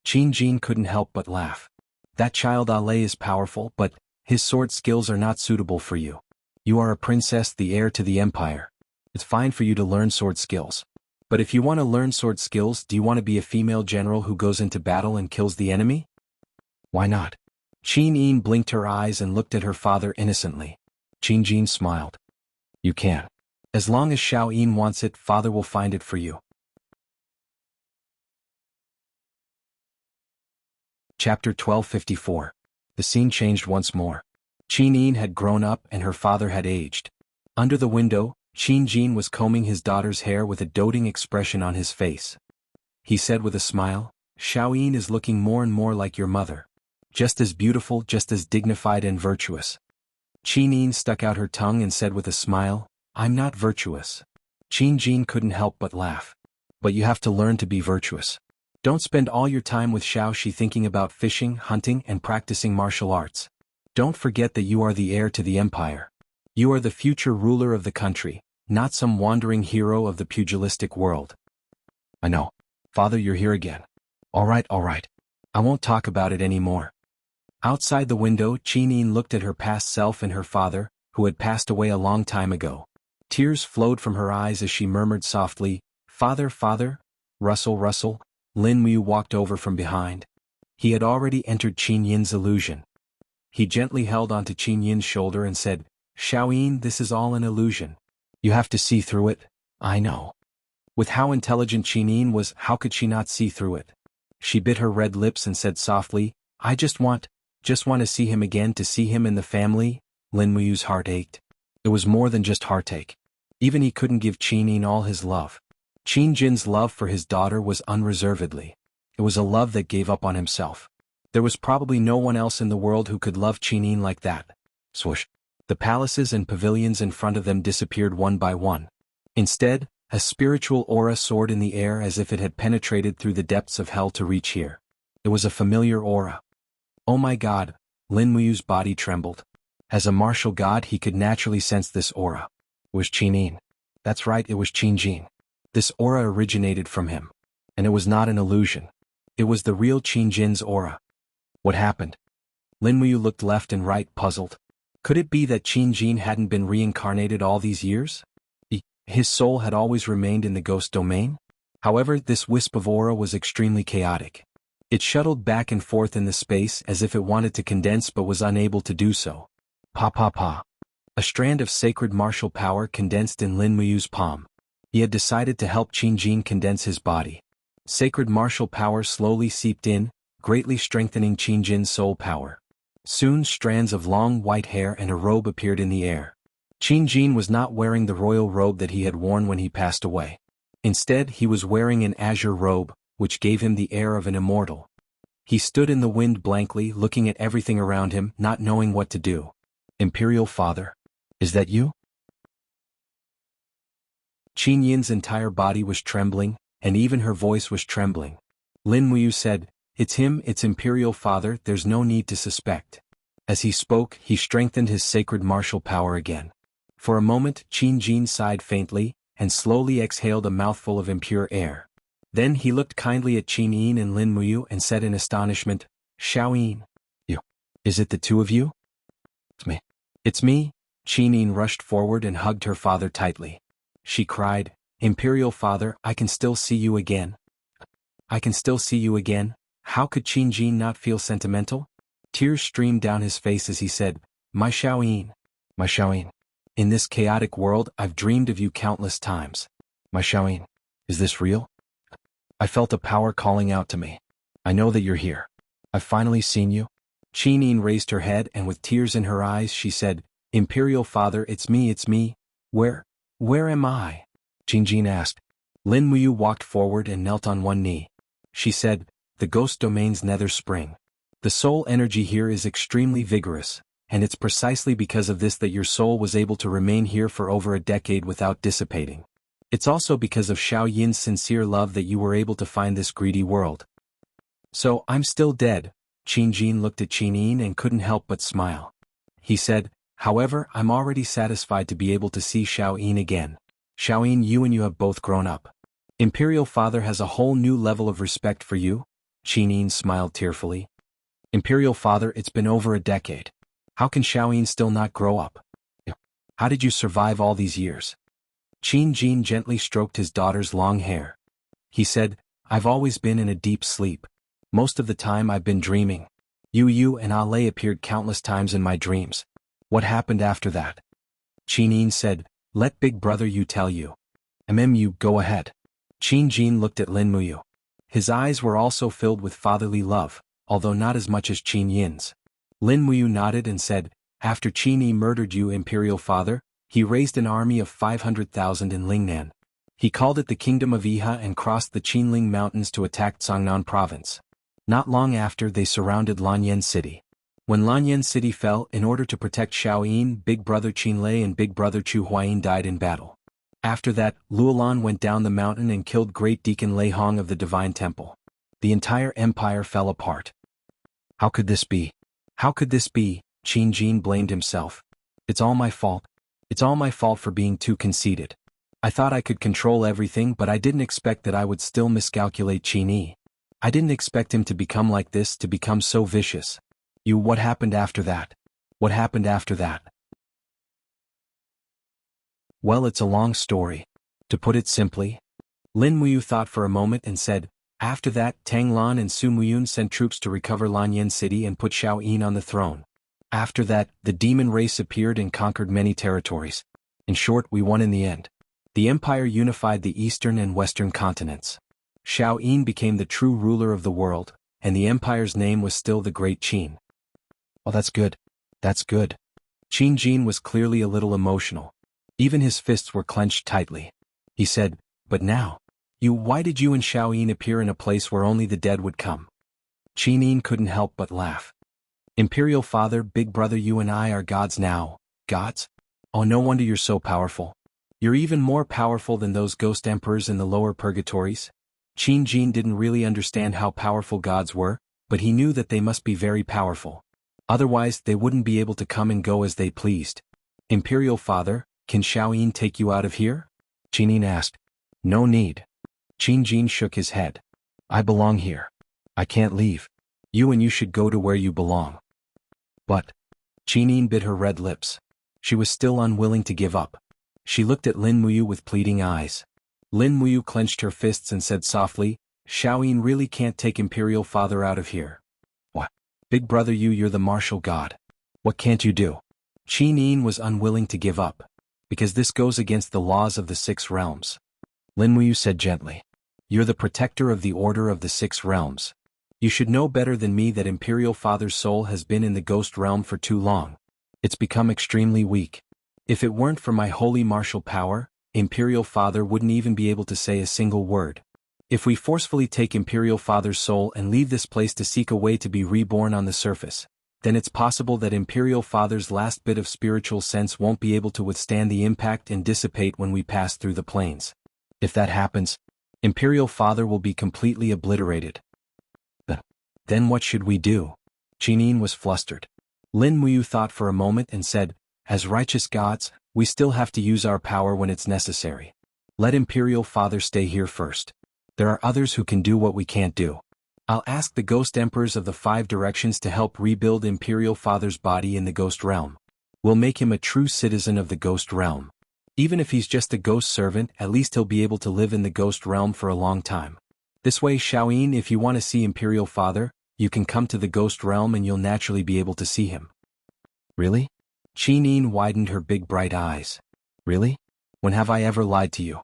Qin Jin couldn't help but laugh. That child Lei is powerful, but his sword skills are not suitable for you. You are a princess, the heir to the empire. It's fine for you to learn sword skills. But if you want to learn sword skills, do you want to be a female general who goes into battle and kills the enemy? Why not? Qin Yin blinked her eyes and looked at her father innocently. Qin Jin smiled. You can. As long as Xiaoyin wants it, Father will find it for you. Chapter 1254. The scene changed once more. Qin Yin had grown up and her father had aged. Under the window, Qin Jin was combing his daughter's hair with a doting expression on his face. He said with a smile, Xiaoyin is looking more and more like your mother. Just as beautiful, just as dignified and virtuous. Qin Yin stuck out her tongue and said with a smile, I'm not virtuous. Qin Jin couldn't help but laugh. But you have to learn to be virtuous. Don't spend all your time with Xiaoxi thinking about fishing, hunting, and practicing martial arts. Don't forget that you are the heir to the empire. You are the future ruler of the country, not some wandering hero of the pugilistic world. I know. Father, you're here again. All right. I won't talk about it anymore. Outside the window, Qin Yin looked at her past self and her father, who had passed away a long time ago. Tears flowed from her eyes as she murmured softly, Father, Father. Rustle. Lin Mu walked over from behind. He had already entered Qin Yin's illusion. He gently held onto Qin Yin's shoulder and said, Xiaoyin, this is all an illusion. You have to see through it. I know. With how intelligent Qin Yin was, how could she not see through it? She bit her red lips and said softly, I just want to see him again, to see him in the family. Lin Mu's heart ached. It was more than just heartache. Even he couldn't give Qin Yin all his love. Qin Jin's love for his daughter was unreservedly. It was a love that gave up on himself. There was probably no one else in the world who could love Qin Yin like that. Swoosh. The palaces and pavilions in front of them disappeared one by one. Instead, a spiritual aura soared in the air as if it had penetrated through the depths of hell to reach here. It was a familiar aura. Oh my God, Lin Mu's body trembled. As a martial god, he could naturally sense this aura. It was Qin Yin. That's right, it was Qin Jin. This aura originated from him. And it was not an illusion. It was the real Qin Jin's aura. What happened? Lin Mu looked left and right, puzzled. Could it be that Qin Jin hadn't been reincarnated all these years? His soul had always remained in the ghost domain? However, this wisp of aura was extremely chaotic. It shuttled back and forth in the space as if it wanted to condense but was unable to do so. Pa. A strand of sacred martial power condensed in Lin Mu's palm. He had decided to help Qin Jin condense his body. Sacred martial power slowly seeped in, greatly strengthening Qin Jin's soul power. Soon strands of long white hair and a robe appeared in the air. Qin Jin was not wearing the royal robe that he had worn when he passed away. Instead, he was wearing an azure robe, which gave him the air of an immortal. He stood in the wind blankly, looking at everything around him, not knowing what to do. Imperial Father? Is that you? Qin Yin's entire body was trembling, and even her voice was trembling. Lin Mu said, It's him, it's Imperial Father, there's no need to suspect. As he spoke, he strengthened his sacred martial power again. For a moment, Qin Jin sighed faintly, and slowly exhaled a mouthful of impure air. Then he looked kindly at Qin Yin and Lin Mu and said in astonishment, Xiaoyin. You. Is it the two of you? It's me. It's me. Qin Yin rushed forward and hugged her father tightly. She cried, Imperial Father, I can still see you again. I can still see you again. How could Qin Jin not feel sentimental? Tears streamed down his face as he said, My Xiaoyin. My Xiaoyin. In this chaotic world, I've dreamed of you countless times. My Xiaoyin. Is this real? I felt a power calling out to me. I know that you're here. I've finally seen you. Qin Yin raised her head and with tears in her eyes she said, Imperial Father, it's me. Where am I? Qin Jin asked. Lin Mu walked forward and knelt on one knee. She said, The ghost domain's nether spring. The soul energy here is extremely vigorous, and it's precisely because of this that your soul was able to remain here for over a decade without dissipating. It's also because of Xiao Yin's sincere love that you were able to find this greedy world. So, I'm still dead. Qin Jin looked at Qin Yin and couldn't help but smile. He said, however, I'm already satisfied to be able to see Xiao Yin again. Xiao Yin, you and you have both grown up. Imperial Father has a whole new level of respect for you. Qin Yin smiled tearfully. Imperial Father, it's been over a decade. How can Xiao Yin still not grow up? How did you survive all these years? Qin Jin gently stroked his daughter's long hair. He said, I've always been in a deep sleep. Most of the time I've been dreaming. You and Ale appeared countless times in my dreams. What happened after that? Qin Yin said, let big brother you tell you. You go ahead. Qin Jin looked at Lin Muyu. His eyes were also filled with fatherly love, although not as much as Qin Yin's. Lin Muyu nodded and said, after Qin Yi murdered you, Imperial Father, he raised an army of 500,000 in Lingnan. He called it the Kingdom of Iha and crossed the Qinling Mountains to attack Cangnan Province. Not long after, they surrounded Lanyan City. When Lanyan City fell, in order to protect Xiao Yin, big brother Qin Lei and big brother Chu Huayin died in battle. After that, Luolan went down the mountain and killed great deacon Lei Hong of the Divine Temple. The entire empire fell apart. How could this be? How could this be? Qin Jin blamed himself. It's all my fault. It's all my fault for being too conceited. I thought I could control everything, but I didn't expect that I would still miscalculate Qin Yi. I didn't expect him to become like this, to become so vicious. What happened after that? What happened after that? Well, it's a long story. To put it simply, Lin Muyu thought for a moment and said, after that, Tang Lan and Su Muyun sent troops to recover Lanyan City and put Xiao Yin on the throne. After that, the demon race appeared and conquered many territories. In short, we won in the end. The empire unified the eastern and western continents. Xiao Yin became the true ruler of the world, and the empire's name was still the Great Qin. Well, that's good. That's good. Qin Jin was clearly a little emotional. Even his fists were clenched tightly. He said, but now, why did you and Xiao Yin appear in a place where only the dead would come? Qin Yin couldn't help but laugh. Imperial Father, big brother, you and I are gods now. Gods? Oh, no wonder you're so powerful. You're even more powerful than those ghost emperors in the lower purgatories. Qin Jin didn't really understand how powerful gods were, but he knew that they must be very powerful. Otherwise, they wouldn't be able to come and go as they pleased. Imperial Father, can Xiao Yin take you out of here? Qin Yin asked. No need. Qin Jin shook his head. I belong here. I can't leave. You and you should go to where you belong. But, Qin Yin bit her red lips. She was still unwilling to give up. She looked at Lin Muyu with pleading eyes. Lin Muyu clenched her fists and said softly, Xiao Yin really can't take Imperial Father out of here. What? Big brother, you're the martial god. What can't you do? Qin Yin was unwilling to give up. Because this goes against the laws of the 6 realms. Lin Muyu said gently. You're the protector of the order of the 6 realms. You should know better than me that Imperial Father's soul has been in the ghost realm for too long. It's become extremely weak. If it weren't for my holy martial power, Imperial Father wouldn't even be able to say a single word. If we forcefully take Imperial Father's soul and leave this place to seek a way to be reborn on the surface, then it's possible that Imperial Father's last bit of spiritual sense won't be able to withstand the impact and dissipate when we pass through the planes. If that happens, Imperial Father will be completely obliterated. Then what should we do? Qin Yin was flustered. Lin Muyu thought for a moment and said, as righteous gods, we still have to use our power when it's necessary. Let Imperial Father stay here first. There are others who can do what we can't do. I'll ask the Ghost Emperors of the 5 directions to help rebuild Imperial Father's body in the Ghost Realm. We'll make him a true citizen of the Ghost Realm. Even if he's just a ghost servant, at least he'll be able to live in the Ghost Realm for a long time. This way, Xiao Yin, if you want to see Imperial Father, you can come to the Ghost Realm and you'll naturally be able to see him. Really? Qin Yin widened her big bright eyes. Really? When have I ever lied to you?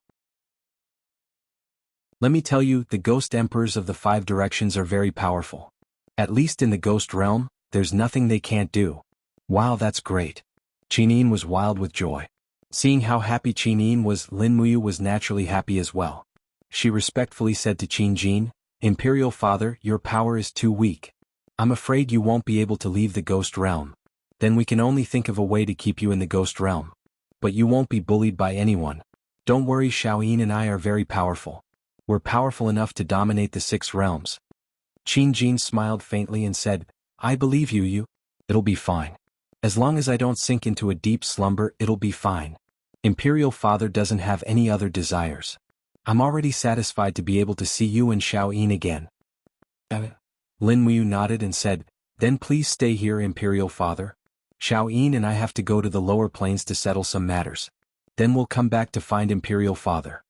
Let me tell you, the Ghost Emperors of the 5 directions are very powerful. At least in the Ghost Realm, there's nothing they can't do. Wow, that's great. Qin Yin was wild with joy. Seeing how happy Qin Yin was, Lin Muyu was naturally happy as well. She respectfully said to Qin Jin, Imperial Father, your power is too weak. I'm afraid you won't be able to leave the Ghost Realm. Then we can only think of a way to keep you in the Ghost Realm. But you won't be bullied by anyone. Don't worry, Xiaoyin and I are very powerful. We're powerful enough to dominate the 6 realms. Qin Jin smiled faintly and said, I believe you. It'll be fine. As long as I don't sink into a deep slumber, it'll be fine. Imperial Father doesn't have any other desires. I'm already satisfied to be able to see you and Xiaoyin again. Lin Muyu nodded and said, then please stay here, Imperial Father. Xiaoyin and I have to go to the lower planes to settle some matters. Then we'll come back to find Imperial Father.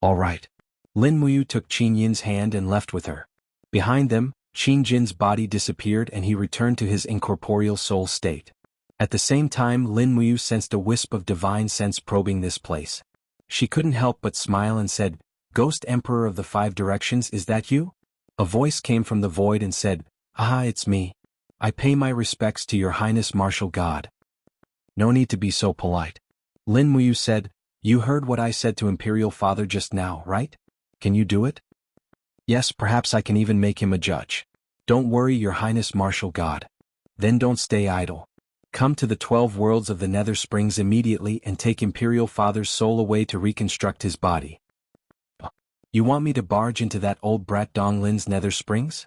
All right. Lin Muyu took Qin Yin's hand and left with her. Behind them, Qin Jin's body disappeared and he returned to his incorporeal soul state. At the same time, Lin Muyu sensed a wisp of divine sense probing this place. She couldn't help but smile and said, Ghost Emperor of the 5 Directions, is that you? A voice came from the void and said, Ah, it's me. I pay my respects to your Highness Martial God. No need to be so polite. Lin Muyu said, You heard what I said to Imperial Father just now, right? Can you do it? Yes, perhaps I can even make him a judge. Don't worry, your Highness Martial God. Then don't stay idle. Come to the 12 worlds of the Nether Springs immediately and take Imperial Father's soul away to reconstruct his body. You want me to barge into that old brat Dong Lin's Nether Springs?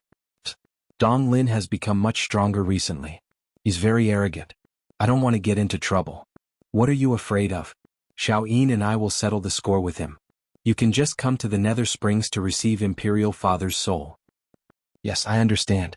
Dong Lin has become much stronger recently. He's very arrogant. I don't want to get into trouble. What are you afraid of? Xiaoyin and I will settle the score with him. You can just come to the Nether Springs to receive Imperial Father's soul. Yes, I understand.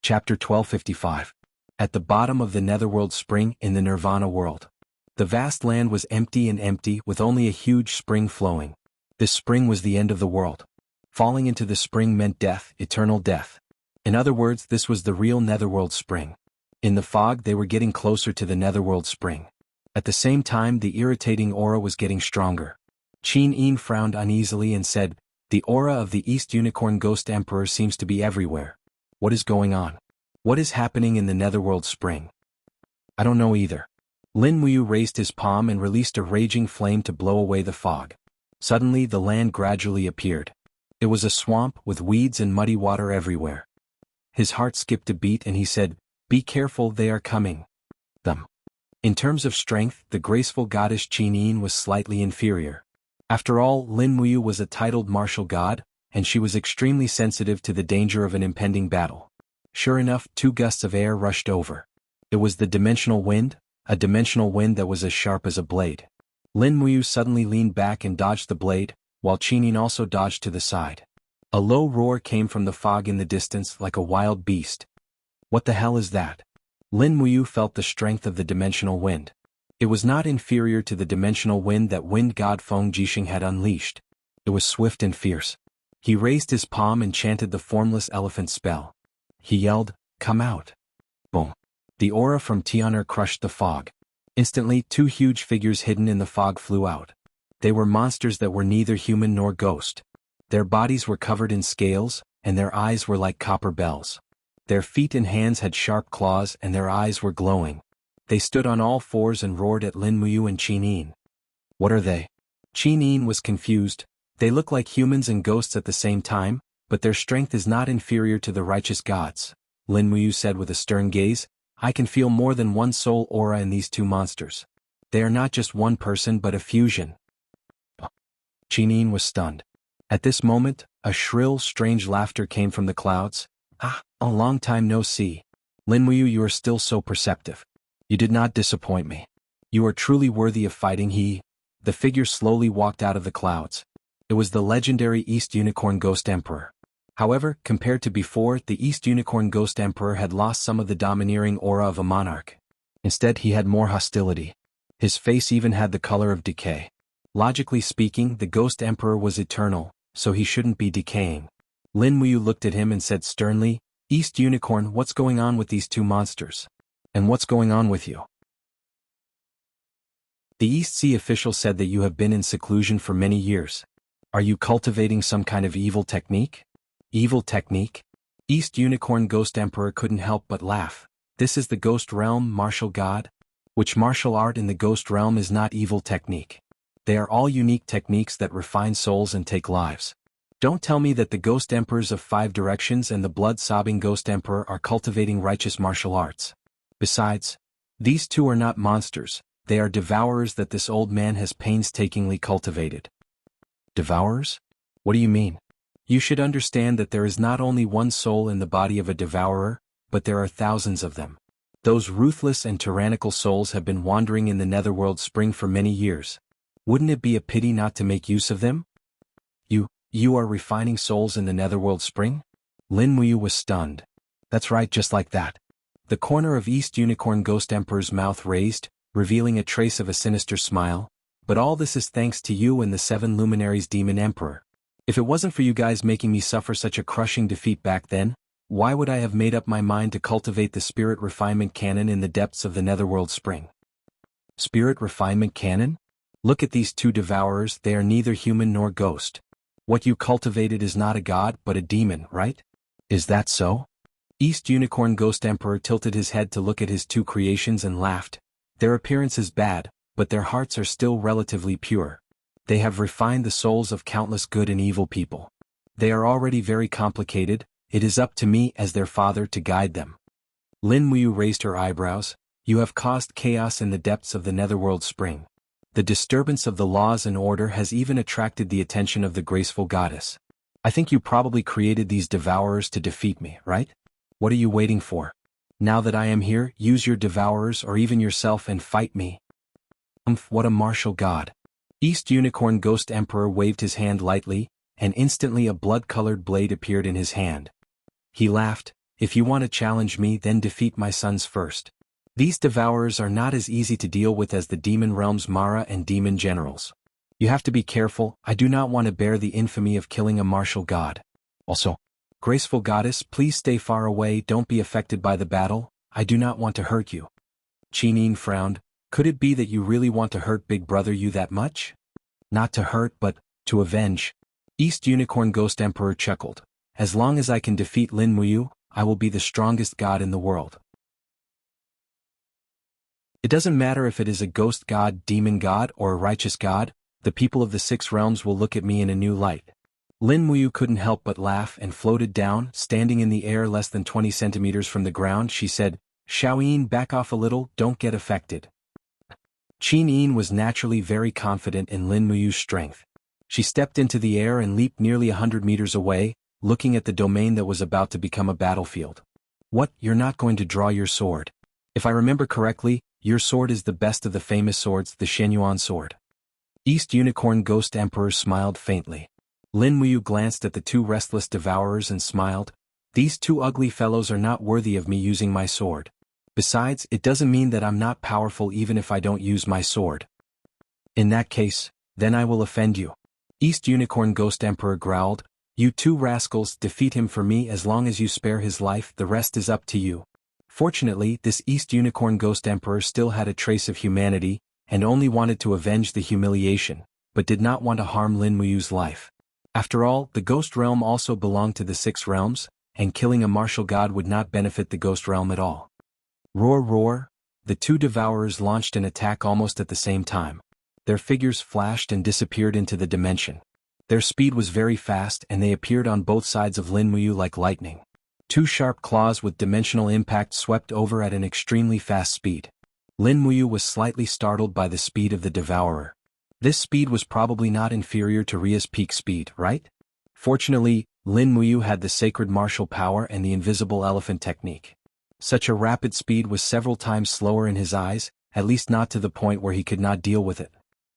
Chapter 1255. At the bottom of the Netherworld Spring in the Nirvana world. The vast land was empty with only a huge spring flowing. This spring was the end of the world. Falling into the spring meant death, eternal death. In other words, this was the real Netherworld Spring. In the fog, they were getting closer to the Netherworld Spring. At the same time, the irritating aura was getting stronger. Qin Yin frowned uneasily and said, The aura of the East Unicorn Ghost Emperor seems to be everywhere. What is going on? What is happening in the Netherworld Spring? I don't know either. Lin Muyu raised his palm and released a raging flame to blow away the fog. Suddenly, the land gradually appeared. It was a swamp with weeds and muddy water everywhere. His heart skipped a beat and he said, Be careful, they are coming. Them. In terms of strength, the graceful goddess Qin Yin was slightly inferior. After all, Lin Muyu was a titled martial god, and she was extremely sensitive to the danger of an impending battle. Sure enough, 2 gusts of air rushed over. It was the dimensional wind, a dimensional wind that was as sharp as a blade. Lin Muyu suddenly leaned back and dodged the blade, while Qin Yin also dodged to the side. A low roar came from the fog in the distance like a wild beast. What the hell is that? Lin Muyu felt the strength of the dimensional wind. It was not inferior to the dimensional wind that wind god Feng Jixing had unleashed. It was swift and fierce. He raised his palm and chanted the formless elephant spell. He yelled, Come out. Boom. The aura from Tian'er crushed the fog. Instantly, 2 huge figures hidden in the fog flew out. They were monsters that were neither human nor ghost. Their bodies were covered in scales, and their eyes were like copper bells. Their feet and hands had sharp claws and their eyes were glowing. They stood on all 4s and roared at Lin Muyu and Qin Yin. What are they? Qin Yin was confused. They look like humans and ghosts at the same time, but their strength is not inferior to the righteous gods. Lin Muyu said with a stern gaze, I can feel more than one soul aura in these 2 monsters. They are not just one person but a fusion. Qin Yin was stunned. At this moment, a shrill, strange laughter came from the clouds. Ah, a long time no see. Lin Muyu, you are still so perceptive. You did not disappoint me. You are truly worthy of fighting. The figure slowly walked out of the clouds. It was the legendary East Unicorn Ghost Emperor. However, compared to before, the East Unicorn Ghost Emperor had lost some of the domineering aura of a monarch. Instead, he had more hostility. His face even had the color of decay. Logically speaking, the Ghost Emperor was eternal, so he shouldn't be decaying. Lin Muyu looked at him and said sternly, East Unicorn, what's going on with these 2 monsters? And what's going on with you? The East Sea official said that you have been in seclusion for many years. Are you cultivating some kind of evil technique? Evil technique? East Unicorn Ghost Emperor couldn't help but laugh. This is the Ghost Realm, martial god? Which martial art in the Ghost Realm is not evil technique? They are all unique techniques that refine souls and take lives. Don't tell me that the Ghost Emperors of 5 Directions and the blood-sobbing Ghost Emperor are cultivating righteous martial arts. Besides, These two are not monsters, they are devourers that this old man has painstakingly cultivated. Devourers? What do you mean? You should understand that there is not only one soul in the body of a devourer, but there are thousands of them. Those ruthless and tyrannical souls have been wandering in the netherworld spring for many years. Wouldn't it be a pity not to make use of them? You are refining souls in the netherworld spring? Lin Muyu was stunned. That's right, just like that. The corner of East Unicorn Ghost Emperor's mouth raised, revealing a trace of a sinister smile. But all this is thanks to you and the 7 luminaries Demon Emperor. If it wasn't for you guys making me suffer such a crushing defeat back then, why would I have made up my mind to cultivate the Spirit Refinement Cannon in the depths of the netherworld spring? Spirit Refinement Cannon? Look at these two devourers, they are neither human nor ghost. What you cultivated is not a god but a demon, right? Is that so? East Unicorn Ghost Emperor tilted his head to look at his two creations and laughed. Their appearance is bad, but their hearts are still relatively pure. They have refined the souls of countless good and evil people. They are already very complicated, it is up to me as their father to guide them. Lin Muyu raised her eyebrows. You have caused chaos in the depths of the netherworld spring. The disturbance of the laws and order has even attracted the attention of the graceful goddess. I think you probably created these devourers to defeat me, right? What are you waiting for? Now that I am here, use your devourers or even yourself and fight me. What a martial god. East Unicorn Ghost Emperor waved his hand lightly, and instantly a blood-colored blade appeared in his hand. He laughed. If you want to challenge me, then defeat my sons first. These devourers are not as easy to deal with as the demon realm's Mara and demon generals. You have to be careful, I do not want to bear the infamy of killing a martial god. Also, graceful goddess, please stay far away, don't be affected by the battle, I do not want to hurt you. Qinin frowned. Could it be that you really want to hurt Big Brother you that much? Not to hurt but, to avenge. East Unicorn Ghost Emperor chuckled. As long as I can defeat Lin Muyu, I will be the strongest god in the world. It doesn't matter if it is a ghost god, demon god, or a righteous god, the people of the 6 realms will look at me in a new light. Lin Muyu couldn't help but laugh and floated down, standing in the air less than 20 centimeters from the ground. She said, Xiaoyin, back off a little, don't get affected. Qinin was naturally very confident in Lin Muyu's strength. She stepped into the air and leaped nearly 100 meters away, looking at the domain that was about to become a battlefield. What, you're not going to draw your sword? If I remember correctly, your sword is the best of the famous swords, the Shenyuan sword. East Unicorn Ghost Emperor smiled faintly. Lin Muyu glanced at the 2 restless devourers and smiled. These 2 ugly fellows are not worthy of me using my sword. Besides, it doesn't mean that I'm not powerful even if I don't use my sword. In that case, then I will offend you. East Unicorn Ghost Emperor growled. You 2 rascals, defeat him for me as long as you spare his life, the rest is up to you. Fortunately, this East Unicorn Ghost Emperor still had a trace of humanity, and only wanted to avenge the humiliation, but did not want to harm Lin Muyu's life. After all, the Ghost Realm also belonged to the 6 realms, and killing a martial god would not benefit the Ghost Realm at all. Roar roar, the 2 devourers launched an attack almost at the same time. Their figures flashed and disappeared into the dimension. Their speed was very fast and they appeared on both sides of Lin Muyu like lightning. 2 sharp claws with dimensional impact swept over at an extremely fast speed. Lin Muyu was slightly startled by the speed of the devourer. This speed was probably not inferior to Ria's peak speed, right? Fortunately, Lin Muyu had the sacred martial power and the invisible elephant technique. Such a rapid speed was several times slower in his eyes, at least not to the point where he could not deal with it.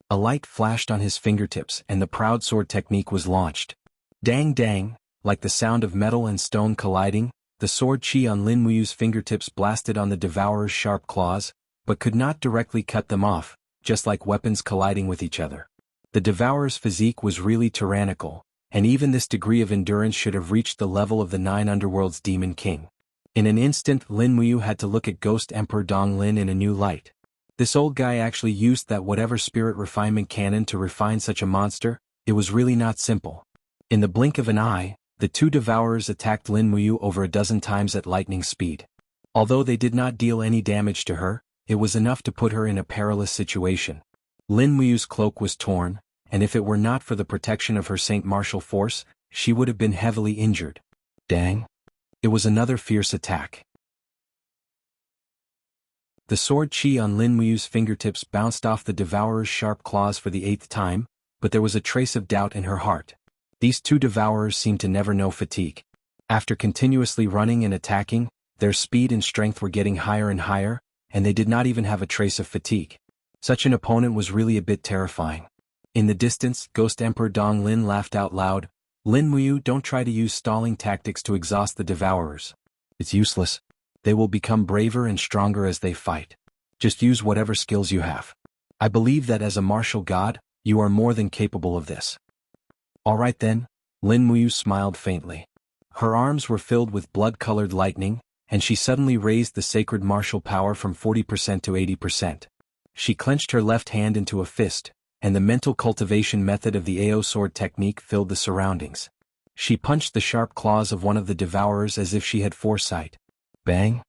A light flashed on his fingertips and the proud sword technique was launched. Dang dang, like the sound of metal and stone colliding, the sword chi on Lin Muyu's fingertips blasted on the devourer's sharp claws, but could not directly cut them off, just like weapons colliding with each other. The devourer's physique was really tyrannical, and even this degree of endurance should have reached the level of the 9 underworld's demon king. In an instant, Lin Muyu had to look at Ghost Emperor Dong Lin in a new light. This old guy actually used that whatever spirit refinement cannon to refine such a monster. It was really not simple. In the blink of an eye, the 2 devourers attacked Lin Muyu over a dozen times at lightning speed. Although they did not deal any damage to her, it was enough to put her in a perilous situation. Lin Muyu's cloak was torn, and if it were not for the protection of her Saint Martial force, she would have been heavily injured. Dang! It was another fierce attack. The sword chi on Lin Muyu's fingertips bounced off the devourer's sharp claws for the 8th time, but there was a trace of doubt in her heart. These two devourers seemed to never know fatigue. After continuously running and attacking, their speed and strength were getting higher and higher, and they did not even have a trace of fatigue. Such an opponent was really a bit terrifying. In the distance, Ghost Emperor Dong Lin laughed out loud. Lin Muyu, don't try to use stalling tactics to exhaust the devourers. It's useless. They will become braver and stronger as they fight. Just use whatever skills you have. I believe that as a martial god, you are more than capable of this. All right then, Lin Muyu smiled faintly. Her arms were filled with blood-colored lightning, and she suddenly raised the sacred martial power from 40% to 80%. She clenched her left hand into a fist, and the mental cultivation method of the AO sword technique filled the surroundings. She punched the sharp claws of one of the devourers as if she had foresight. Bang!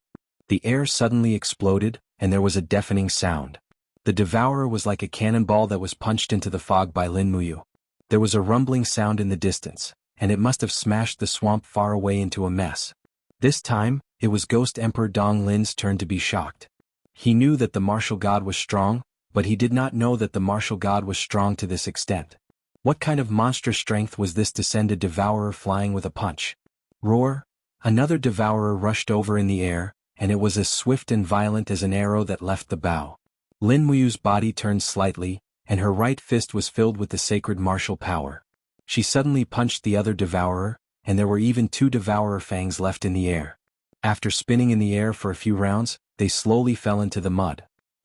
The air suddenly exploded, and there was a deafening sound. The devourer was like a cannonball that was punched into the fog by Lin Muyu. There was a rumbling sound in the distance, and it must have smashed the swamp far away into a mess. This time, it was Ghost Emperor Dong Lin's turn to be shocked. He knew that the martial god was strong, but he did not know that the martial god was strong to this extent. What kind of monstrous strength was this to send a devourer flying with a punch? Roar! Another devourer rushed over in the air, and it was as swift and violent as an arrow that left the bow. Lin Muyu's body turned slightly, and her right fist was filled with the sacred martial power. She suddenly punched the other devourer, and there were even 2 devourer fangs left in the air. After spinning in the air for a few rounds, they slowly fell into the mud.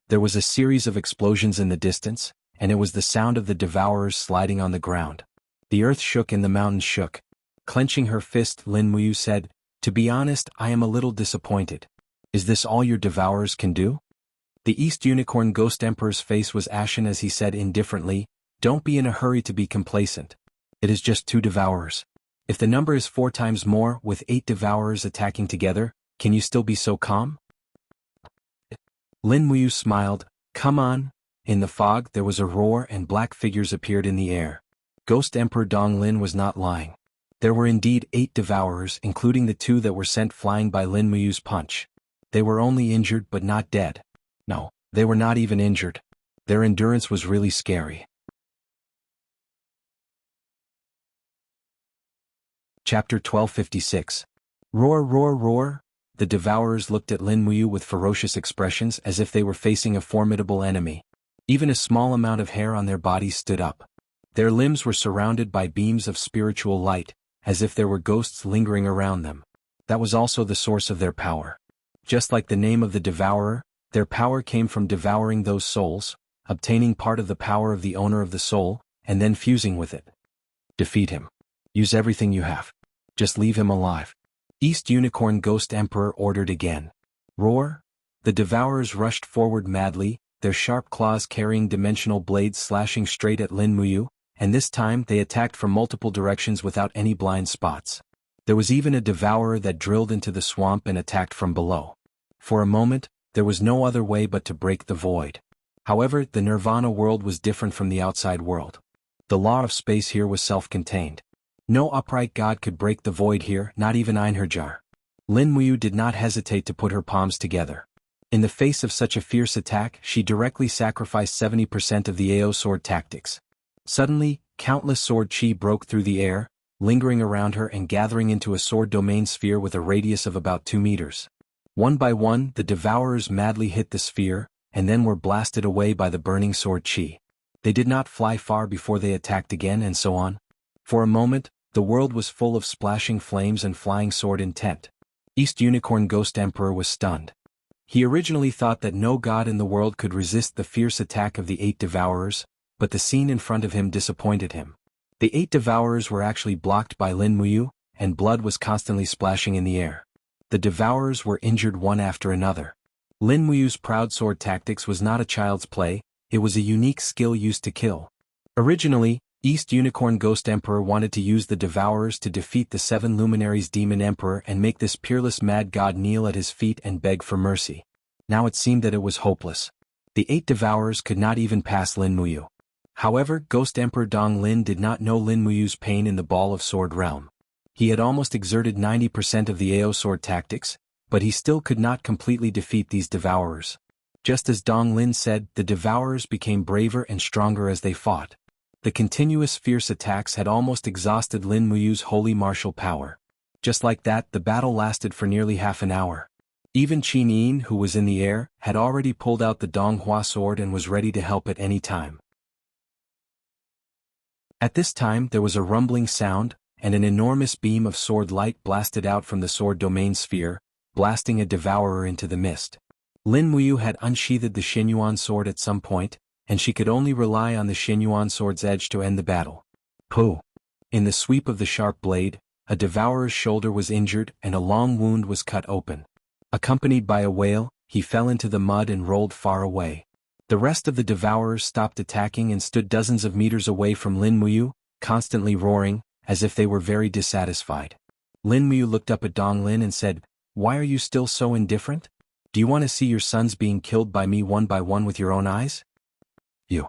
There was a series of explosions in the distance, and it was the sound of the devourers sliding on the ground. The earth shook and the mountains shook. Clenching her fist, Lin Muyu said, "To be honest, I am a little disappointed. Is this all your devourers can do?" The East Unicorn Ghost Emperor's face was ashen as he said indifferently, "Don't be in a hurry to be complacent. It is just 2 devourers. If the number is 4 times more with 8 devourers attacking together, can you still be so calm?" Lin Muyu smiled, "Come on." In the fog there was a roar and black figures appeared in the air. Ghost Emperor Dong Lin was not lying. There were indeed 8 devourers, including the 2 that were sent flying by Lin Muyu's punch. They were only injured but not dead. No, they were not even injured. Their endurance was really scary. Chapter 1256. Roar, roar, roar! The devourers looked at Lin Muyu with ferocious expressions as if they were facing a formidable enemy. Even a small amount of hair on their bodies stood up. Their limbs were surrounded by beams of spiritual light, as if there were ghosts lingering around them. That was also the source of their power. Just like the name of the devourer, their power came from devouring those souls, obtaining part of the power of the owner of the soul, and then fusing with it. Defeat him. Use everything you have. Just leave him alive. East Unicorn Ghost Emperor ordered again. Roar! The devourers rushed forward madly, their sharp claws carrying dimensional blades slashing straight at Lin Muyu, and this time they attacked from multiple directions without any blind spots. There was even a devourer that drilled into the swamp and attacked from below. For a moment, there was no other way but to break the void. However, the Nirvana world was different from the outside world. The law of space here was self-contained. No upright god could break the void here, not even Einherjar. Lin Muyu did not hesitate to put her palms together. In the face of such a fierce attack, she directly sacrificed 70% of the AO sword tactics. Suddenly, countless sword chi broke through the air, lingering around her and gathering into a sword domain sphere with a radius of about 2 meters. One by one, the devourers madly hit the sphere, and then were blasted away by the burning sword chi. They did not fly far before they attacked again and so on. For a moment, the world was full of splashing flames and flying sword intent. East Unicorn Ghost Emperor was stunned. He originally thought that no god in the world could resist the fierce attack of the 8 devourers, but the scene in front of him disappointed him. The 8 devourers were actually blocked by Lin Muyu, and blood was constantly splashing in the air. The devourers were injured one after another. Lin Muyu's proud sword tactics was not a child's play, it was a unique skill used to kill. Originally, East Unicorn Ghost Emperor wanted to use the devourers to defeat the 7 luminaries Demon Emperor and make this peerless mad god kneel at his feet and beg for mercy. Now it seemed that it was hopeless. The 8 devourers could not even pass Lin Muyu. However, Ghost Emperor Dong Lin did not know Lin Muyu's pain in the Ball of Sword realm. He had almost exerted 90% of the AO sword tactics, but he still could not completely defeat these devourers. Just as Dong Lin said, the devourers became braver and stronger as they fought. The continuous fierce attacks had almost exhausted Lin Muyu's holy martial power. Just like that, the battle lasted for nearly half an hour. Even Qin Yin, who was in the air, had already pulled out the Donghua sword and was ready to help at any time. At this time there was a rumbling sound, and an enormous beam of sword light blasted out from the sword domain sphere, blasting a devourer into the mist. Lin Muyu had unsheathed the Xinyuan sword at some point, and she could only rely on the Xinyuan sword's edge to end the battle. Pooh! In the sweep of the sharp blade, a devourer's shoulder was injured and a long wound was cut open. Accompanied by a wail, he fell into the mud and rolled far away. The rest of the devourers stopped attacking and stood dozens of meters away from Lin Muyu, constantly roaring, as if they were very dissatisfied. Lin Muyu looked up at Dong Lin and said, "Why are you still so indifferent? Do you want to see your sons being killed by me one by one with your own eyes?" You.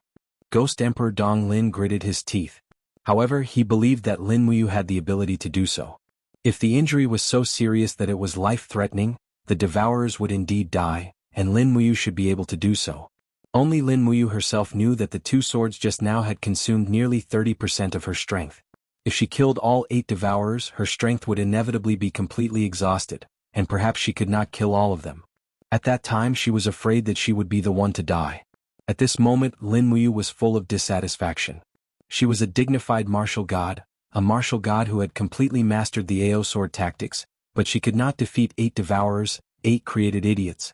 Ghost Emperor Dong Lin gritted his teeth. However, he believed that Lin Muyu had the ability to do so. If the injury was so serious that it was life-threatening, the devourers would indeed die, and Lin Muyu should be able to do so. Only Lin Muyu herself knew that the two swords just now had consumed nearly 30% of her strength. If she killed all 8 devourers, her strength would inevitably be completely exhausted, and perhaps she could not kill all of them. At that time she was afraid that she would be the one to die. At this moment Lin Muyu was full of dissatisfaction. She was a dignified martial god, a martial god who had completely mastered the AO sword tactics, but she could not defeat 8 devourers, 8 created idiots.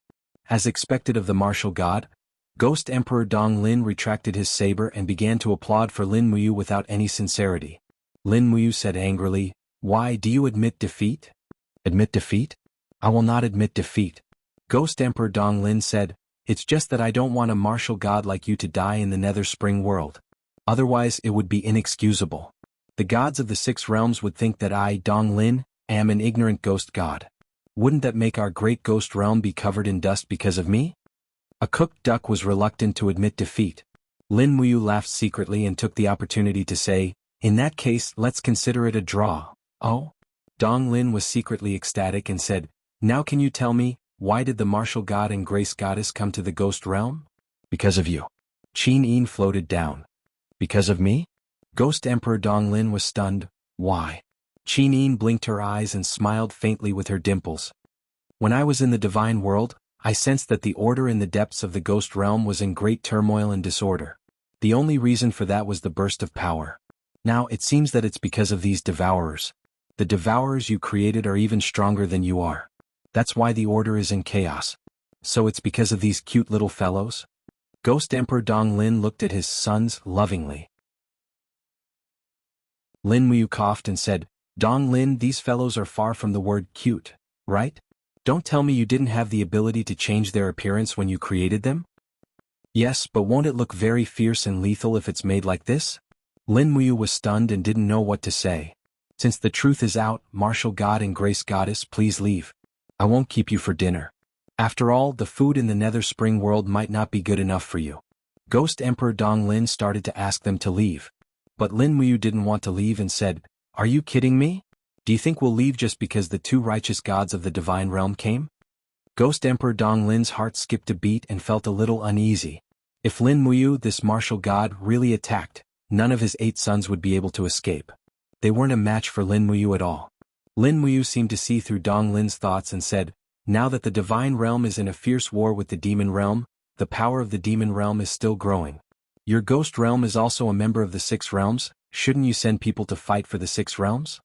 As expected of the martial god, Ghost Emperor Dong Lin retracted his saber and began to applaud for Lin Muyu without any sincerity. Lin Muyu said angrily, "Why, do you admit defeat?" "Admit defeat? I will not admit defeat." Ghost Emperor Dong Lin said, "It's just that I don't want a martial god like you to die in the Nether Spring world. Otherwise it would be inexcusable. The gods of the 6 realms would think that I, Dong Lin, am an ignorant ghost god. Wouldn't that make our great ghost realm be covered in dust because of me?" A cooked duck was reluctant to admit defeat. Lin Muyu laughed secretly and took the opportunity to say, "In that case, let's consider it a draw." "Oh?" Dong Lin was secretly ecstatic and said, "Now can you tell me, why did the martial god and grace goddess come to the ghost realm?" "Because of you." Qin Yin floated down. "Because of me?" Ghost Emperor Dong Lin was stunned. "Why?" Qin Yin blinked her eyes and smiled faintly with her dimples. "When I was in the divine world, I sensed that the order in the depths of the ghost realm was in great turmoil and disorder. The only reason for that was the burst of power. Now it seems that it's because of these devourers. The devourers you created are even stronger than you are. That's why the order is in chaos. So it's because of these cute little fellows?" Ghost Emperor Dong Lin looked at his sons lovingly. Lin Muyu coughed and said, "Dong Lin, these fellows are far from the word cute, right? Don't tell me you didn't have the ability to change their appearance when you created them?" "Yes, but won't it look very fierce and lethal if it's made like this?" Lin Muyu was stunned and didn't know what to say. "Since the truth is out, martial god and grace goddess, please leave. I won't keep you for dinner. After all, the food in the Nether Spring world might not be good enough for you." Ghost Emperor Dong Lin started to ask them to leave. But Lin Muyu didn't want to leave and said, "Are you kidding me? Do you think we'll leave just because the 2 righteous gods of the divine realm came?" Ghost Emperor Dong Lin's heart skipped a beat and felt a little uneasy. If Lin Muyu, this martial god, really attacked, none of his 8 sons would be able to escape. They weren't a match for Lin Muyu at all. Lin Muyu seemed to see through Dong Lin's thoughts and said, "Now that the divine realm is in a fierce war with the demon realm, the power of the demon realm is still growing. Your ghost realm is also a member of the 6 realms, shouldn't you send people to fight for the 6 realms?"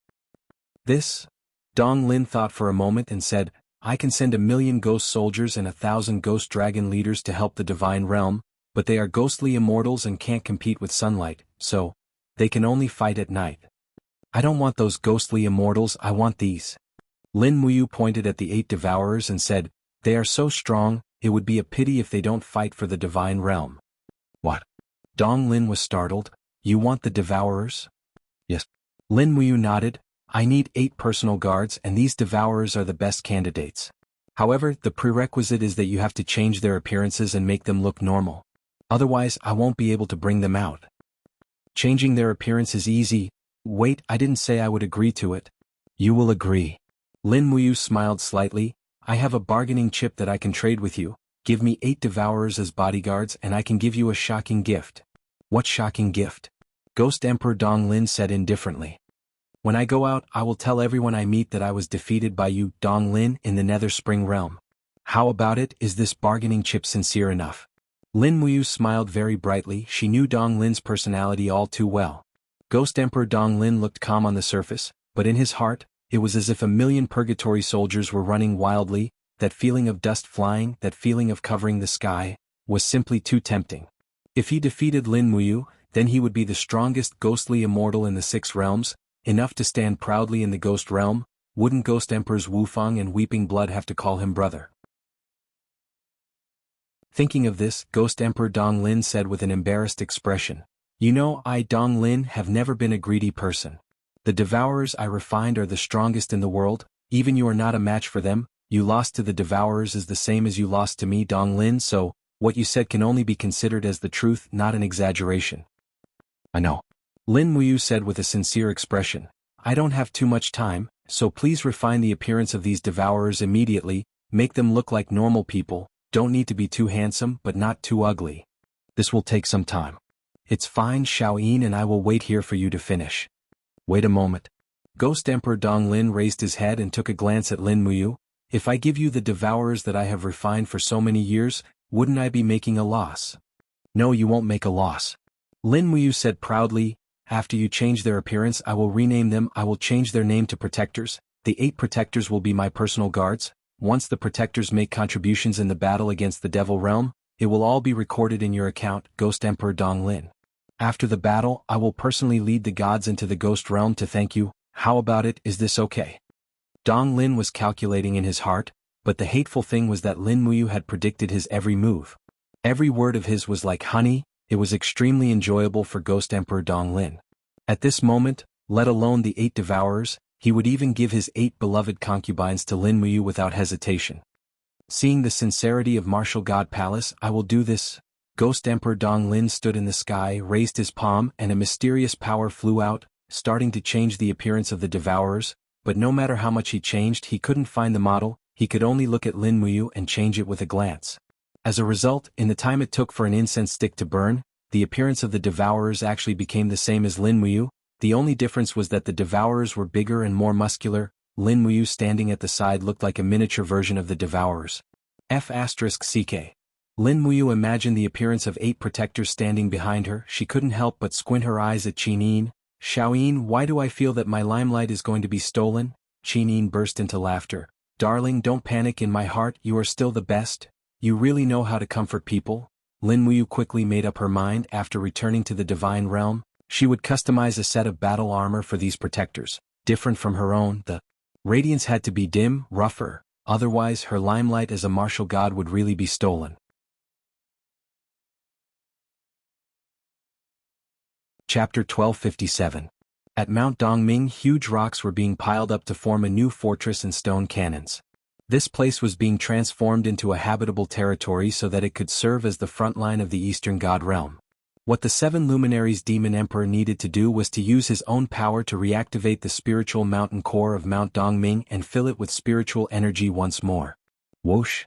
This? Dong Lin thought for a moment and said, "I can send 1,000,000 ghost soldiers and 1,000 ghost dragon leaders to help the divine realm, but they are ghostly immortals and can't compete with sunlight, so they can only fight at night. I don't want those ghostly immortals, I want these." Lin Muyu pointed at the 8 devourers and said, "They are so strong, it would be a pity if they don't fight for the divine realm." "What?" Dong Lin was startled. "You want the devourers?" "Yes." Lin Muyu nodded. "I need 8 personal guards and these devourers are the best candidates. However, the prerequisite is that you have to change their appearances and make them look normal. Otherwise, I won't be able to bring them out." "Changing their appearance is easy." "Wait, I didn't say I would agree to it." "You will agree." Lin Muyu smiled slightly. "I have a bargaining chip that I can trade with you. Give me 8 devourers as bodyguards and I can give you a shocking gift. What shocking gift? Ghost Emperor Donglin said indifferently. When I go out, I will tell everyone I meet that I was defeated by you, Donglin, in the Nether Spring realm. How about it? Is this bargaining chip sincere enough? Lin Muyu smiled very brightly. She knew Donglin's personality all too well. Ghost Emperor Donglin looked calm on the surface, but in his heart, it was as if a million purgatory soldiers were running wildly. That feeling of dust flying, that feeling of covering the sky, was simply too tempting. If he defeated Lin Muyu, then he would be the strongest ghostly immortal in the 6 realms, enough to stand proudly in the ghost realm. Wouldn't Ghost Emperors Wufang and Weeping Blood have to call him brother? Thinking of this, Ghost Emperor Donglin said with an embarrassed expression, "You know, I, Donglin, have never been a greedy person. The devourers I refined are the strongest in the world, even you are not a match for them. You lost to the devourers is the same as you lost to me, Donglin, so what you said can only be considered as the truth, not an exaggeration." "I know," Lin Muyu said with a sincere expression. "I don't have too much time, so please refine the appearance of these devourers immediately, make them look like normal people, don't need to be too handsome but not too ugly. This will take some time." "It's fine, Xiaoyin, and I will wait here for you to finish." "Wait a moment." Ghost Emperor Donglin raised his head and took a glance at Lin Muyu. "If I give you the devourers that I have refined for so many years, wouldn't I be making a loss?" "No, you won't make a loss," Lin Muyu said proudly. "After you change their appearance, I will rename them. I will change their name to Protectors. The 8 Protectors will be my personal guards. Once the Protectors make contributions in the battle against the Devil Realm, it will all be recorded in your account, Ghost Emperor Donglin. After the battle, I will personally lead the gods into the Ghost Realm to thank you. How about it? Is this okay?" Donglin was calculating in his heart, but the hateful thing was that Lin Muyu had predicted his every move. Every word of his was like honey. It was extremely enjoyable for Ghost Emperor Donglin. At this moment, let alone the 8 devourers, he would even give his 8 beloved concubines to Lin Muyu without hesitation. Seeing the sincerity of Martial God Palace, "I will do this." Ghost Emperor Donglin stood in the sky, raised his palm, and a mysterious power flew out, starting to change the appearance of the devourers, but no matter how much he changed, he couldn't find the model. He could only look at Lin Muyu and change it with a glance. As a result, in the time it took for an incense stick to burn, the appearance of the devourers actually became the same as Lin Muyu. The only difference was that the devourers were bigger and more muscular. Lin Muyu standing at the side looked like a miniature version of the devourers. F***ck. Lin Muyu imagined the appearance of 8 protectors standing behind her. She couldn't help but squint her eyes at Qinyin. "Xiaoyin, why do I feel that my limelight is going to be stolen?" Qinyin burst into laughter. "Darling, don't panic. In my heart, you are still the best. You really know how to comfort people." Lin Muyu quickly made up her mind. After returning to the Divine Realm, she would customize a set of battle armor for these protectors, different from her own. The radiance had to be dim, rougher, otherwise her limelight as a martial god would really be stolen. Chapter 1257. At Mount Dongming, huge rocks were being piled up to form a new fortress and stone cannons. This place was being transformed into a habitable territory so that it could serve as the front line of the Eastern God Realm. What the 7 luminaries Demon Emperor needed to do was to use his own power to reactivate the spiritual mountain core of Mount Dongming and fill it with spiritual energy once more. Whoosh!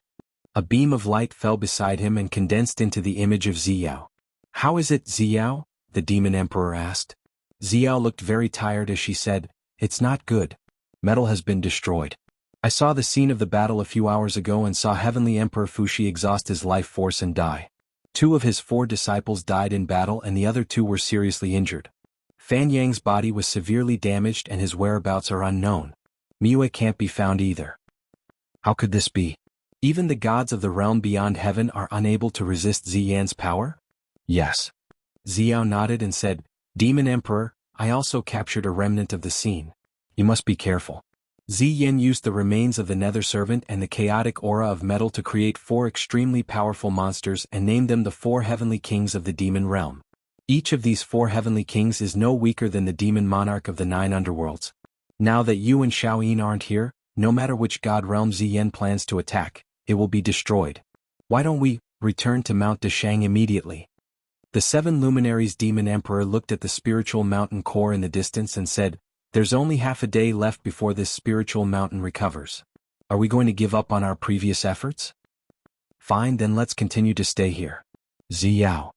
A beam of light fell beside him and condensed into the image of Ziyao. "How is it, Ziyao?" the Demon Emperor asked. Ziyao looked very tired as she said, "It's not good. Metal has been destroyed. I saw the scene of the battle a few hours ago and saw Heavenly Emperor Fuxi exhaust his life force and die. 2 of his 4 disciples died in battle and the other 2 were seriously injured. Fan Yang's body was severely damaged and his whereabouts are unknown. Miue can't be found either." "How could this be? Even the gods of the realm beyond heaven are unable to resist Ziyan's power?" "Yes." Ziyao nodded and said, "Demon Emperor, I also captured a remnant of the scene. You must be careful." Ziyan used the remains of the Nether Servant and the chaotic aura of metal to create 4 extremely powerful monsters and named them the 4 heavenly kings of the demon realm. Each of these 4 heavenly kings is no weaker than the demon monarch of the 9 underworlds. Now that you and Xiaoyin aren't here, no matter which god realm Ziyan plans to attack, it will be destroyed. Why don't we return to Mount Deshang immediately?" The 7 luminaries Demon Emperor looked at the spiritual mountain core in the distance and said, "There's only half a day left before this spiritual mountain recovers. Are we going to give up on our previous efforts?" Fine, then let's continue to stay here. Ziyao.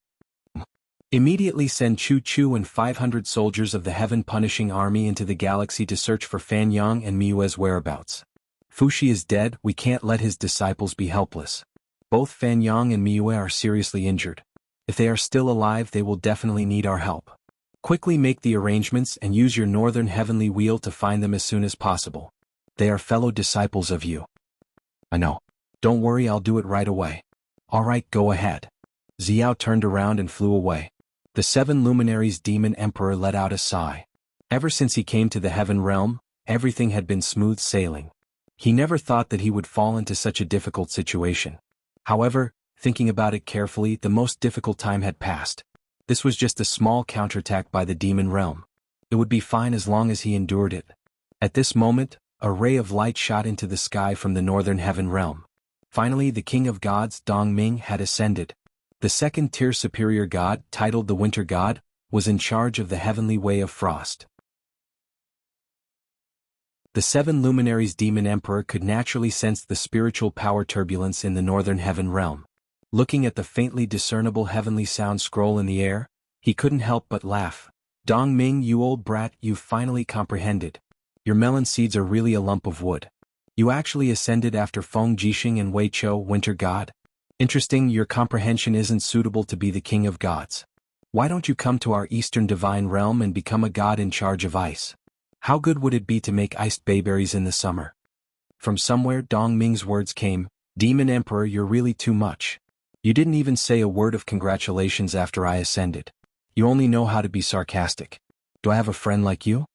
Immediately send Chu Chu and 500 soldiers of the heaven-punishing army into the galaxy to search for Fan Yang and Miyue's whereabouts. Fushi is dead, we can't let his disciples be helpless. Both Fan Yang and Miyue are seriously injured. If they are still alive, they will definitely need our help. Quickly make the arrangements and use your northern heavenly wheel to find them as soon as possible. They are fellow disciples of you. I know. Don't worry, I'll do it right away. Alright, go ahead. Xiao turned around and flew away. The 7 luminaries demon emperor let out a sigh. Ever since he came to the heaven realm, everything had been smooth sailing. He never thought that he would fall into such a difficult situation. However, thinking about it carefully, the most difficult time had passed. This was just a small counterattack by the demon realm. It would be fine as long as he endured it. At this moment, a ray of light shot into the sky from the northern heaven realm. Finally, the king of gods, Dong Ming, had ascended. The second-tier superior god, titled the Winter God, was in charge of the heavenly way of frost. The 7 luminaries demon emperor could naturally sense the spiritual power turbulence in the northern heaven realm. Looking at the faintly discernible heavenly sound scroll in the air, he couldn't help but laugh. Dong Ming, you old brat, you've finally comprehended. Your melon seeds are really a lump of wood. You actually ascended after Feng Jixing and Wei Chou, Winter God. Interesting, your comprehension isn't suitable to be the king of gods. Why don't you come to our eastern divine realm and become a god in charge of ice? How good would it be to make iced bayberries in the summer? From somewhere Dong Ming's words came, Demon Emperor, you're really too much. You didn't even say a word of congratulations after I ascended. You only know how to be sarcastic. Do I have a friend like you?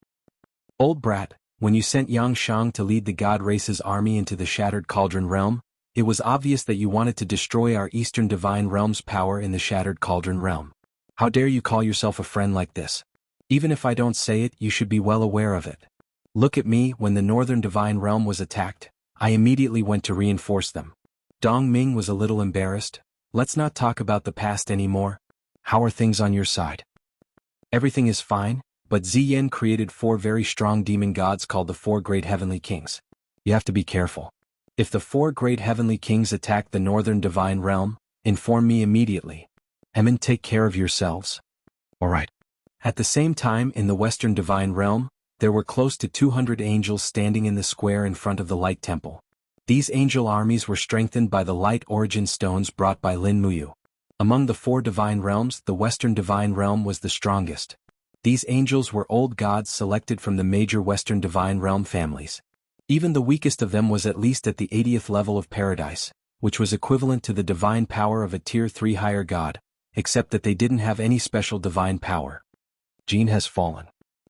Old brat, when you sent Yang Shang to lead the god race's army into the Shattered Cauldron realm, it was obvious that you wanted to destroy our Eastern Divine Realm's power in the Shattered Cauldron realm. How dare you call yourself a friend like this? Even if I don't say it, you should be well aware of it. Look at me, when the Northern Divine Realm was attacked, I immediately went to reinforce them. Dong Ming was a little embarrassed. Let's not talk about the past anymore. How are things on your side? Everything is fine, but Ziyan created 4 very strong demon gods called the 4 Great Heavenly Kings. You have to be careful. If the 4 Great Heavenly Kings attack the Northern Divine Realm, inform me immediately. And take care of yourselves. Alright. At the same time, in the Western Divine Realm, there were close to 200 angels standing in the square in front of the Light Temple. These angel armies were strengthened by the Light Origin Stones brought by Lin Muyu. Among the 4 Divine Realms, the Western Divine Realm was the strongest. These angels were old gods selected from the major Western Divine Realm families. Even the weakest of them was at least at the 80th level of Paradise, which was equivalent to the divine power of a Tier 3 higher god, except that they didn't have any special divine power. Jean has fallen.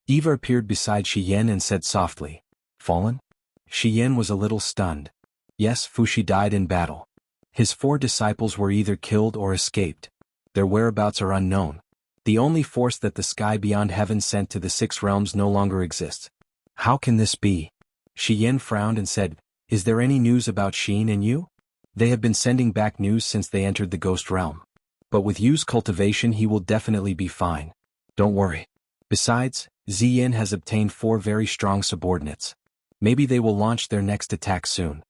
Eva appeared beside Shi Yan and said softly, Fallen? Shi Yan was a little stunned. Yes, Fushi died in battle. His 4 disciples were either killed or escaped. Their whereabouts are unknown. The only force that the sky beyond heaven sent to the 6 realms no longer exists. How can this be? Shi Yan frowned and said, Is there any news about Xin and Yu? They have been sending back news since they entered the ghost realm. But with Yu's cultivation he will definitely be fine. Don't worry. Besides, Ziyin has obtained 4 very strong subordinates. Maybe they will launch their next attack soon.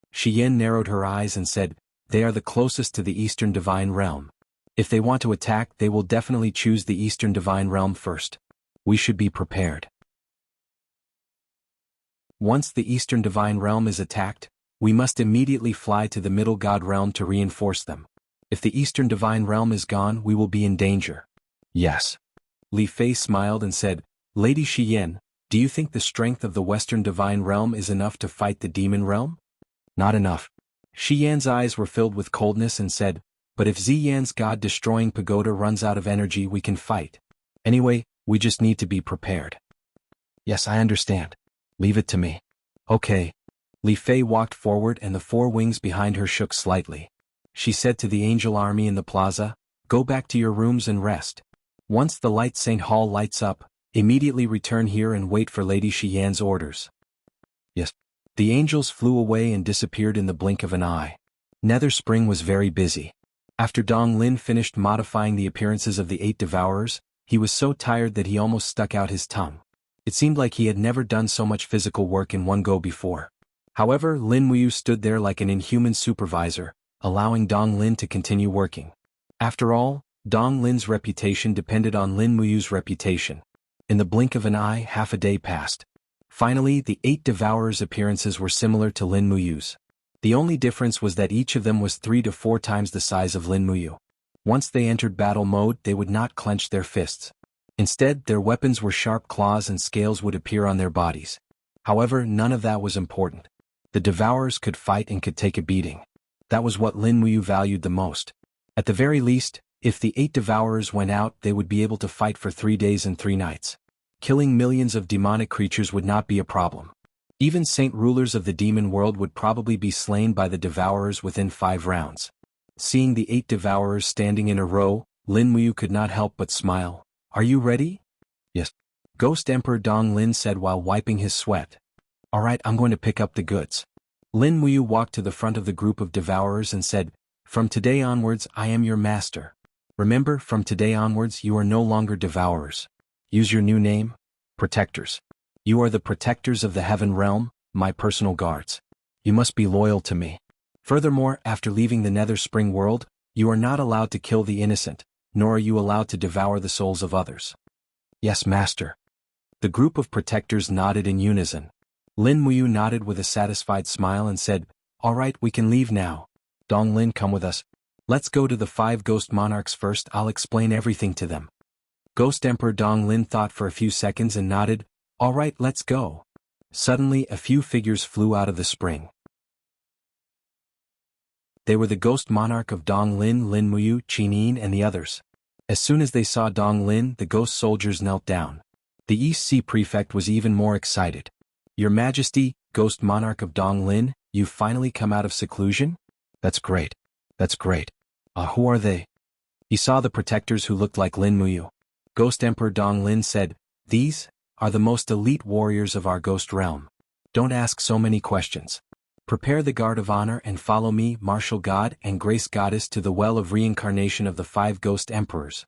Shi Yan narrowed her eyes and said, They are the closest to the Eastern Divine Realm. If they want to attack, they will definitely choose the Eastern Divine Realm first. We should be prepared. Once the Eastern Divine Realm is attacked, we must immediately fly to the Middle God Realm to reinforce them. If the Eastern Divine Realm is gone, we will be in danger. Yes. Li Fei smiled and said, Lady Shi Yan, do you think the strength of the Western Divine Realm is enough to fight the Demon Realm? Not enough. Shi Yan's eyes were filled with coldness and said, But if Ziyan's god-destroying pagoda runs out of energy, we can fight. Anyway, we just need to be prepared. Yes, I understand. Leave it to me. Okay. Li Fei walked forward and the 4 wings behind her shook slightly. She said to the angel army in the plaza, Go back to your rooms and rest. Once the Light Saint Hall lights up, immediately return here and wait for Lady Shi Yan's orders. Yes. The angels flew away and disappeared in the blink of an eye. Nether Spring was very busy. After Dong Lin finished modifying the appearances of the 8 devourers, he was so tired that he almost stuck out his tongue. It seemed like he had never done so much physical work in one go before. However, Lin Muyu stood there like an inhuman supervisor, allowing Dong Lin to continue working. After all, Dong Lin's reputation depended on Lin Muyu's reputation. In the blink of an eye, half a day passed. Finally, the 8 Devourers' appearances were similar to Lin Muyu's. The only difference was that each of them was 3 to 4 times the size of Lin Muyu. Once they entered battle mode, they would not clench their fists. Instead, their weapons were sharp claws and scales would appear on their bodies. However, none of that was important. The Devourers could fight and could take a beating. That was what Lin Muyu valued the most. At the very least, if the 8 Devourers went out, they would be able to fight for 3 days and 3 nights. Killing millions of demonic creatures would not be a problem. Even saint rulers of the demon world would probably be slain by the Devourers within 5 rounds. Seeing the 8 Devourers standing in a row, Lin Muyu could not help but smile. "Are you ready?" "Yes." Ghost Emperor Dong Lin said while wiping his sweat. "Alright, I'm going to pick up the goods." Lin Muyu walked to the front of the group of Devourers and said, "From today onwards, I am your master. Remember, from today onwards, you are no longer Devourers. Use your new name, Protectors. You are the protectors of the Heaven Realm, my personal guards. You must be loyal to me. Furthermore, after leaving the Nether Spring world, you are not allowed to kill the innocent, nor are you allowed to devour the souls of others." "Yes, master." The group of protectors nodded in unison. Lin Muyu nodded with a satisfied smile and said, "Alright, we can leave now. Dong Lin, come with us. Let's go to the 5 ghost monarchs first. I'll explain everything to them." Ghost Emperor Dong Lin thought for a few seconds and nodded. "Alright, let's go." Suddenly, a few figures flew out of the spring. They were the ghost monarch of Dong Lin, Lin Muyu, Qinin and the others. As soon as they saw Dong Lin, the ghost soldiers knelt down. The East Sea Prefect was even more excited. "Your Majesty, ghost monarch of Dong Lin, you've finally come out of seclusion? That's great. That's great. Who are they?" He saw the protectors who looked like Lin Muyu. Ghost Emperor Dong Lin said, "These are the most elite warriors of our ghost realm. Don't ask so many questions. Prepare the guard of honor and follow me, martial god and grace goddess, to the well of reincarnation of the 5 ghost emperors."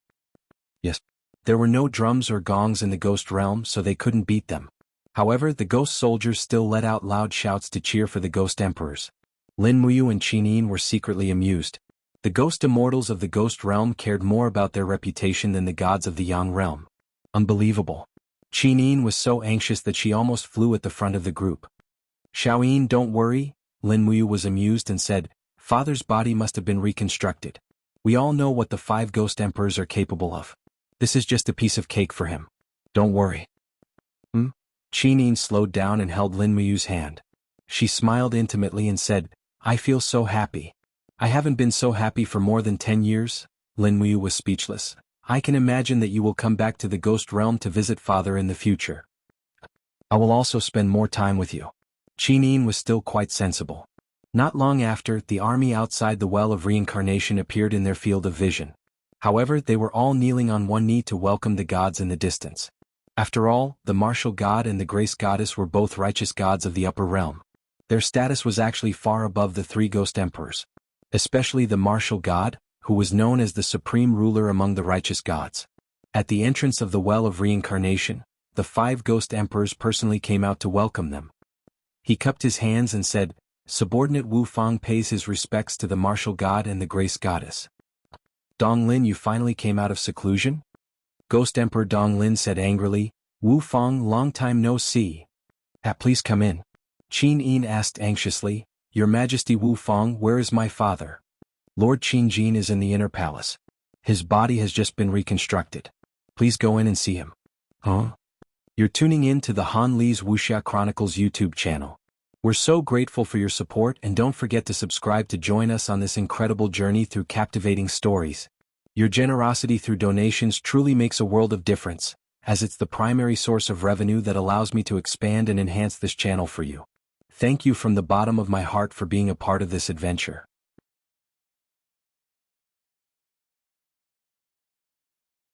Yes. There were no drums or gongs in the ghost realm, so they couldn't beat them. However, the ghost soldiers still let out loud shouts to cheer for the ghost emperors. Lin Muyu and Qinin were secretly amused. The ghost immortals of the ghost realm cared more about their reputation than the gods of the Yang realm. Unbelievable. Qinin was so anxious that she almost flew at the front of the group. "Xiaoyin, don't worry," Lin Muyu was amused and said, "Father's body must have been reconstructed. We all know what the 5 ghost emperors are capable of. This is just a piece of cake for him. Don't worry." Qinin slowed down and held Lin Muyu's hand. She smiled intimately and said, "I feel so happy. I haven't been so happy for more than 10 years. Lin Muyu was speechless. "I can imagine that you will come back to the ghost realm to visit father in the future. I will also spend more time with you." Qinin was still quite sensible. Not long after, the army outside the well of reincarnation appeared in their field of vision. However, they were all kneeling on one knee to welcome the gods in the distance. After all, the martial god and the grace goddess were both righteous gods of the upper realm. Their status was actually far above the 3 ghost emperors. Especially the martial god, who was known as the supreme ruler among the righteous gods. At the entrance of the well of reincarnation, the 5 ghost emperors personally came out to welcome them. He cupped his hands and said, "Subordinate Wu Fang pays his respects to the martial god and the grace goddess." "Dong Lin, you finally came out of seclusion?" Ghost Emperor Dong Lin said angrily. "Wu Fang, long time no see." Please come in." Qin asked anxiously, "Your Majesty Wu Fang, where is my father?" "Lord Qin Jin is in the inner palace. His body has just been reconstructed. Please go in and see him." "Huh?" You're tuning in to the Han Li's Wuxia Chronicles YouTube channel. We're so grateful for your support, and don't forget to subscribe to join us on this incredible journey through captivating stories. Your generosity through donations truly makes a world of difference, as it's the primary source of revenue that allows me to expand and enhance this channel for you. Thank you from the bottom of my heart for being a part of this adventure.